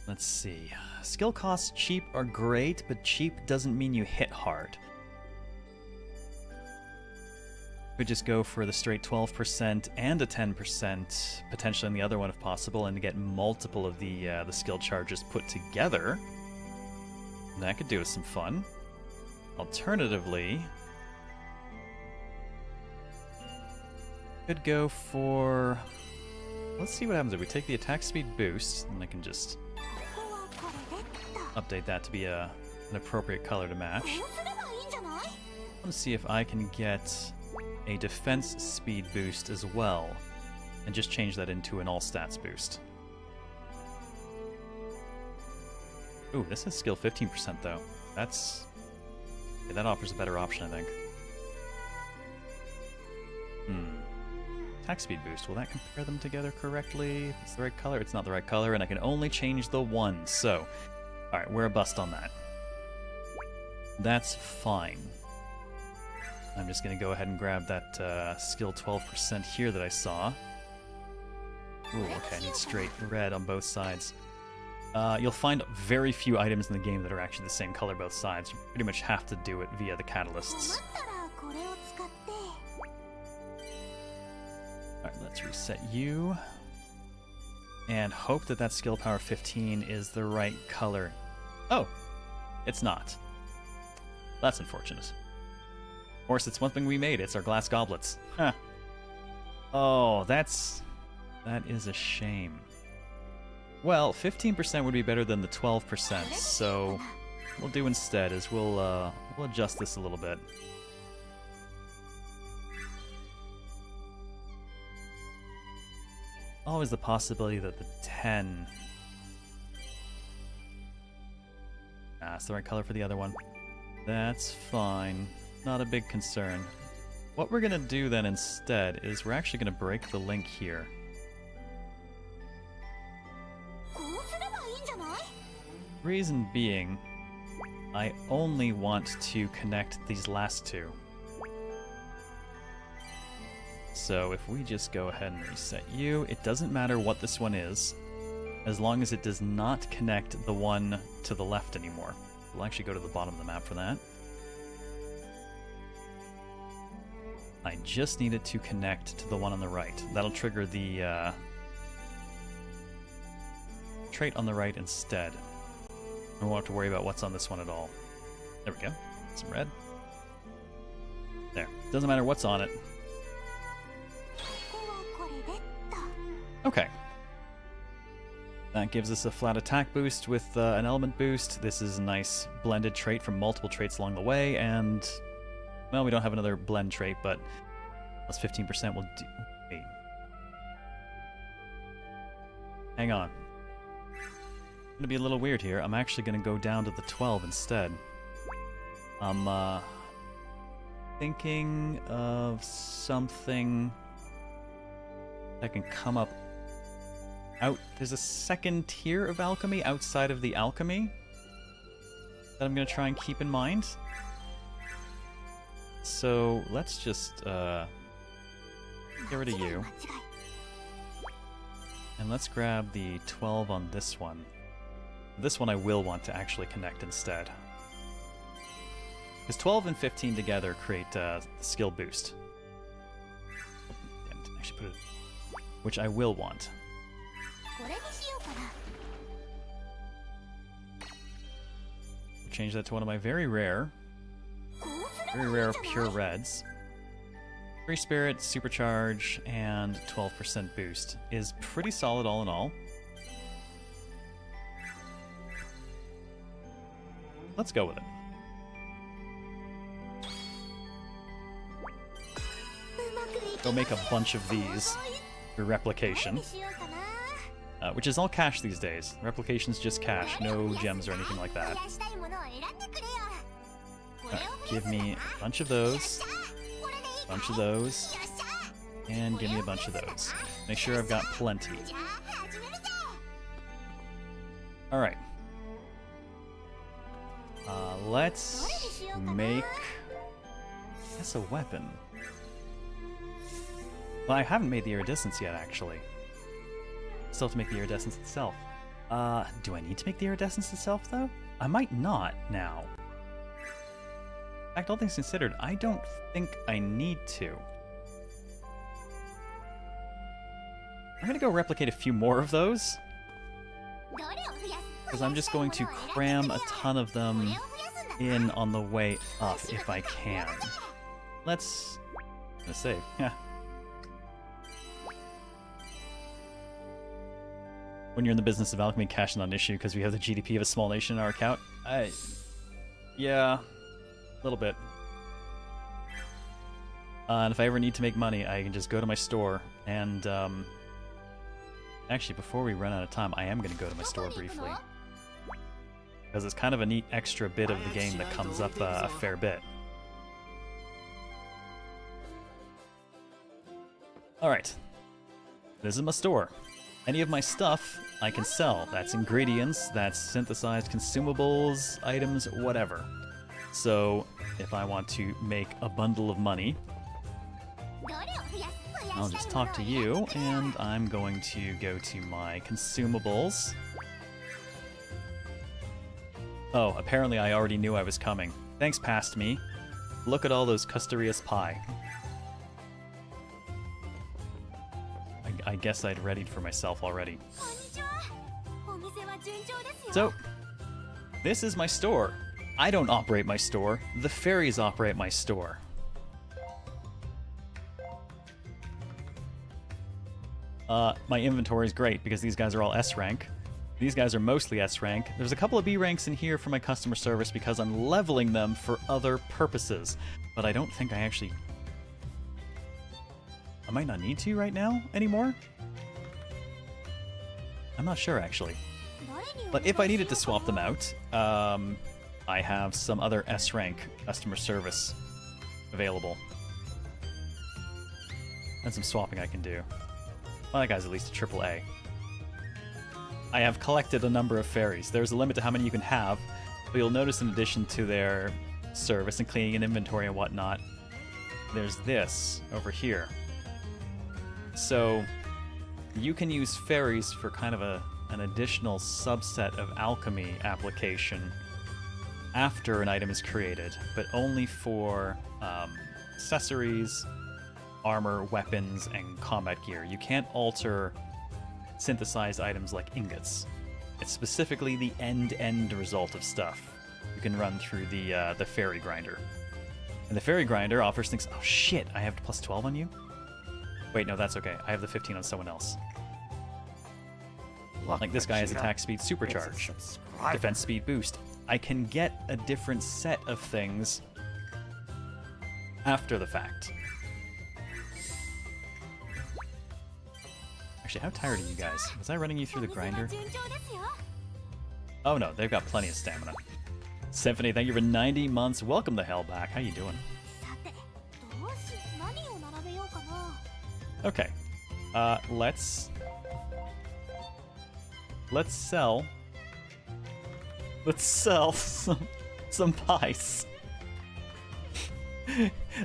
A: Let's see. Skill costs cheap are great, but cheap doesn't mean you hit hard. Could just go for the straight 12% and a 10%, potentially on the other one if possible, and to get multiple of the skill charges put together. That could do us some fun. Alternatively, could go for let's see what happens if we take the attack speed boost, and I can just update that to be an appropriate color to match. Let's see if I can get a defense speed boost as well, and just change that into an all stats boost. Ooh, this is skill 15% though. That's... yeah, that offers a better option, I think. Attack speed boost. Will that compare them together correctly? If it's the right color? It's not the right color, and I can only change the one. So, alright, we're a bust on that. That's fine. I'm just going to go ahead and grab that skill 12% here that I saw. Ooh, okay, I need straight red on both sides. You'll find very few items in the game that are actually the same color both sides. You pretty much have to do it via the catalysts. Alright, let's reset you. And hope that that skill power 15 is the right color. Oh, it's not. That's unfortunate. Of course, it's one thing we made. It's our glass goblets. Huh. Oh, that is a shame. Well, 15% would be better than the 12%, so what we'll do instead is we'll adjust this a little bit. Always the possibility that the 10... ah, it's the right color for the other one. That's fine. Not a big concern. What we're gonna do then instead is we're actually gonna break the link here. Reason being, I only want to connect these last two. So if we just go ahead and reset you, it doesn't matter what this one is, as long as it does not connect the one to the left anymore. We'll actually go to the bottom of the map for that. I just need it to connect to the one on the right. That'll trigger the trait on the right instead. We won't have to worry about what's on this one at all. There we go. Some red. There. Doesn't matter what's on it. Okay. That gives us a flat attack boost with an element boost. This is a nice blended trait from multiple traits along the way, and... well, we don't have another blend trait, but plus 15% will do... wait. Hang on. I'm gonna be a little weird here. I'm actually gonna go down to the 12 instead. I'm thinking of something that can come up out. There's a second tier of alchemy outside of the alchemy that I'm gonna try and keep in mind. So let's just get rid of you. And let's grab the 12 on this one. This one I will want to actually connect instead. Because 12 and 15 together create the skill boost. Oh, damn it, actually put it... which I will want. Change that to one of my very rare pure reds. Free Spirit, Supercharge, and 12% boost is pretty solid all in all. Let's go with it. Go make a bunch of these for replication. Which is all cash these days. Replication's just cash, no gems or anything like that. Right, give me a bunch of those, and give me a bunch of those. Make sure I've got plenty. Alright. Let's make... I guess a weapon. Well, I haven't made the iridescence yet, actually. Still have to make the iridescence itself. Do I need to make the iridescence itself, though? I might not now. In fact, all things considered, I don't think I need to. I'm gonna go replicate a few more of those. Because I'm just going to cram a ton of them in on the way up if I can. Let's... I'm gonna save. Yeah. when you're in the business of alchemy, cash is not an issue because we have the GDP of a small nation in our account. Yeah, a little bit. And if I ever need to make money, I can just go to my store and, actually, before we run out of time, I am going to go to my store briefly. Because it's kind of a neat extra bit of the game that comes up a fair bit. Alright. This is my store. Any of my stuff I can sell. That's ingredients, that's synthesized consumables, items, whatever. So, if I want to make a bundle of money, I'll just talk to you, and I'm going to go to my consumables. Oh, apparently I already knew I was coming. Thanks, past me. Look at all those custarias pie. I guess I'd readied for myself already. So, this is my store. I don't operate my store. The fairies operate my store. My inventory is great because these guys are all S rank. These guys are mostly S rank. There's a couple of B ranks in here for my customer service because I'm leveling them for other purposes. But I don't think I actually... I might not need to right now anymore? I'm not sure, actually. But if I needed to swap them out, I have some other S rank customer service available. And some swapping I can do. Well, that guy's at least a AAA. I have collected a number of fairies. There's a limit to how many you can have, but you'll notice in addition to their service and cleaning and inventory and whatnot, there's this over here. So you can use fairies for kind of an additional subset of alchemy application after an item is created, but only for accessories, armor, weapons, and combat gear. You can't alter synthesized items like ingots. It's specifically the end result of stuff you can run through the fairy grinder. And the fairy grinder offers things... Oh shit, I have plus 12 on you? Wait, no, that's okay. I have the 15 on someone else. Like this guy has attack speed supercharge, defense speed boost. I can get a different set of things after the fact. Actually, how tired are you guys? Was I running you through the grinder? Oh no, they've got plenty of stamina. Symphony, thank you for 90 months. Welcome the hell back. How you doing? Okay. Let's sell some pies.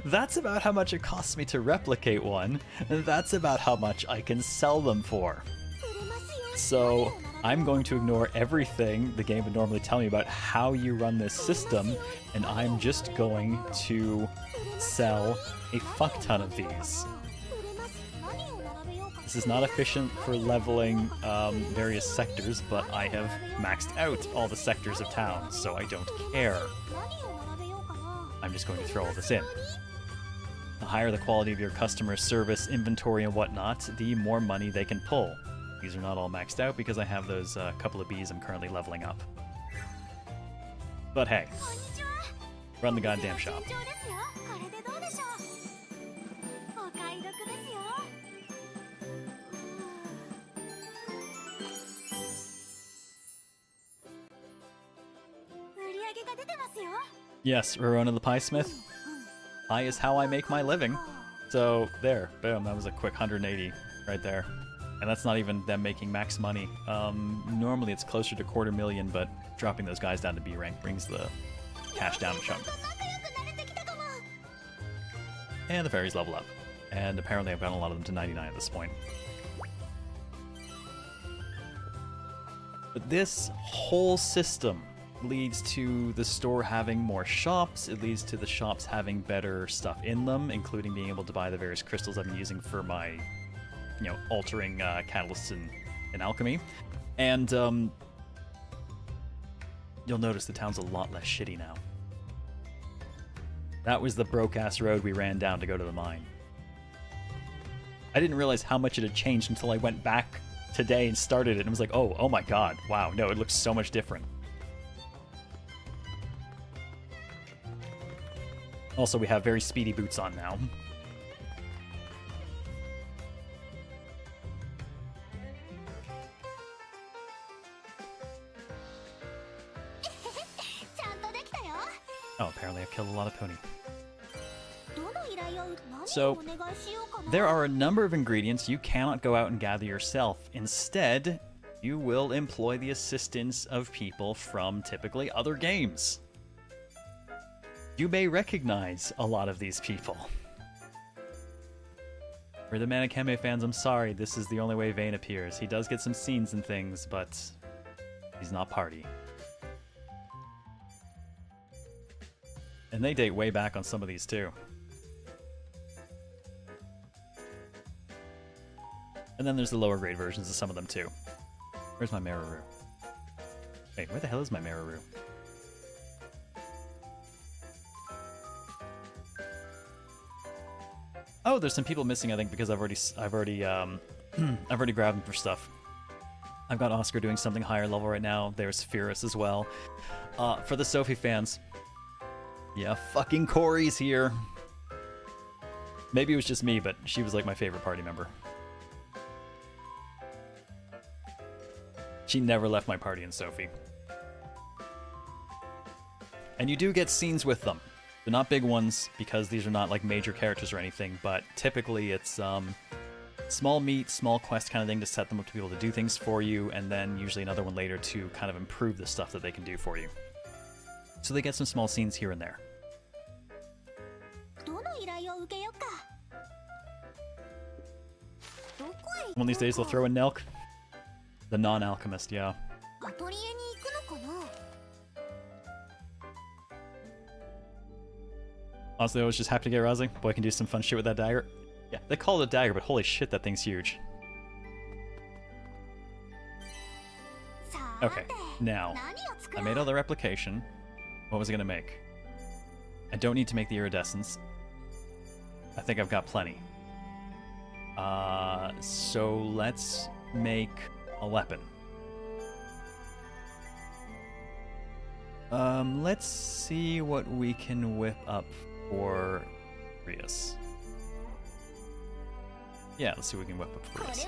A: That's about how much it costs me to replicate one, and that's about how much I can sell them for. So I'm going to ignore everything the game would normally tell me about how you run this system, and I'm just going to sell a fuck ton of these. This is not efficient for leveling various sectors, but I have maxed out all the sectors of town, so I don't care. I'm just going to throw all this in. The higher the quality of your customer service, inventory, and whatnot, the more money they can pull. These are not all maxed out because I have those couple of bees I'm currently leveling up. But hey, run the goddamn shop. Yes, Rorona the Pie Smith. Pie is how I make my living. So, there. Boom, that was a quick 180 right there. And that's not even them making max money. Normally it's closer to $250,000, but dropping those guys down to B rank brings the cash down a chunk. And the fairies level up. And apparently I've gotten a lot of them to 99 at this point. But this whole system leads to the store having more shops. It leads to the shops having better stuff in them, including being able to buy the various crystals I've been using for my, altering catalysts in alchemy. And you'll notice the town's a lot less shitty now. That was the broke-ass road we ran down to go to the mine. I didn't realize how much it had changed until I went back today and started it and was like, oh my god, wow, no, it looks so much different. Also, we have very speedy boots on now. Oh, apparently I've killed a lot of pony. So, there are a number of ingredients you cannot go out and gather yourself. Instead, you will employ the assistance of people from typically other games. You may recognize a lot of these people. For the Manakeme fans, I'm sorry, this is the only way Vayne appears. He does get some scenes and things, but he's not party. And they date way back on some of these too. And then there's the lower grade versions of some of them too. Where's my Maruru? Wait, where the hell is my Maruru? Oh, there's some people missing, I think, because I've already grabbed them for stuff. I've got Oscar doing something higher level right now. There's Fierce as well. For the Sophie fans, yeah, fucking Corey's here. Maybe it was just me, but she was like my favorite party member. She never left my party in Sophie. And you do get scenes with them. They're not big ones, because these are not like major characters or anything, but typically it's small meat, small quest kind of thing to set them up to be able to do things for you, and then usually another one later to kind of improve the stuff that they can do for you. So they get some small scenes here and there. One of these days they'll throw in Nelk. The non-alchemist, yeah. Honestly, I was just happy to get Rousing. Boy, I can do some fun shit with that dagger. Yeah, they call it a dagger, but holy shit, that thing's huge. Okay, now, I made all the replication. What was I gonna make? I don't need to make the iridescence. I think I've got plenty. So let's make a weapon. Let's see what we can whip up for Rias. Yeah, let's see what we can whip up for Rias.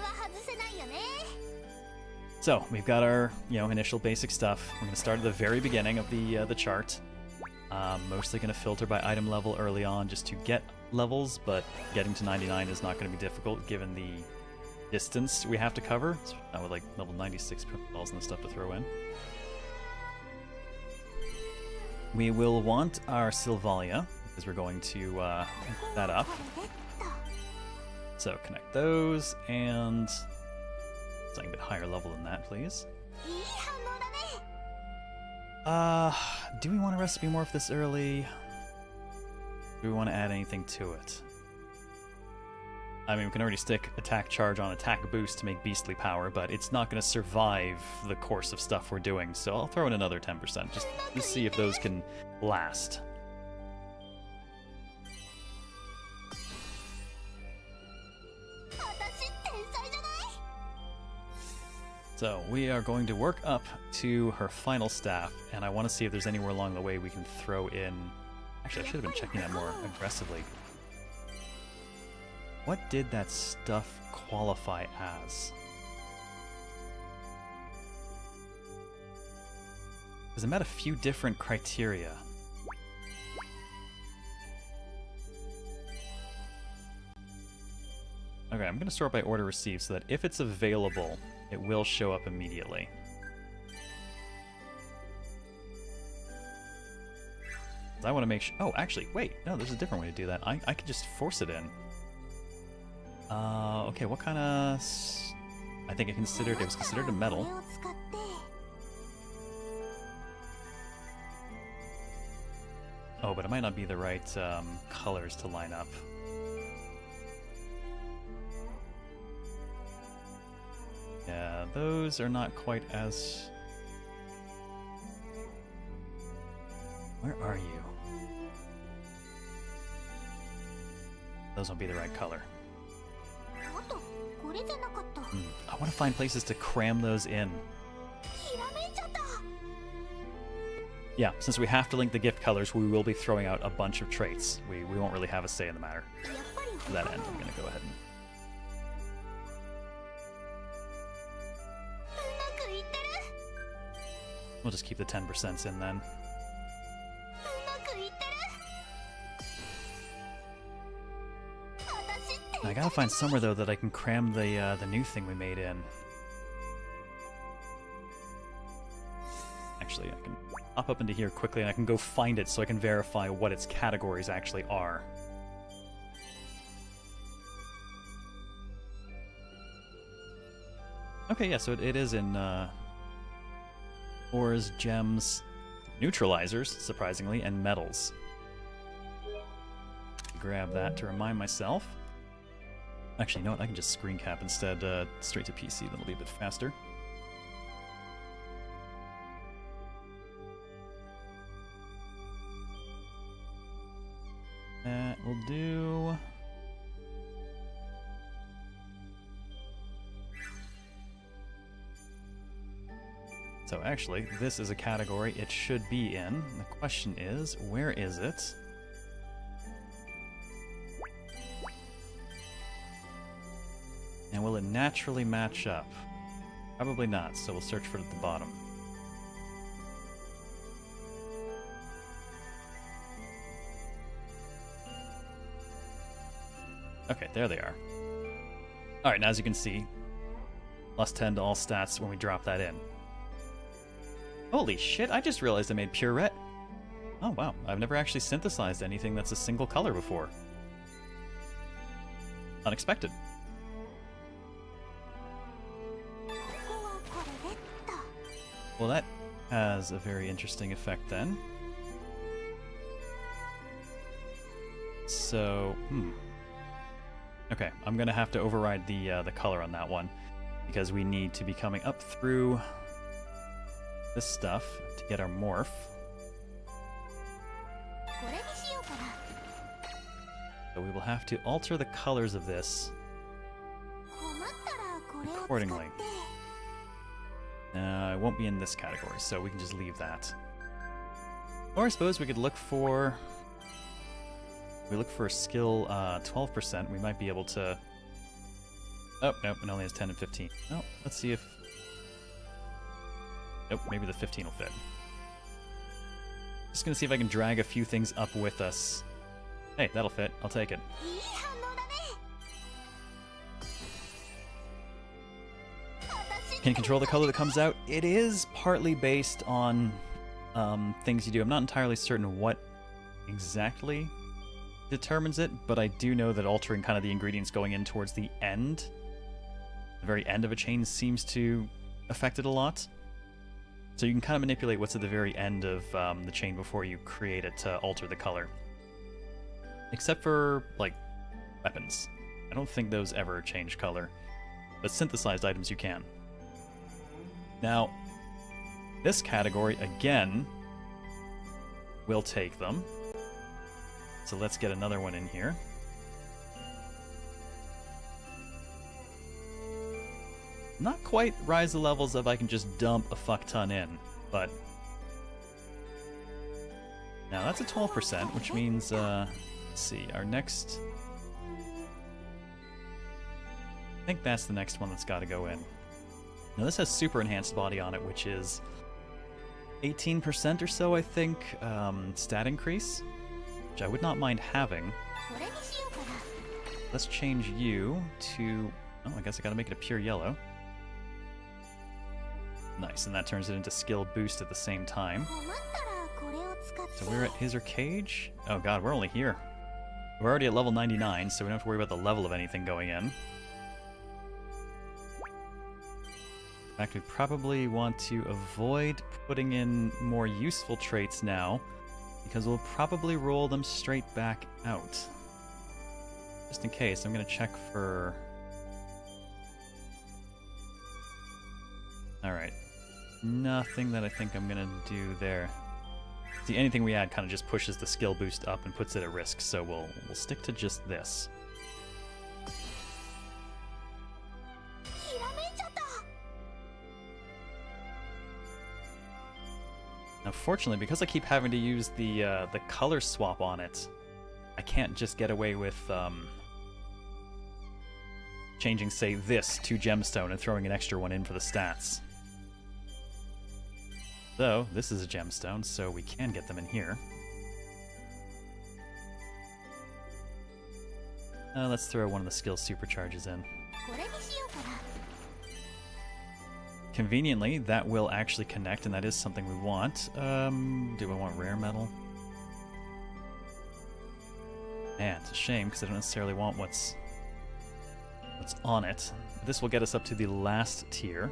A: So, we've got our, initial basic stuff. We're going to start at the very beginning of the chart. Mostly going to filter by item level early on just to get levels, but getting to 99 is not going to be difficult given the distance we have to cover. So I would like level 96 balls and stuff to throw in. We will want our Sylvalia, because we're going to hook that up. So connect those, and something a bit higher level than that, please. Do we want a recipe morph this early? Do we want to add anything to it? I mean, we can already stick attack charge on attack boost to make beastly power, but it's not going to survive the course of stuff we're doing, so I'll throw in another 10%, just to see if those can last. So, we are going to work up to her final staff, and I want to see if there's anywhere along the way we can throw in... Actually, I should have been checking that more aggressively. What did that stuff qualify as? Because I met a few different criteria. Okay, I'm going to sort by order received so that if it's available, it will show up immediately. I want to make sure... Oh, actually, wait. No, there's a different way to do that. I could just force it in. Okay, what kind of... I think it was considered a metal. Oh, but it might not be the right colors to line up. Yeah, those are not quite as... Where are you? Those won't be the right color.
C: これじゃなかった。
A: I want to find places to cram those in.
C: ひらめいちゃった。
A: Yeah, since we have to link the gift colors, we will be throwing out a bunch of traits. We won't really have a say in the matter.
C: やっぱり
A: To that end, I'm going to go ahead and...
C: うまくいってる。
A: We'll just keep the 10% in then.
C: うまくいってる。私って
A: I gotta find somewhere, though, that I can cram the new thing we made in. Actually, I can hop up into here quickly, and I can go find it so I can verify what its categories actually are. Okay, yeah, so it is in ores, gems, neutralizers, surprisingly, and metals. Grab that to remind myself. Actually, you know what? I can just screen cap instead, straight to PC. That'll be a bit faster. That will do. So actually, this is a category it should be in. The question is, where is it? And will it naturally match up? Probably not, so we'll search for it at the bottom. Okay, there they are. Alright, now as you can see, plus 10 to all stats when we drop that in. Holy shit, I just realized I made pure red. Oh wow, I've never actually synthesized anything that's a single color before. Unexpected.
C: ここはこれでっと。
A: Well, that has a very interesting effect then. So, okay, I'm gonna have to override the color on that one because we need to be coming up through this stuff to get our morph.
C: これにしようかな。
A: So we will have to alter the colors of this
C: 困ったらこれを使って。
A: accordingly. It won't be in this category, so we can just leave that. Or I suppose we could look for... If we look for skill 12%, we might be able to... Oh, nope, it only has 10 and 15. Oh, let's see if... Nope, maybe the 15 will fit. Just gonna see if I can drag a few things up with us. Hey, that'll fit. I'll take it.
C: いい反応だね。
A: Can you control the color that comes out? It is partly based on things you do. I'm not entirely certain what exactly determines it, but I do know that altering kind of the ingredients going in towards the end, the very end of a chain, seems to affect it a lot. So you can kind of manipulate what's at the very end of the chain before you create it to alter the color. Except for, like, weapons. I don't think those ever change color. But synthesized items you can. Now, this category, again, will take them. So let's get another one in here. Not quite rise the levels of I can just dump a fuck ton in, but... Now that's a 12%, which means, let's see, our next... I think that's the next one that's got to go in. Now this has super enhanced body on it, which is 18% or so, I think, stat increase, which I would not mind having.
C: これにしようかな。
A: Let's change you to... Oh, I guess I gotta make it a pure yellow. Nice, and that turns it into skill boost at the same time.
C: 困ったらこれを使って。
A: So we're at his or cage? Oh god, we're only here. We're already at level 99, so we don't have to worry about the level of anything going in. In fact, we probably want to avoid putting in more useful traits now, because we'll probably roll them straight back out. Just in case, I'm going to check for... Alright. Nothing that I think I'm going to do there. See, anything we add kind of just pushes the skill boost up and puts it at risk, so we'll stick to just this. Now, fortunately, because I keep having to use the color swap on it, I can't just get away with changing, say, this to gemstone and throwing an extra one in for the stats. Though, this is a gemstone, so we can get them in here. Let's throw one of the skill supercharges in. Conveniently, that will actually connect, and that is something we want. Do we want rare metal? Man, it's a shame, because I don't necessarily want what's on it. This will get us up to the last tier.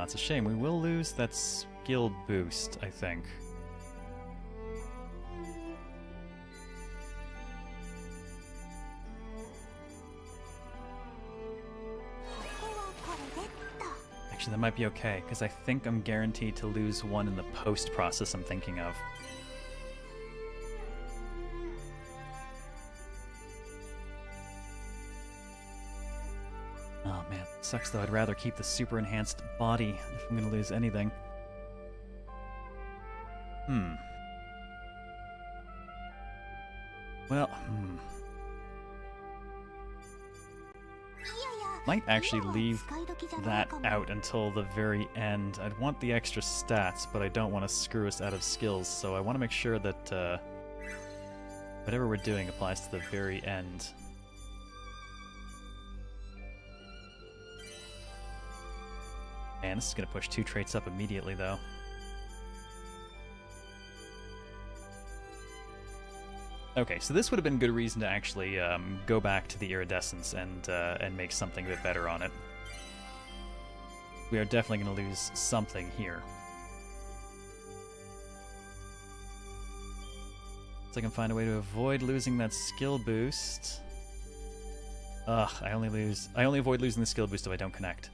A: It's a shame. We will lose that skill boost, I think. Actually, that might be okay, because I think I'm guaranteed to lose one in the post process I'm thinking of. Oh man, sucks though. I'd rather keep the super enhanced body if I'm going to lose anything. Well, might actually leave that out until the very end. I'd want the extra stats, but I don't want to screw us out of skills, so I want to make sure that whatever we're doing applies to the very end. Man, this is going to push 2 traits up immediately, though. Okay, so this would have been good reason to actually go back to the iridescence and make something a bit better on it. We are definitely going to lose something here. So I can find a way to avoid losing that skill boost. Ugh, I only avoid losing the skill boost if I don't connect.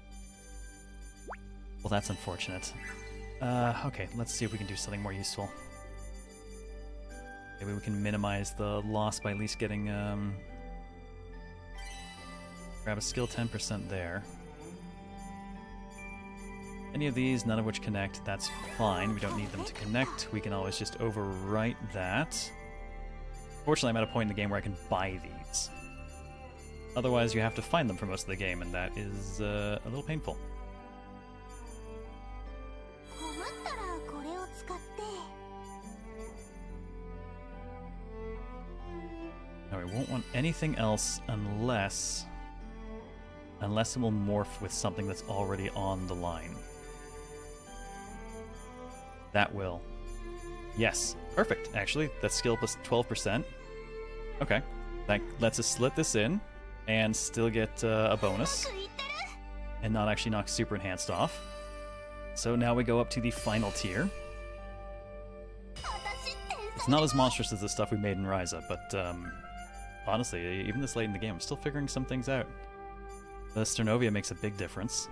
A: Well, that's unfortunate. Okay, let's see if we can do something more useful. Maybe we can minimize the loss by at least getting, grab a skill 10% there. Any of these, none of which connect, that's fine. We don't need them to connect. We can always just overwrite that. Fortunately, I'm at a point in the game where I can buy these. Otherwise, you have to find them for most of the game, and that is a little painful. Now, we won't want anything else unless it will morph with something that's already on the line. That will. Yes, perfect, actually. That's skill plus 12%. Okay, that lets us slit this in and still get a bonus and not actually knock super enhanced off. So now we go up to the final tier. It's not as monstrous as the stuff we made in Ryza, but honestly, even this late in the game, I'm still figuring some things out. The Sternovia makes a big difference.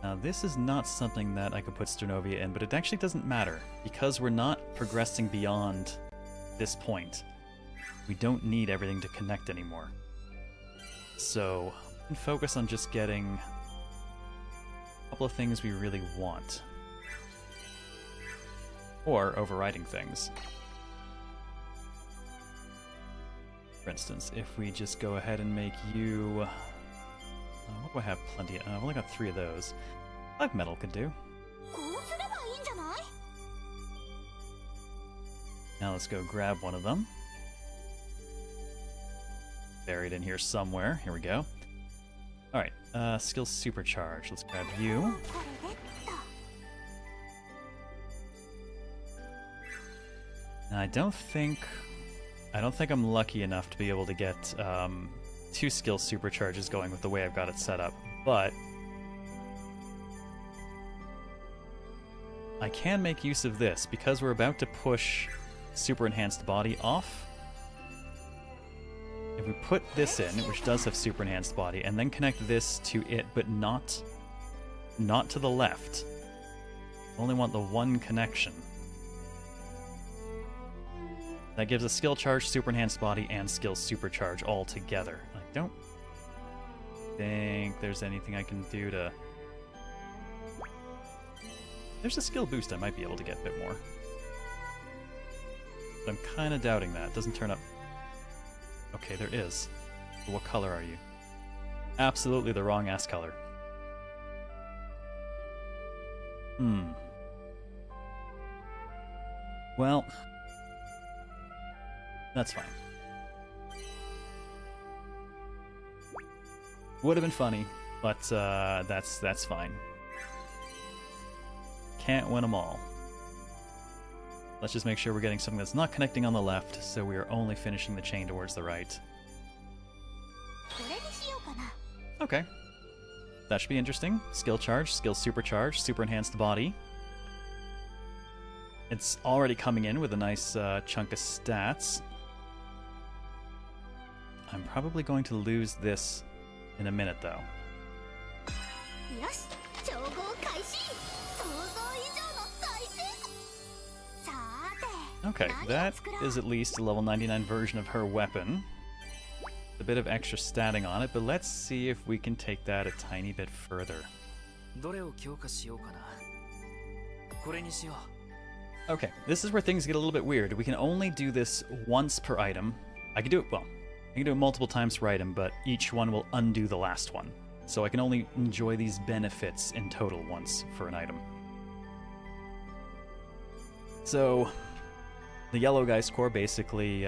A: Now, this is not something that I could put Sternovia in, but it actually doesn't matter, because we're not progressing beyond this point. We don't need everything to connect anymore. So, we can focus on just getting a couple of things we really want. Or overriding things. For instance, if we just go ahead and make you... what do I have plenty of? I've only got 3 of those. 5 metal could do. Now let's go grab one of them. Buried in here somewhere. Here we go. Alright, skill supercharge. Let's grab you. Now, I don't think I'm lucky enough to be able to get 2 skill supercharges going with the way I've got it set up, but I can make use of this because we're about to push super enhanced body off. If we put this in, which does have super enhanced body, and then connect this to it, but not to the left. I only want the one connection. That gives a skill charge, super enhanced body, and skill supercharge all together. I don't think there's anything I can do to... There's a skill boost I might be able to get a bit more. But I'm kind of doubting that. It doesn't turn up... Okay, there is. But what color are you? Absolutely the wrong ass color. Well... That's fine. Would have been funny, but that's fine. Can't win them all. Let's just make sure we're getting something that's not connecting on the left, so we are only finishing the chain towards the right. Okay. That should be interesting. Skill charge, skill supercharge, super enhanced body. It's already coming in with a nice chunk of stats. I'm probably going to lose this in a minute, though. Okay, that is at least a level 99 version of her weapon. A bit of extra statting on it, but let's see if we can take that a tiny bit further. Okay, this is where things get a little bit weird. We can only do this once per item. I can do it, well, I can do it multiple times per item, but each one will undo the last one. So I can only enjoy these benefits in total once for an item. So, the yellow guy's core basically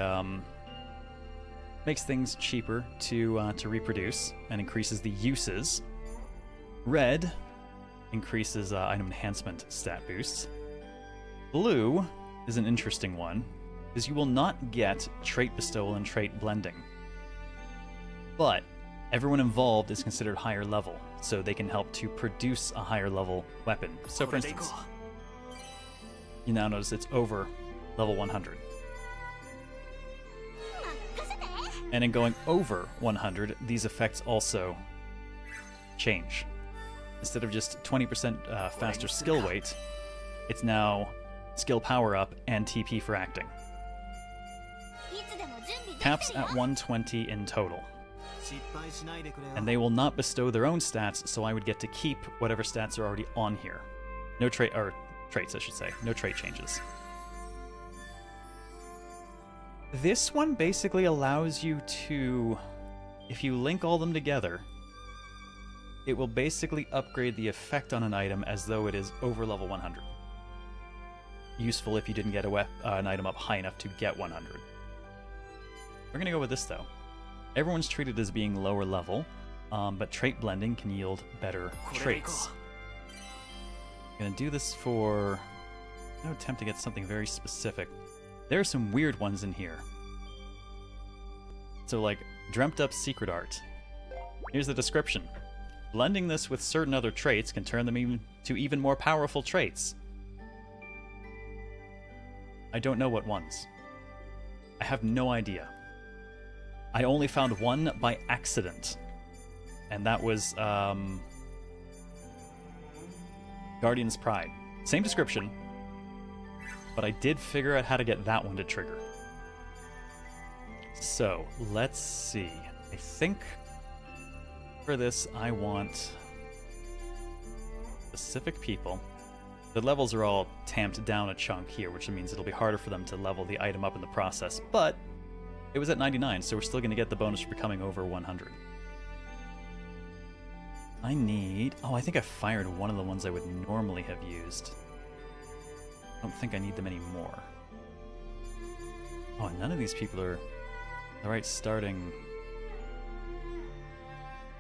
A: makes things cheaper to reproduce and increases the uses. Red increases item enhancement stat boosts. Blue is an interesting one, because you will not get trait bestowal and trait blending. But everyone involved is considered higher level, so they can help to produce a higher level weapon. So for instance, you now notice it's over level 100. And in going over 100, these effects also change. Instead of just 20% faster skill weight, it's now skill power up and TP for acting. Caps at 120 in total. And they will not bestow their own stats, so I would get to keep whatever stats are already on here. No trait, or traits I should say, no trait changes. This one basically allows you to, if you link all them together, it will basically upgrade the effect on an item as though it is over level 100. Useful if you didn't get an item up high enough to get 100. We're gonna go with this though. Everyone's treated as being lower level, but trait blending can yield better traits. I'm gonna do this for... I'm gonna attempt to get something very specific. There are some weird ones in here. So like, dreamt up secret art. Here's the description. Blending this with certain other traits can turn them into even more powerful traits. I don't know what ones. I have no idea. I only found one by accident. And that was, Guardian's Pride. Same description, but I did figure out how to get that one to trigger. So, let's see. I think for this I want specific people. The levels are all tamped down a chunk here, which means it'll be harder for them to level the item up in the process, but it was at 99, so we're still going to get the bonus for becoming over 100. I need... Oh, I think I fired one of the ones I would normally have used. I don't think I need them anymore. Oh, none of these people are the right starting...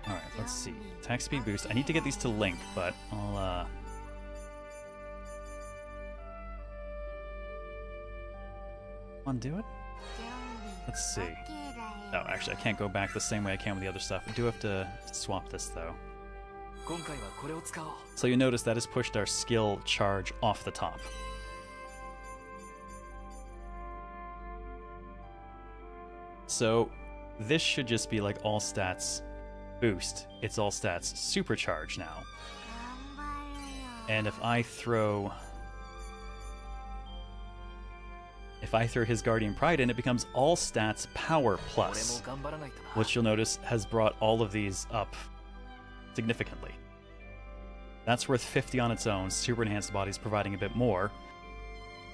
A: Alright, let's see. Attack speed boost. I need to get these to link, but I'll, undo it? Let's see. Oh, actually, I can't go back the same way I can with the other stuff. I do have to swap this, though. So you notice that has pushed our skill charge off the top. So this should just be like all stats boost. It's all stats supercharge now. And if I throw If I throw his Guardian Pride in, it becomes all stats power
B: 俺
A: plus,
B: も頑張らないとな
A: which you'll notice has brought all of these up significantly. That's worth 50 on its own, Super Enhanced Bodies providing a bit more,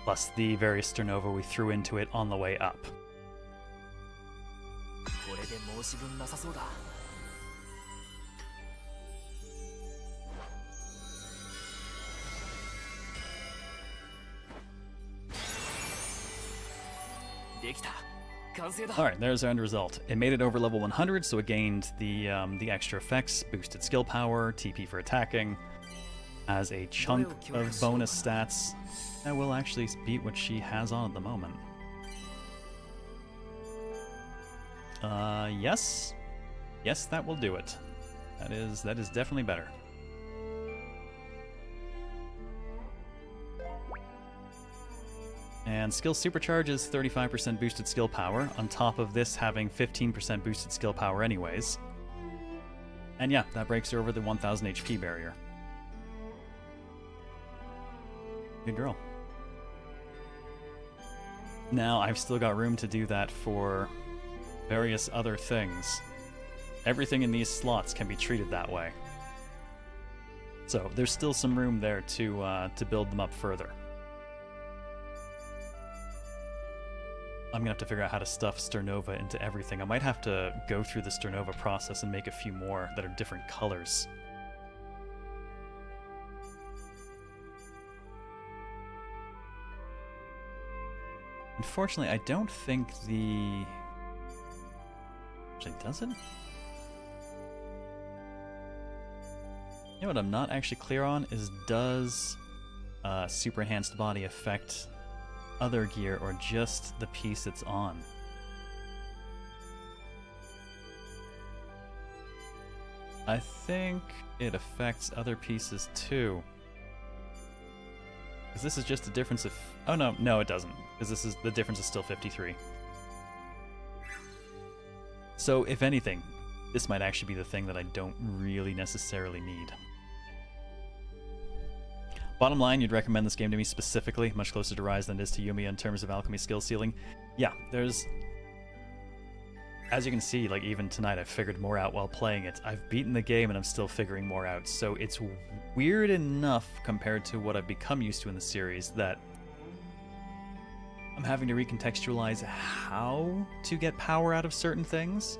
A: plus the various Sternova we threw into it on the way up.
B: これで申し分なさそうだできた完成だ
A: Alright, there's our end result. It made it over level 100, so it gained the extra effects, boosted skill power, TP for attacking, as a chunk of bonus stats that will actually beat what she has on at the moment. Yes. Yes, that will do it. That is definitely better. And skill supercharge is 35% boosted skill power, on top of this having 15% boosted skill power anyways. And yeah, that breaks her over the 1000 HP barrier. Good girl. Now, I've still got room to do that for various other things. Everything in these slots can be treated that way. So, there's still some room there to build them up further. I'm gonna have to figure out how to stuff Sternova into everything. I might have to go through the Sternova process and make a few more that are different colors. Unfortunately, I don't think the... Actually, does it? You know what I'm not actually clear on is, does Super Enhanced Body affect other gear or just the piece it's on? I think it affects other pieces too. Because this is just a difference of... Oh no, it doesn't. Because this is the difference is still 53. So if anything, this might actually be the thing that I don't really necessarily need. Bottom line, you'd recommend this game to me specifically, much closer to Rise than it is to Yumia in terms of alchemy skill ceiling. Yeah, there's... As you can see, like even tonight, I've figured more out while playing it. I've beaten the game and I'm still figuring more out, so it's weird enough compared to what I've become used to in the series that I'm having to recontextualize how to get power out of certain things.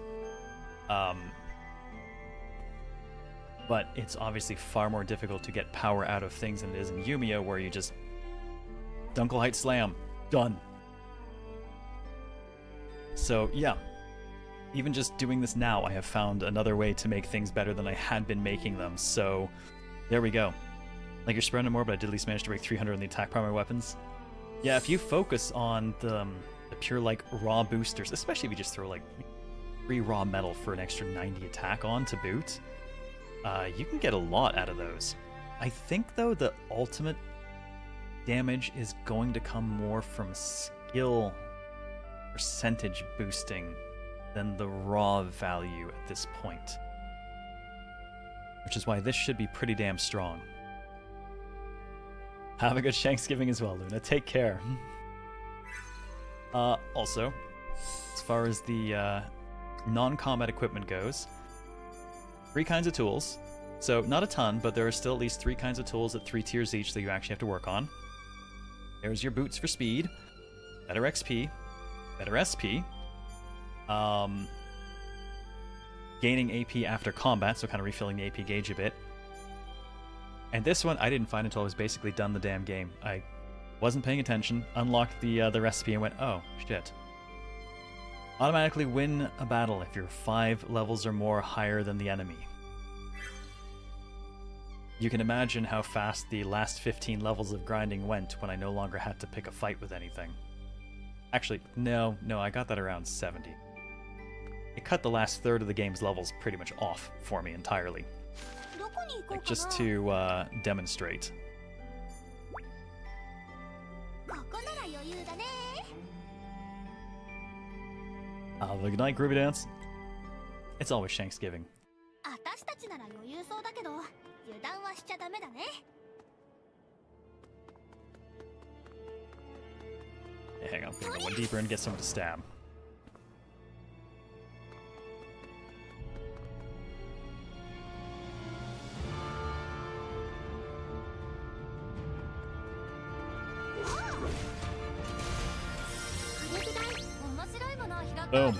A: But it's obviously far more difficult to get power out of things than it is in Yumia, where you just Dunkle Height Slam, done. So yeah, even just doing this now, I have found another way to make things better than I had been making them. So there we go. Like, you're spreading more, but I did at least manage to break 300 on the attack primary weapons. Yeah, if you focus on the pure like raw boosters, especially if you just throw like 3 raw metal for an extra 90 attack on to boot, you can get a lot out of those. I think, though, the ultimate damage is going to come more from skill percentage boosting than the raw value at this point. Which is why this should be pretty damn strong. Have a good Thanksgiving as well, Luna. Take care. Also, as far as the non-combat equipment goes, 3 kinds of tools. So, not a ton, but there are still at least 3 kinds of tools at 3 tiers each that you actually have to work on. There's your boots for speed, better XP, better SP, gaining AP after combat, so kind of refilling the AP gauge a bit. And this one I didn't find until I was basically done the damn game. I wasn't paying attention, unlocked the recipe and went, oh, shit. Automatically win a battle if you're 5 levels or more higher than the enemy. You can imagine how fast the last 15 levels of grinding went when I no longer had to pick a fight with anything. Actually, no, I got that around 70. It cut the last third of the game's levels pretty much off for me entirely. Like, just to demonstrate. Have a good night, Groovy Dance. It's always Thanksgiving. hang on. I'm gonna go one deeper and get someone to stab. Boom.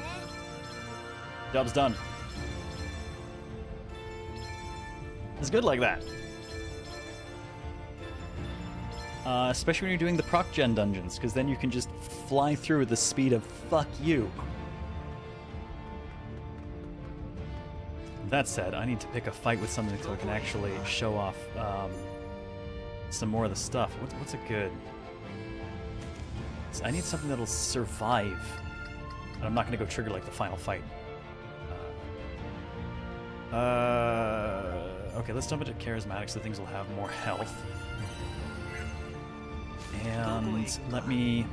A: Job's done. It's good like that. Especially when you're doing the proc gen dungeons, because then you can just fly through at the speed of fuck you. That said, I need to pick a fight with something so I can actually show off some more of the stuff. What's a good... I need something that'll survive. And I'm not going to go trigger like the final fight. Okay, let's dump it at charismatic so things will have more health. And let me...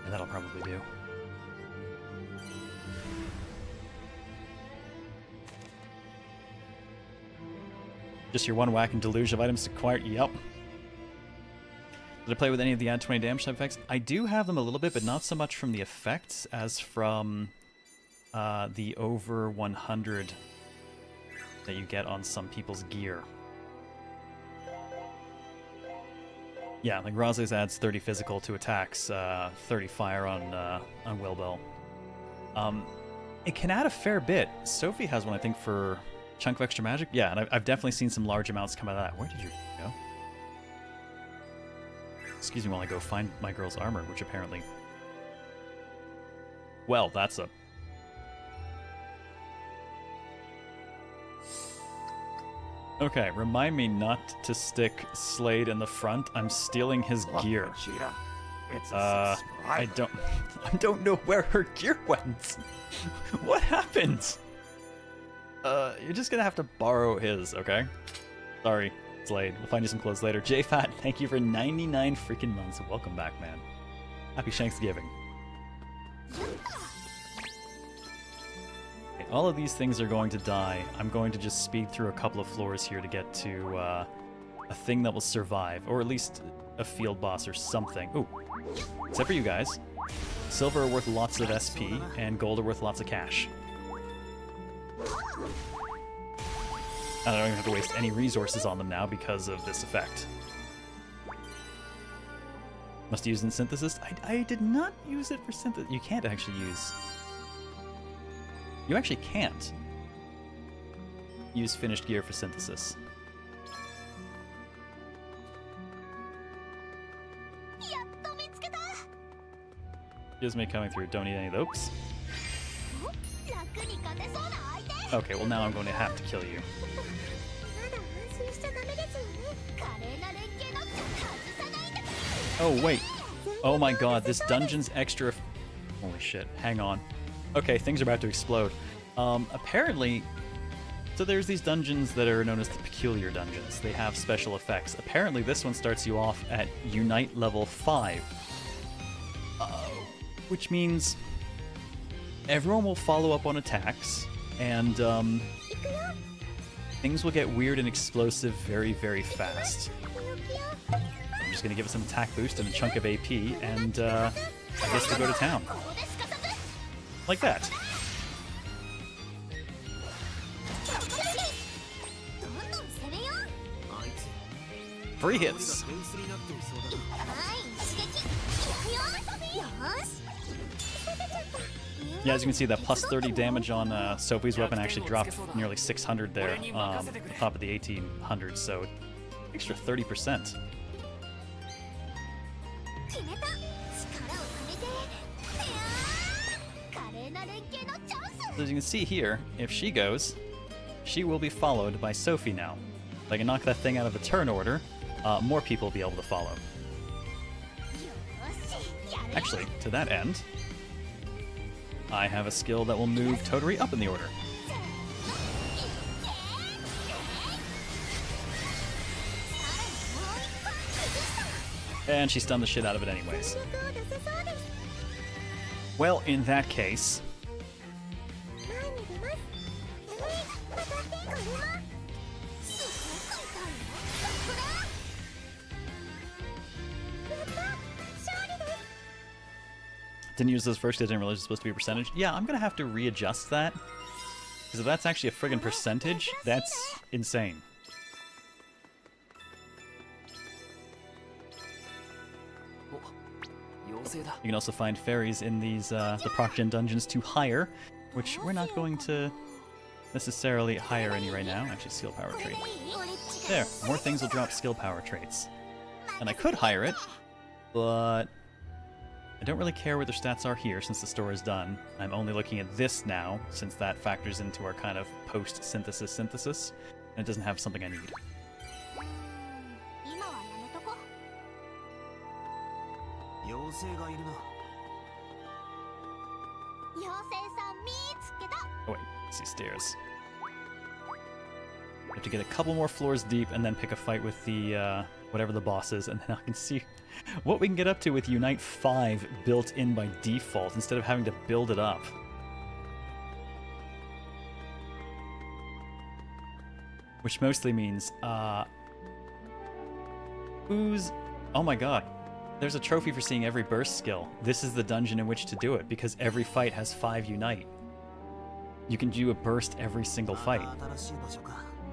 A: And that'll probably do. Just your one whack and deluge of items acquired. Yep. Did I play with any of the add 20 damage type effects? I do have them a little bit, but not so much from the effects as from the over 100 that you get on some people's gear. Yeah, like Rosales adds 30 physical to attacks, 30 fire on Wilbel. It can add a fair bit. Sophie has one, I think, for chunk of extra magic. Yeah, and I've definitely seen some large amounts come out of that. Where did you go? Excuse me while I go find my girl's armor, which apparently... Well, that's a... Okay, remind me not to stick Slade in the front. I'm stealing his gear. I don't know where her gear went. What happened? You're just gonna have to borrow his, okay? Sorry, Slade. We'll find you some clothes later. JFat, thank you for 99 freaking months. Welcome back, man. Happy Thanksgiving. Okay, all of these things are going to die. I'm going to just speed through a couple of floors here to get to a thing that will survive, or at least a field boss or something. Ooh, except for you guys. Silver are worth lots of SP, and gold are worth lots of cash. I don't even have to waste any resources on them now because of this effect. Must use in synthesis? I did not use it for synthesis. You can't actually use... You actually can't use finished gear for synthesis. Here's me coming through. Don't need any of those. Okay, well now I'm going to have to kill you. Oh, wait. Oh my god, this dungeon's extra... Holy shit, hang on. Okay, things are about to explode. Apparently... So there's these dungeons that are known as the peculiar dungeons. They have special effects. Apparently this one starts you off at Unite level 5. Which means everyone will follow up on attacks, and things will get weird and explosive very, very fast. I'm just going to give it some attack boost and a chunk of AP, and I guess they go to town. Like that. Free hits! Yeah, as you can see, that plus 30 damage on Sophie's weapon actually dropped nearly 600 there on the top of the 1800s, so extra 30%. So as you can see here, if she goes, she will be followed by Sophie now. If I can knock that thing out of the turn order, more people will be able to follow. Actually, to that end, I have a skill that will move Toturi up in the order. And she stunned the shit out of it anyways. Didn't use those first because I didn't realize it's supposed to be a percentage. Yeah, I'm gonna have to readjust that. Because if that's actually a friggin' percentage, that's insane. You can also find fairies in these the Procgen dungeons to hire, which we're not going to necessarily hire any right now. Actually, skill power trait. There, more things will drop skill power traits. And I could hire it, but I don't really care what their stats are here since the store is done. I'm only looking at this now, since that factors into our kind of post-synthesis synthesis, and it doesn't have something I need. Oh wait, I see stairs. I have to get a couple more floors deep and then pick a fight with the, whatever the boss is, and then I can see what we can get up to with Unite 5 built in by default instead of having to build it up. Which mostly means, ooze. Oh my god. There's a trophy for seeing every burst skill. This is the dungeon in which to do it, because every fight has 5 Unite. You can do a burst every single fight.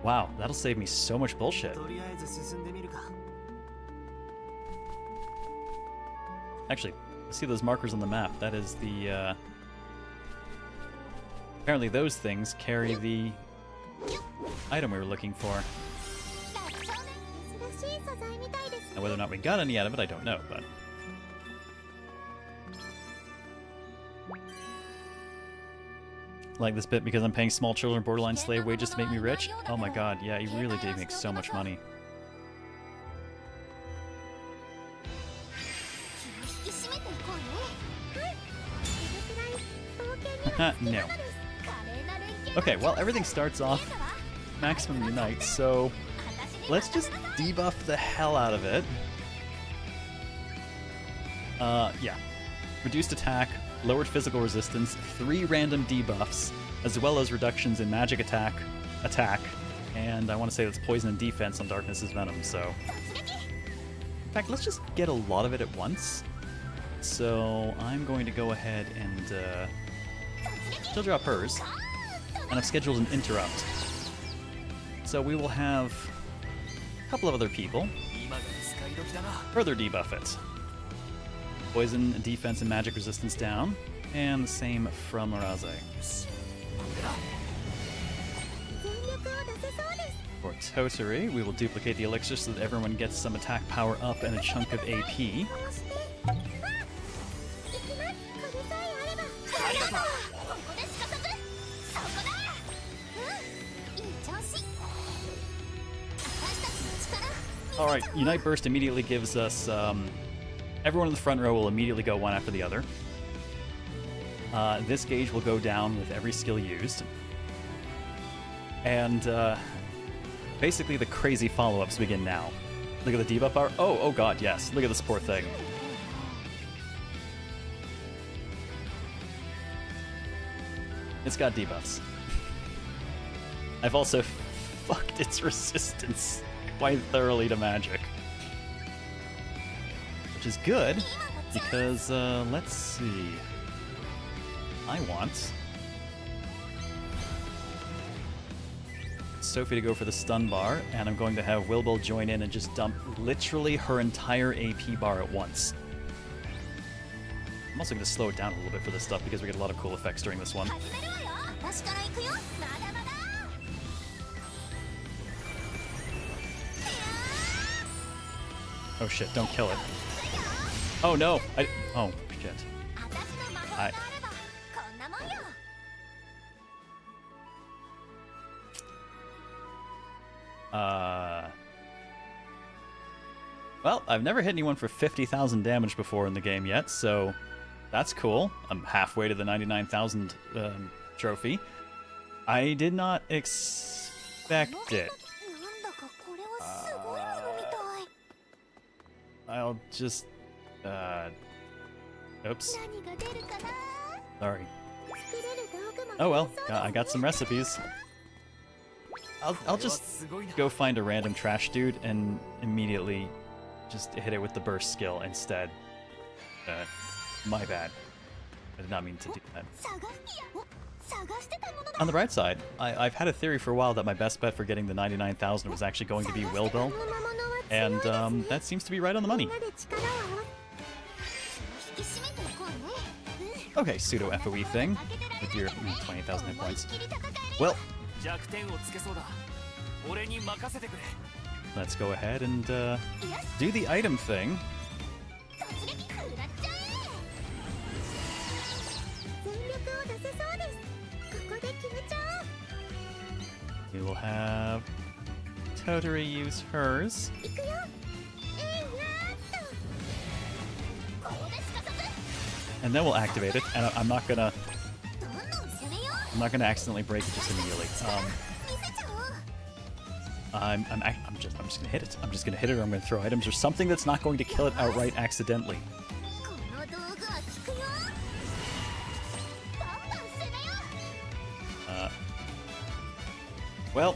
A: Wow, that'll save me so much bullshit. Actually, see those markers on the map. That is the, apparently those things carry the item we were looking for. Now, whether or not we got any out of it, I don't know, but... Like this bit because I'm paying small children borderline slave wages to make me rich? Oh my god, yeah, he really did make so much money. No. Okay, well, everything starts off maximum Unite, so let's just debuff the hell out of it. Yeah. Reduced attack, lowered physical resistance, 3 random debuffs, as well as reductions in magic attack, and I want to say that's poison and defense on Darkness's Venom, so... In fact, let's just get a lot of it at once. So I'm going to go ahead and she'll drop hers, and I've scheduled an interrupt. So we will have a couple of other people further debuff it. Poison, defense, and magic resistance down, and the same from Araze. For Toturi, we will duplicate the elixir so that everyone gets some attack power up and a chunk of AP. Alright, Unite Burst immediately gives us... everyone in the front row will immediately go one after the other. This gauge will go down with every skill used. And basically the crazy follow-ups begin now. Look at the debuff bar. Oh god, yes. Look at this poor thing. It's got debuffs. I've also fucked its resistance quite thoroughly to magic. Which is good, because, let's see. I want Sophie to go for the stun bar, and I'm going to have Wilbel join in and just dump literally her entire AP bar at once. I'm also going to slow it down a little bit for this stuff because we get a lot of cool effects during this one. Oh shit, don't kill it. Oh no! Oh shit. Well, I've never hit anyone for 50,000 damage before in the game yet, so that's cool. I'm halfway to the 99,000 trophy. I did not expect it. I'll just... oops. Sorry. Oh well, I got some recipes. I'll just go find a random trash dude and immediately just hit it with the burst skill instead. My bad. I did not mean to do that. On the bright side, I've had a theory for a while that my best bet for getting the 99,000 was actually going to be Wilbel, and that seems to be right on the money. Okay, pseudo FOE thing with your 20,000 hit points. Well, let's go ahead and do the item thing. We will have Toturi use hers. And then we'll activate it, and I'm not gonna accidentally break it just immediately. I'm just gonna hit it. I'm just gonna hit it, or I'm gonna throw items or something that's not going to kill it outright accidentally. Well,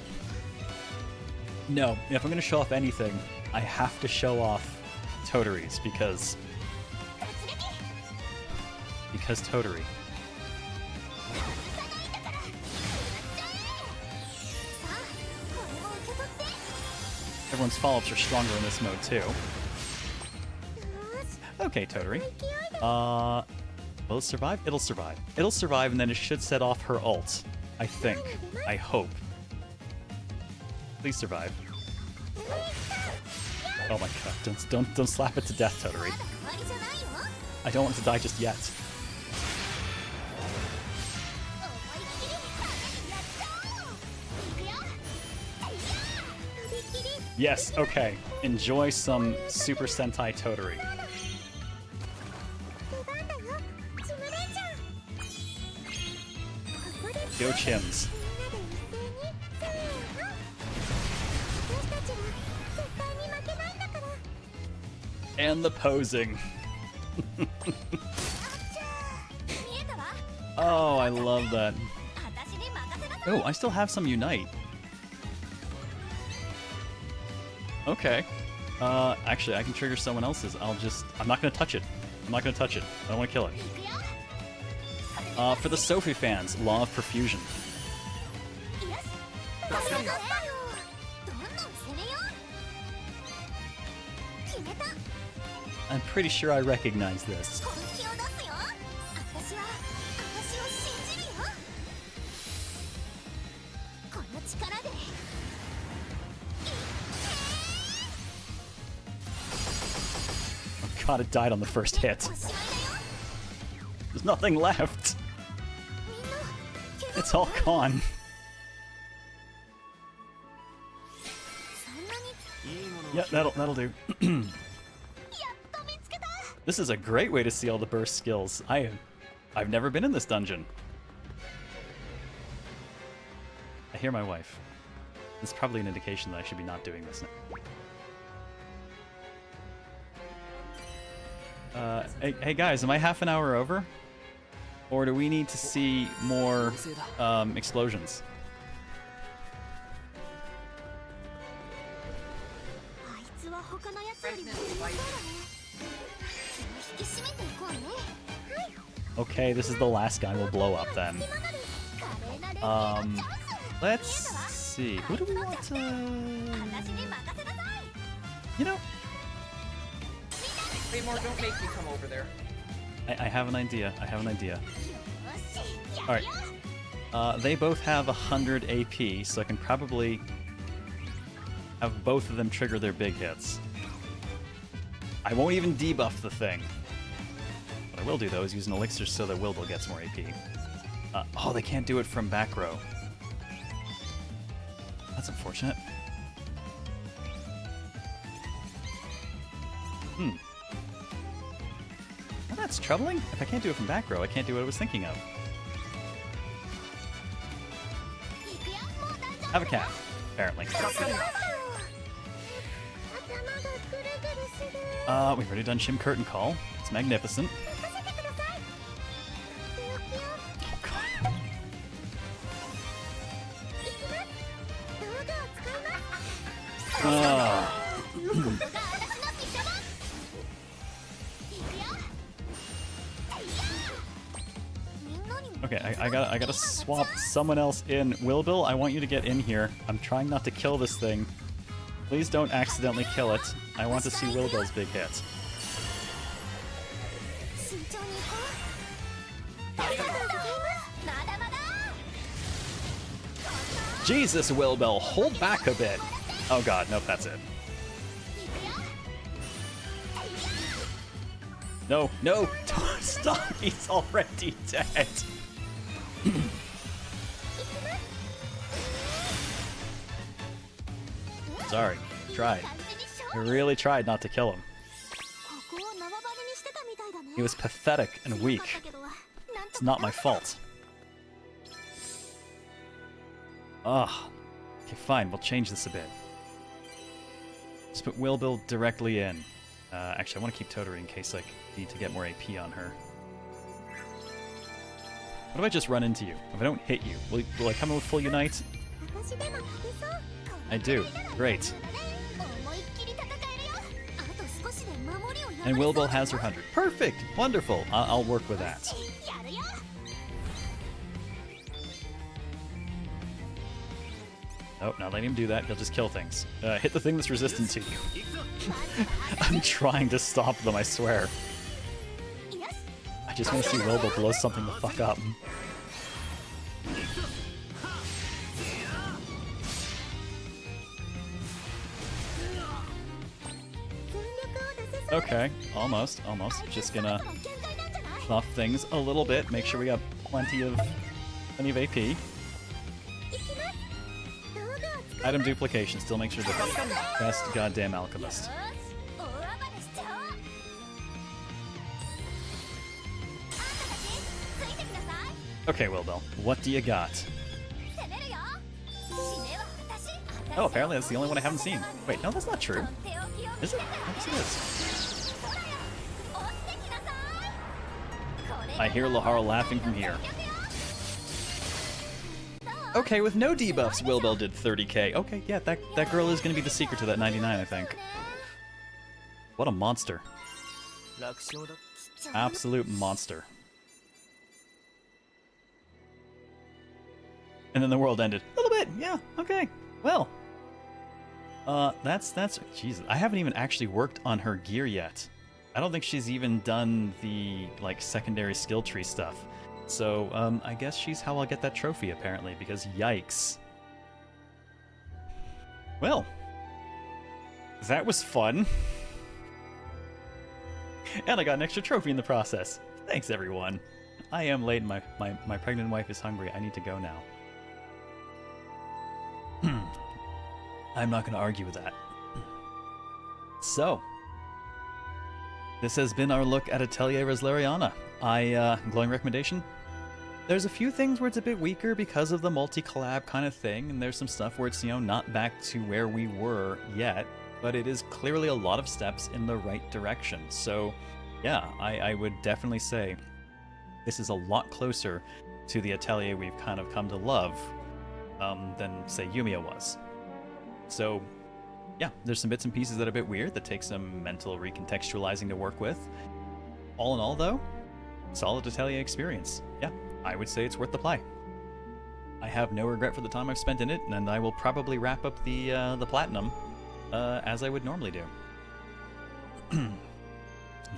A: no. If I'm gonna show off anything, I have to show off Toturi's because Toturi. Everyone's follow-ups are stronger in this mode too. Okay, Toturi. Will it survive? It'll survive. It'll survive, and then it should set off her ult. I think. I hope. Please survive. Oh my god! Don't slap it to death, Toturi. I don't want it to die just yet. Yes, okay. Enjoy some Super Sentai Toturi. Go Chims. And the posing. Oh, I love that. Oh, I still have some Unite. Okay. Actually, I can trigger someone else's. I'm not gonna touch it. I'm not gonna touch it. I don't want to kill it. For the Sophie fans, Law of Perfusion. I'm pretty sure I recognize this. Oh god, it died on the first hit. There's nothing left. It's all gone. Yeah, that'll do. This is a great way to see all the burst skills. I've never been in this dungeon. I hear my wife. It's probably an indication that I should be not doing this now. Hey guys, am I half an hour over? Or do we need to see more explosions? Okay, this is the last guy we'll blow up then. Let's see. Who do we want to... You know...
F: Wait, more, don't make me come over there.
A: I have an idea. I have an idea. Alright. They both have 100 AP, so I can probably have both of them trigger their big hits. I won't even debuff the thing. What I will do, though, is use an elixir so that Wilbel gets more AP. Oh, they can't do it from back row. That's unfortunate. Well, that's troubling. If I can't do it from back row, I can't do what I was thinking of. Have a cat, apparently. We've already done Shim Curtain Call. It's magnificent. Okay, I gotta swap someone else in. Wilbil, I want you to get in here. I'm trying not to kill this thing. Please don't accidentally kill it. I want to see Wilbil's big hit. Jesus, Wilbil, hold back a bit. Oh god, nope, that's it. No, no, don't stop, he's already dead. Sorry, tried. I really tried not to kill him. He was pathetic and weak. It's not my fault. Ugh. Okay, fine, we'll change this a bit. Just put Wilbil directly in. Actually, I want to keep Toturi in case I need to get more AP on her. What if I just run into you? If I don't hit you, will I come in with full Unite? I do. Great. And Wilbil has her 100. Perfect! Wonderful! I'll work with that. Nope, not letting him do that. He'll just kill things. Hit the thing that's resistant to you. I'm trying to stop them, I swear. I just want to see Wilbil blow something the fuck up. Okay, almost. Just gonna buff things a little bit, make sure we got plenty of AP. Item duplication, still make sure the best goddamn alchemist. Okay, Wilbil, what do you got? Oh, apparently that's the only one I haven't seen. Wait, no, that's not true. Is it? I guess it is. I hear Lahar laughing from here. Okay, with no debuffs, Wilbil did 30k. Okay, yeah, that girl is going to be the secret to that 99, I think. What a monster. Absolute monster. And then the world ended. A little bit, yeah, okay. Well. That's Jesus. I haven't even actually worked on her gear yet. I don't think she's even done the, like, secondary skill tree stuff. So, I guess she's how I'll get that trophy, apparently, because yikes. Well, that was fun. And I got an extra trophy in the process. Thanks, everyone. I am late. My pregnant wife is hungry. I need to go now. I'm not going to argue with that. So, this has been our look at Atelier Resleriana. Glowing recommendation? There's a few things where it's a bit weaker because of the multi-collab kind of thing, and there's some stuff where it's, not back to where we were yet, but it is clearly a lot of steps in the right direction. So, yeah, I would definitely say this is a lot closer to the Atelier we've kind of come to love than, say, Yumia was. So, yeah, there's some bits and pieces that are a bit weird that take some mental recontextualizing to work with. All in all, though, solid Atelier experience. Yeah, I would say it's worth the play. I have no regret for the time I've spent in it, and I will probably wrap up the platinum as I would normally do.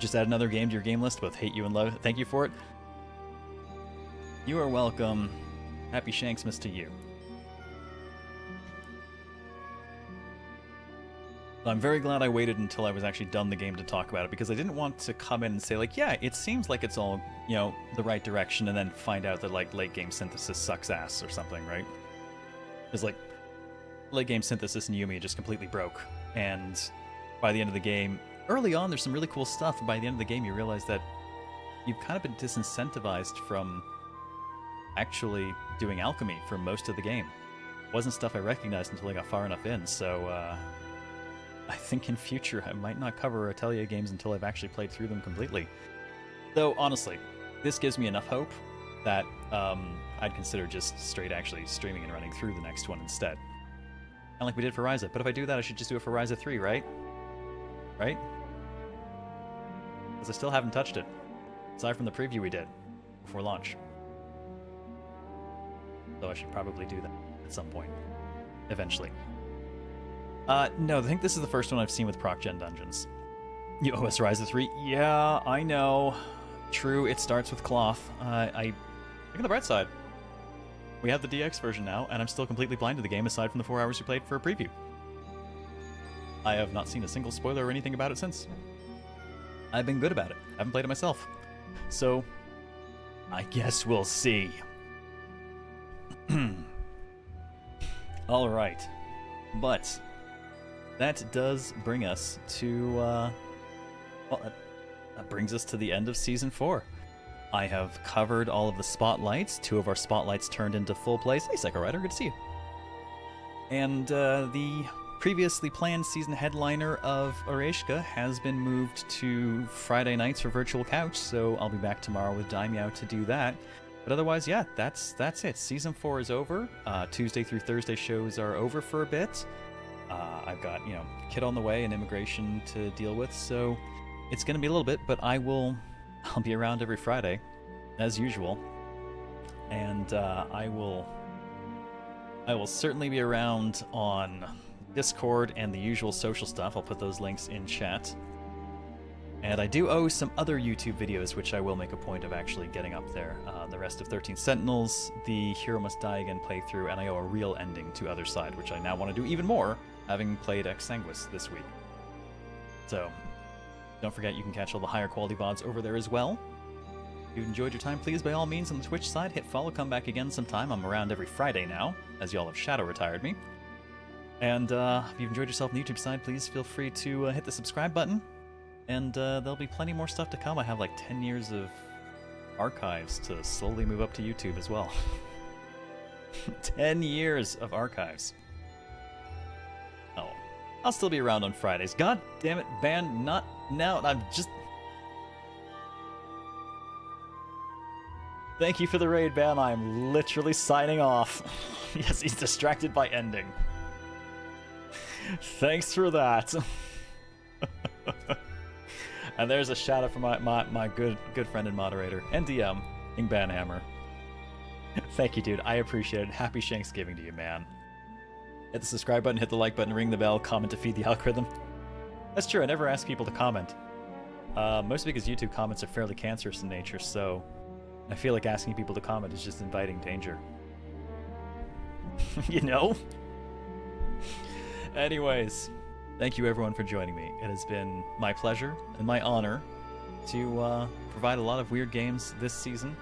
A: Just add another game to your game list with Hate You and Love. Thank you for it. You are welcome. Happy Shanksmas to you. I'm very glad I waited until I was actually done the game to talk about it, because I didn't want to come in and say, like, yeah, it seems like it's all, the right direction, and then find out that, like, late game synthesis sucks ass or something, right? Because, like, late game synthesis in Yumi just completely broke, and by the end of the game, early on there's some really cool stuff, and by the end of the game you realize that you've kind of been disincentivized from actually doing alchemy for most of the game. It wasn't stuff I recognized until I got far enough in, so, I think in future I might not cover Atelier games until I've actually played through them completely. Though, honestly, this gives me enough hope that I'd consider just straight actually streaming and running through the next one instead. Kind of like we did for Ryza. But if I do that, I should just do it for Ryza 3, right? Right? Because I still haven't touched it. Aside from the preview we did before launch. Though I should probably do that at some point. Eventually. No, I think this is the first one I've seen with Proc Gen Dungeons. You OS Rise 3? Yeah, I know. True, it starts with cloth. Look at the bright side. We have the DX version now, and I'm still completely blind to the game aside from the 4 hours we played for a preview. I have not seen a single spoiler or anything about it since. I've been good about it. I haven't played it myself. So, I guess we'll see. Alright. But, that does bring us to, well, that brings us to the end of Season 4. I have covered all of the spotlights. 2 of our spotlights turned into full plays. Hey, Psycho Rider, good to see you. And the previously planned season headliner of Oreshka has been moved to Friday nights for Virtual Couch, so I'll be back tomorrow with Daimyo to do that. But otherwise, yeah, that's it. Season 4 is over. Tuesday through Thursday shows are over for a bit. I've got, kid on the way and immigration to deal with, so it's going to be a little bit, but I'll be around every Friday, as usual. And I will certainly be around on Discord and the usual social stuff. I'll put those links in chat. And I do owe some other YouTube videos, which I will make a point of actually getting up there. The rest of 13 Sentinels, the Hero Must Die Again playthrough, and I owe a real ending to Other Side, which I now want to do even more, having played Exsanguis this week. So, don't forget you can catch all the higher quality VODs over there as well. If you've enjoyed your time, please, by all means, on the Twitch side, hit follow, come back again sometime. I'm around every Friday now, as y'all have shadow retired me. And if you've enjoyed yourself on the YouTube side, please feel free to hit the subscribe button. And there'll be plenty more stuff to come. I have like 10 years of archives to slowly move up to YouTube as well. 10 years of archives. Oh, I'll still be around on Fridays. God damn it, Ban, not now. I'm just... Thank you for the raid, Ban. I'm literally signing off. Yes, he's distracted by ending. Thanks for that. And there's a shout out from my good friend and moderator and DM, Ing Banhammer. Thank you, dude. I appreciate it. Happy Shanksgiving to you, man. Hit the subscribe button, hit the like button, ring the bell, comment to feed the algorithm. That's true. I never ask people to comment. Mostly because YouTube comments are fairly cancerous in nature, so I feel like asking people to comment is just inviting danger. You know? Anyways, thank you everyone for joining me. It has been my pleasure and my honor to provide a lot of weird games this season.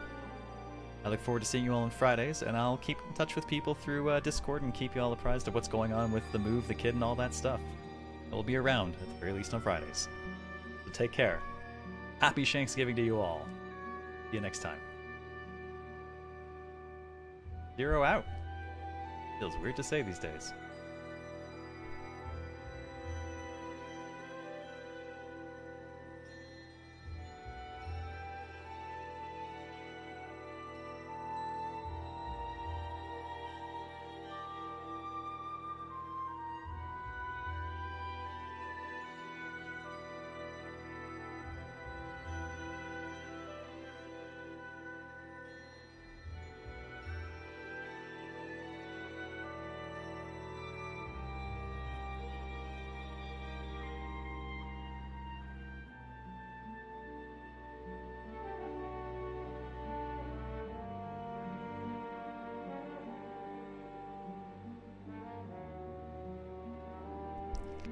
A: I look forward to seeing you all on Fridays, and I'll keep in touch with people through Discord and keep you all apprised of what's going on with the move, the kid, and all that stuff. I'll be around, at the very least on Fridays. So take care. Happy Shanksgiving to you all. See you next time. Zero out. Feels weird to say these days.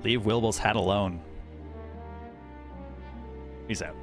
A: Leave Wilbel's hat alone. Peace out.